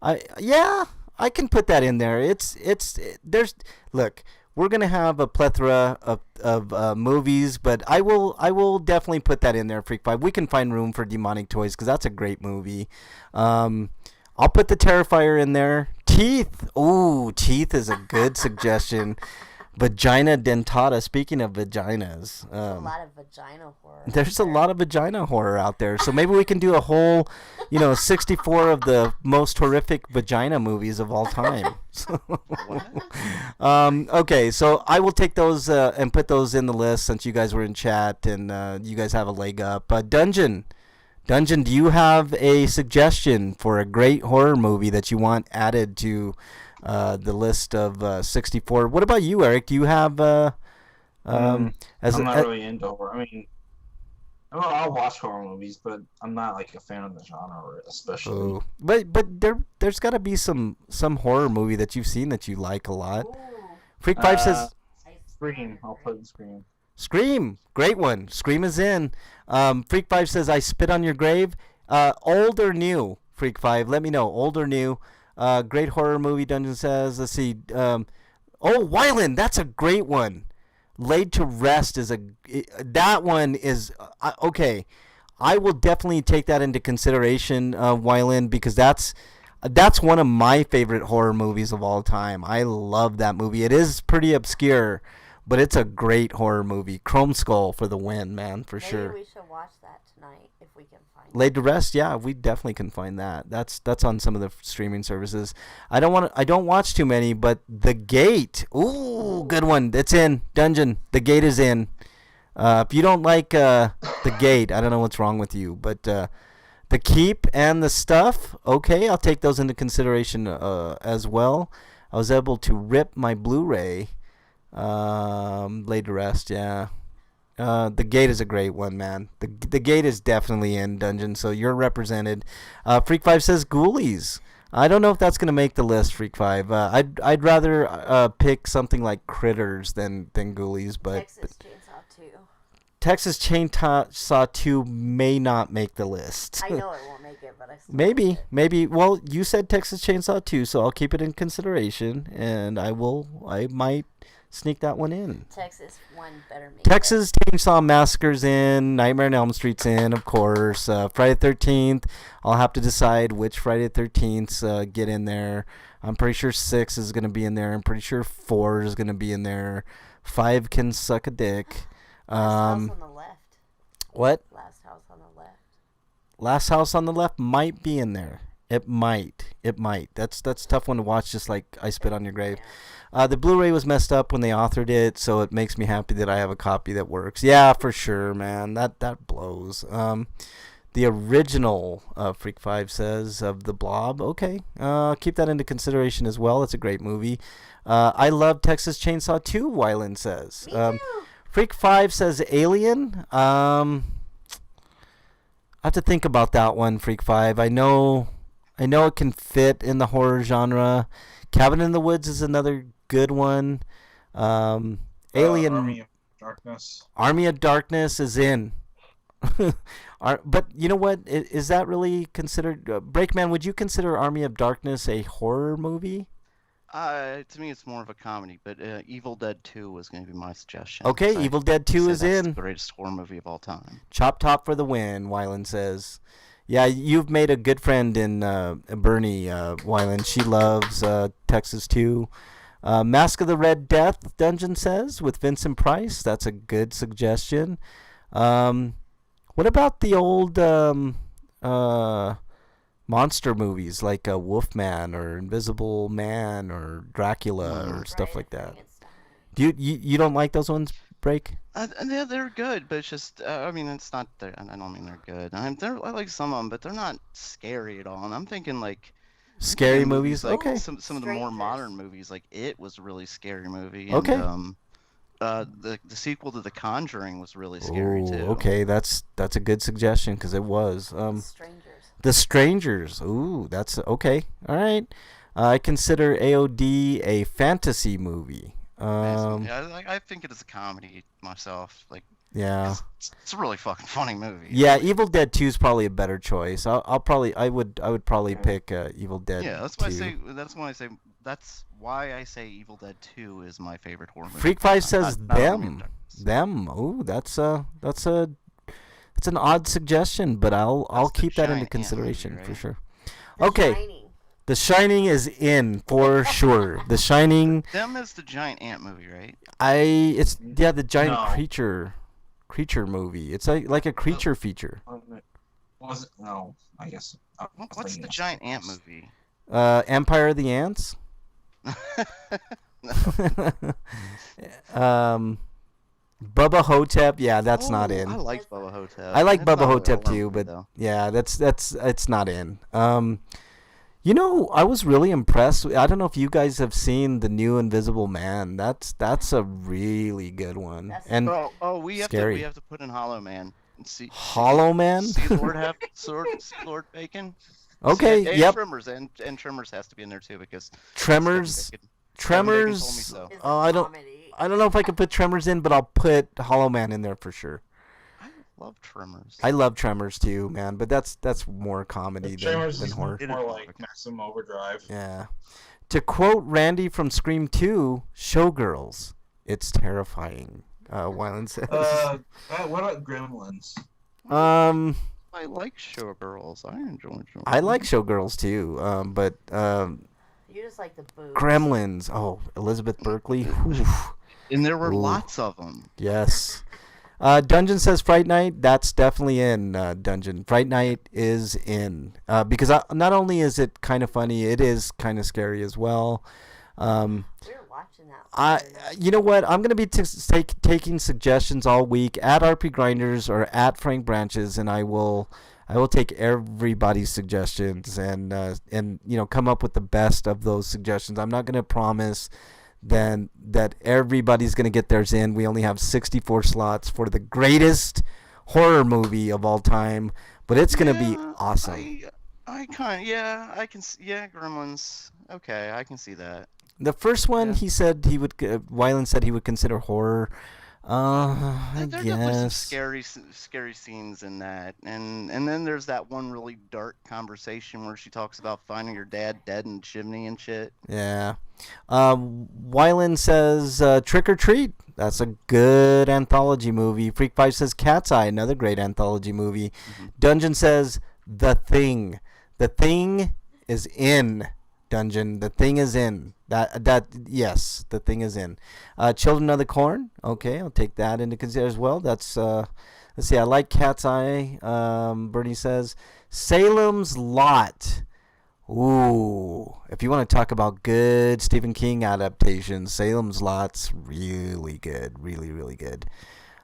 I can put that in there. Look, we're going to have a plethora of movies, but I will definitely put that in there, Freak 5. We can find room for Demonic Toys because that's a great movie. I'll put The Terrifier in there. Teeth. Ooh, Teeth is a good suggestion. Vagina Dentata. Speaking of vaginas. There's a lot of vagina horror. There's a lot of vagina horror out there. So maybe we can do a whole, 64 of the most horrific vagina movies of all time. Okay, so I will take those and put those in the list since you guys were in chat and you guys have a leg up. Dungeon, do you have a suggestion for a great horror movie that you want added to the list of 64? What about you, Eric? Do you have... I'm not really into horror. I mean, I'll watch horror movies, but I'm not like a fan of the genre, especially. Oh. But there's got to be some horror movie that you've seen that you like a lot. Ooh. Freak 5 says... Scream. I'll put Scream. Scream, great one. Scream is in. Freak 5 says, I spit on your grave. Old or new, Freak 5? Let me know. Old or new. Great horror movie, Dungeon says. Let's see. Wyland, that's a great one. Laid to Rest is that one is okay. I will definitely take that into consideration, Wyland, because that's one of my favorite horror movies of all time. I love that movie. It is pretty obscure, but it's a great horror movie. Chrome Skull for the win, man, for sure. Maybe we should watch that tonight if we can find Laid to Rest, yeah, we definitely can find that. That's on some of the streaming services. I don't watch too many, but The Gate, ooh, good one. It's in Dungeon. The Gate is in. If you don't like The Gate, I don't know what's wrong with you, but The Keep and The Stuff, okay, I'll take those into consideration as well. I was able to rip my Blu-ray Laid to Rest, yeah. The Gate is a great one, man. The Gate is definitely in Dungeon, so you're represented. Freak 5 says Ghoulies. I don't know if that's gonna make the list, Freak 5. I'd rather pick something like Critters than Ghoulies, but Texas Chainsaw 2. Texas Chainsaw 2 may not make the list. I know it won't make it, but I still Maybe, like it. maybe. Well, you said Texas Chainsaw 2, so I'll keep it in consideration, and I might sneak that one in. Texas one better make Texas Chainsaw Massacre's in, Nightmare on Elm Street's in, of course. Friday the 13th, I'll have to decide which Friday the 13th get in there. I'm pretty sure 6 is going to be in there. I'm pretty sure 4 is going to be in there. 5 can suck a dick. Last house on the left. What? Last house on the left. Last House on the Left might be in there. It might. That's a tough one to watch, just like I Spit on Your Grave. The Blu-ray was messed up when they authored it, so it makes me happy that I have a copy that works. Yeah, for sure, man. That blows. The original, Freak 5 says, of The Blob. Okay, keep that into consideration as well. It's a great movie. I love Texas Chainsaw 2, Wyland says. Me too. Freak 5 says Alien. I have to think about that one, Freak 5. I know it can fit in the horror genre. Cabin in the Woods is another good one. Alien Army of Darkness. Army of Darkness is in. But you know what? Is that really considered... Breakman, would you consider Army of Darkness a horror movie? To me, it's more of a comedy, but Evil Dead 2 was going to be my suggestion. Okay, 'cause Evil Dead 2 is that's in. the greatest horror movie of all time. Chop top for the win, Wyland says. Yeah, you've made a good friend in Bernie, Wyland. She loves Texas 2. Mask of the Red Death, Dungeon says, with Vincent Price. That's a good suggestion. What about the old monster movies like Wolfman or Invisible Man or Dracula or stuff like that? Do you don't like those ones, Break? Yeah, they're good, but it's just, I mean, it's not, I don't mean they're good. I like some of them, but they're not scary at all. And I'm thinking, like, Scary movies? like Okay. some of the more Strangers. modern movies, like It was a really scary movie. Okay. And, the sequel to The Conjuring was really scary Ooh, too. okay, that's a good suggestion because it was. Strangers. The Strangers. Ooh, that's okay. All right. I consider AOD a fantasy movie. Yeah, I think it is a comedy myself. Like, Yeah. it's a really fucking funny movie. Yeah, Evil Dead 2 is probably a better choice. I would probably pick Evil Dead. Yeah, that's 2. That's why I say Evil Dead 2 is my favorite horror movie. Freak 5 says Not Army of them. Darkness. Them. Ooh, that's an odd suggestion, but I'll That's the keep that into giant ant consideration movie, for right? sure. The Okay. Shining. The Shining is in for sure. The Shining, Them is the giant ant movie, right? the giant No. creature movie. It's like a creature feature. Was it? No, I guess. What's the giant ant movie? Empire of the Ants. Bubba Hotep, yeah, that's not in. I like Bubba Hotep. I like It's not Bubba a Hotep horror too, movie, but though. yeah, it's not in. You know, I was really impressed. I don't know if you guys have seen the new Invisible Man. That's a really good one. That's- And We have scary. to put in Hollow Man. And see Hollow Man? See Lord Bacon. Okay, and yep. Tremors and Tremors has to be in there too because Tremors. Kevin Bacon told me Tremors. so. Is Oh, a I don't comedy. know if I can put Tremors in, but I'll put Hollow Man in there for sure. I love Tremors. I love Tremors too, man, but that's more comedy Tremors than is horror. It more is like Maximum Overdrive. Yeah. To quote Randy from Scream 2, Showgirls, it's terrifying. Wyland says. What about Gremlins? I like Showgirls. I enjoy Showgirls. I like Showgirls too, but You just like the boobs. Gremlins. Oh, Elizabeth Berkley. Oof. And there were Ooh. lots of them. Yes. Dungeon says Fright Night. That's definitely in. Dungeon Fright Night is in because not only is it kind of funny, it is kind of scary as well. We were watching that. You know what? I'm gonna be taking suggestions all week at RP Grinders or at Frank Branches, and I will take everybody's suggestions and come up with the best of those suggestions. I'm not gonna promise then that everybody's going to get theirs in. We only have 64 slots for the greatest horror movie of all time, but it's going to be awesome. I can see, Gremlins. Okay, I can see that. The first one, he said he would, Wyland said he would consider horror. I There guess. definitely some scary scenes in that, and then there's that one really dark conversation where she talks about finding her dad dead in chimney and shit. Yeah. Wyland says Trick or Treat. That's a good anthology movie. Freak 5 says Cat's Eye, another great anthology movie. Mm-hmm. Dungeon says The Thing. The Thing is in. Dungeon. The Thing is in. Yes, The Thing is in. Children of the Corn. Okay, I'll take that into consideration as well. That's let's see. I like Cat's Eye. Bernie says Salem's Lot. Ooh, if you want to talk about good Stephen King adaptations, Salem's Lot's really good, really, really good.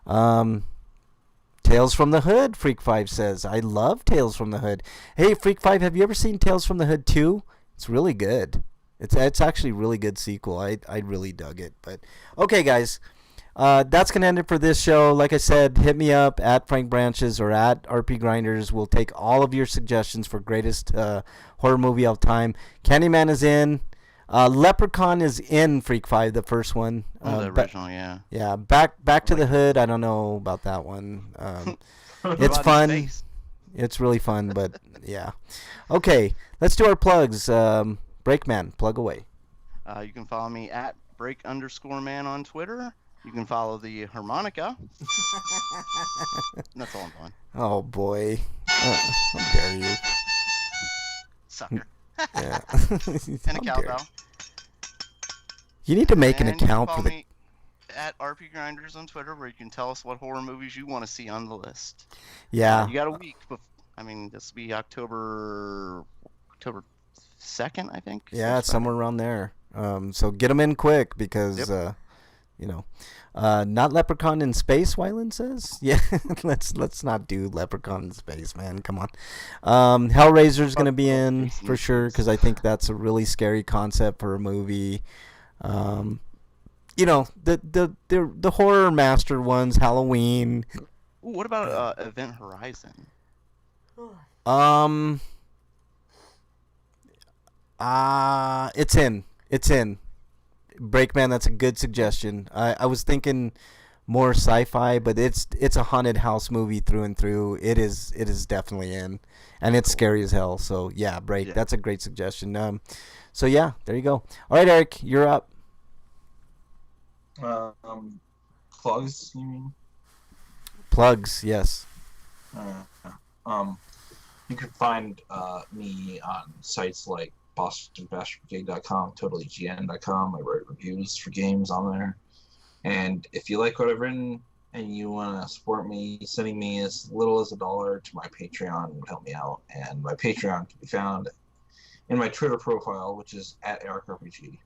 Tales from the Hood, Freak 5 says. I love Tales from the Hood. Hey, Freak 5, have you ever seen Tales from the Hood 2? It's really good. It's actually a really good sequel. I really dug it. But okay, guys, that's gonna end it for this show. Like I said, hit me up at Frank Branches or at RP Grinders. We'll take all of your suggestions for greatest horror movie of time. Candyman is in. Leprechaun is in. Freak 5, the first one. The original, yeah. Yeah, back to the Hood. I don't know about that one. It's fun. It's really fun, but yeah. Okay, let's do our plugs. Breakman, plug away. You can follow me at break_man on Twitter. You can follow the harmonica. That's all I'm doing. Oh, boy. How dare you. Sucker. Yeah. And a cowbell. You need to make an And you account can for follow the... me at RP Grinders on Twitter, where you can tell us what horror movies you want to see on the list. Yeah. You got a week. This will be October 2nd, I think. Yeah, it's somewhere around there. So get them in quick because, not Leprechaun in Space, Wyland says. Yeah, let's not do Leprechaun in Space, man. Come on. Hellraiser's going to be in for sure because I think that's a really scary concept for a movie. The horror master ones, Halloween. Ooh, what about Event Horizon? It's in. Breakman, that's a good suggestion. I was thinking more sci-fi, but it's a haunted house movie through and through. It is definitely in, and it's scary as hell. So yeah, Break. Yeah. That's a great suggestion. So yeah, there you go. All right, Eric, you're up. Plugs, you mean? Plugs, yes. You can find me on sites like BostonBashBrigade.com, TotallyGN.com. I write reviews for games on there. And if you like what I've written and you want to support me, sending me as little as $1 to my Patreon would help me out. And my Patreon can be found in my Twitter profile, which is at EricRPG.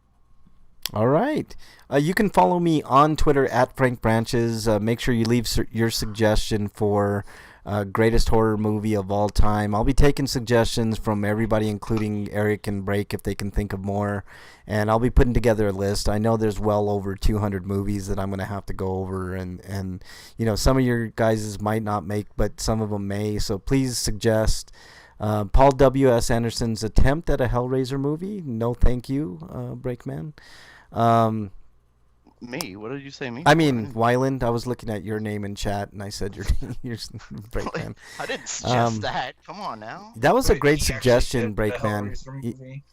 All right. You can follow me on Twitter at Frank Branches. Make sure you leave your suggestion for greatest horror movie of all time. I'll be taking suggestions from everybody, including Eric and Break, if they can think of more. And I'll be putting together a list. I know there's well over 200 movies that I'm going to have to go over. And some of your guys might not make, but some of them may. So please suggest. Paul W.S. Anderson's attempt at a Hellraiser movie. No, thank you, Breakman. Me? What did you say? Me? I mean, Wyland. I was looking at your name in chat, and I said your Breakman. I didn't suggest that. Come on now. That was a great suggestion, Breakman.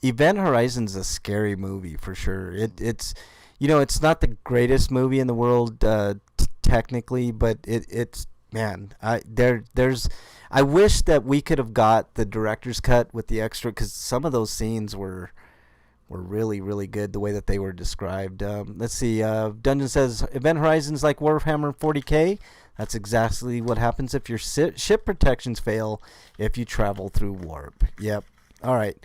Event Horizon's a scary movie for sure. It's not the greatest movie in the world technically, but it's man. I wish that we could have got the director's cut with the extra, because some of those scenes were were really, really good the way that they were described. Let's see. Dungeon says Event Horizon's like Warhammer 40K. That's exactly what happens if your ship protections fail if you travel through warp. Yep. All right.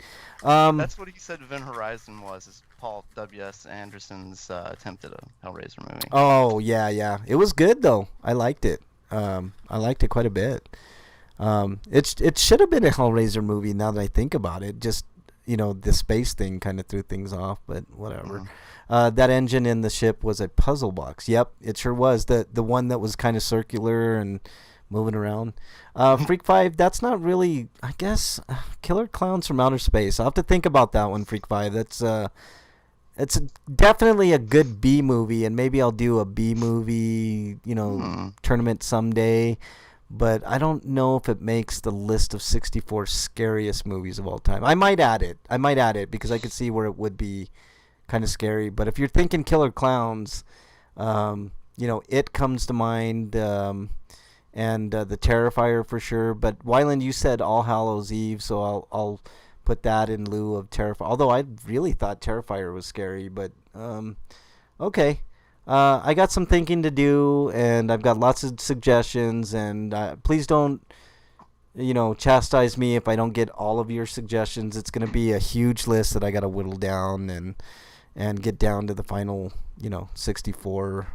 That's what he said Event Horizon was, is Paul W.S. Anderson's attempt at a Hellraiser movie. Oh, yeah. It was good, though. I liked it. I liked it quite a bit. It should have been a Hellraiser movie now that I think about it. Just, the space thing kind of threw things off, but whatever. That engine in the ship was a puzzle box. Yep, it sure was. The one that was kind of circular and moving around. Freak 5, that's not really, I guess, Killer Clowns from Outer Space. I'll have to think about that one, Freak 5. It's definitely a good B movie, and maybe I'll do a B movie, tournament someday. But I don't know if it makes the list of 64 scariest movies of all time. I might add it because I could see where it would be kind of scary. But if you're thinking Killer Clowns, It comes to mind, and The Terrifier for sure. But Wyland, you said All Hallows Eve, so I'll put that in lieu of Terrifier. Although I really thought Terrifier was scary, but okay. I got some thinking to do, and I've got lots of suggestions, and please don't, chastise me if I don't get all of your suggestions. It's going to be a huge list that I got to whittle down and get down to the final, 64.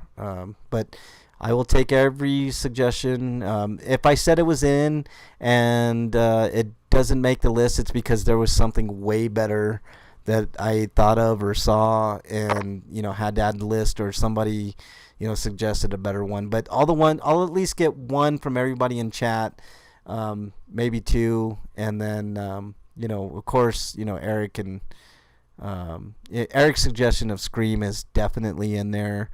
But I will take every suggestion. If I said it was in and it doesn't make the list, it's because there was something way better that I thought of or saw and, had to add to the list, or somebody, suggested a better one. But I'll at least get one from everybody in chat, maybe two. And then, of course, Eric and Eric's suggestion of Scream is definitely in there.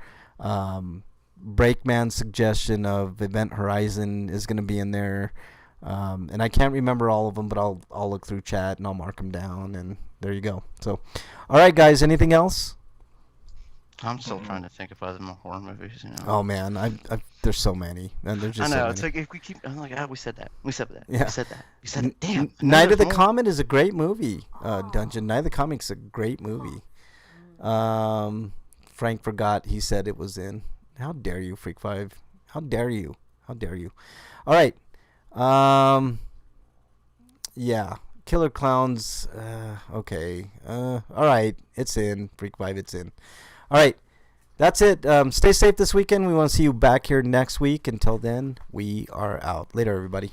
Breakman's suggestion of Event Horizon is going to be in there. And I can't remember all of them, but I'll look through chat and I'll mark them down, and there you go. So, all right, guys, anything else? I'm still trying to think of other more horror movies. Oh man, there's so many, and there's just I know. so It's many. like if we keep, I'm like, we said that. We said that. Yeah. We said that. We said it. Damn. Night of the More. Comet is a great movie. Dungeon. Night of the Comet's a great movie. Frank forgot he said it was in. How dare you, Freak 5? How dare you? How dare you? All right. Yeah. Killer Clowns. Okay. All right. It's in. Freak 5, it's in. All right. That's it. Stay safe this weekend. We want to see you back here next week. Until then, we are out. Later, everybody.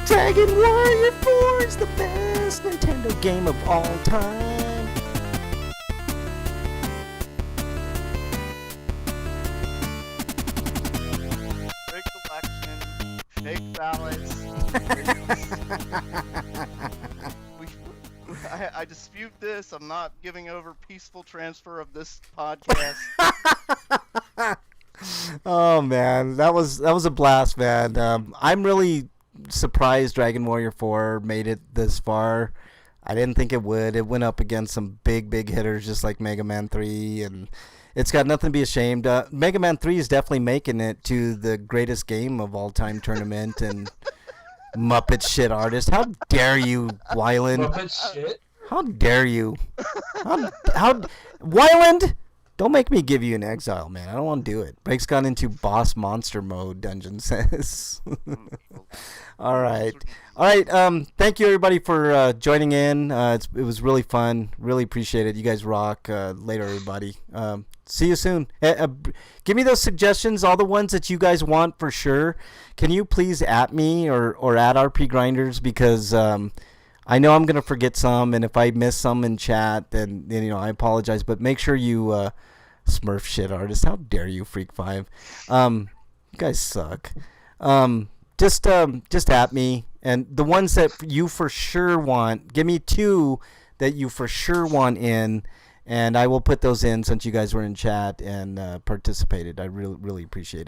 Dragon Warrior 4 is the best Nintendo game of all time. Fake election, fake ballots. I dispute this. I'm not giving over peaceful transfer of this podcast. Oh man, that was a blast, man. I'm really surprised Dragon Warrior 4 made it this far. I didn't think it would. It went up against some big hitters just like Mega Man 3, and it's got nothing to be ashamed. Mega Man 3 is definitely making it to the greatest game of all time tournament and Muppet shit artist. How dare you, Wyland? Muppet shit. How dare you? How Wyland? Don't make me give you an exile, man. I don't want to do it. Break's gone into boss monster mode, Dungeon says. All right. Thank you, everybody, for joining in. It was really fun. Really appreciate it. You guys rock. Later, everybody. See you soon. Give me those suggestions, all the ones that you guys want for sure. Can you please at me or at RP Grinders, because I know I'm going to forget some, and if I miss some in chat, then I apologize. But make sure you Smurf shit artist. How dare you, Freak 5? You guys suck. Just at me, and the ones that you for sure want, give me two that you for sure want in, and I will put those in since you guys were in chat and participated. I really appreciate it.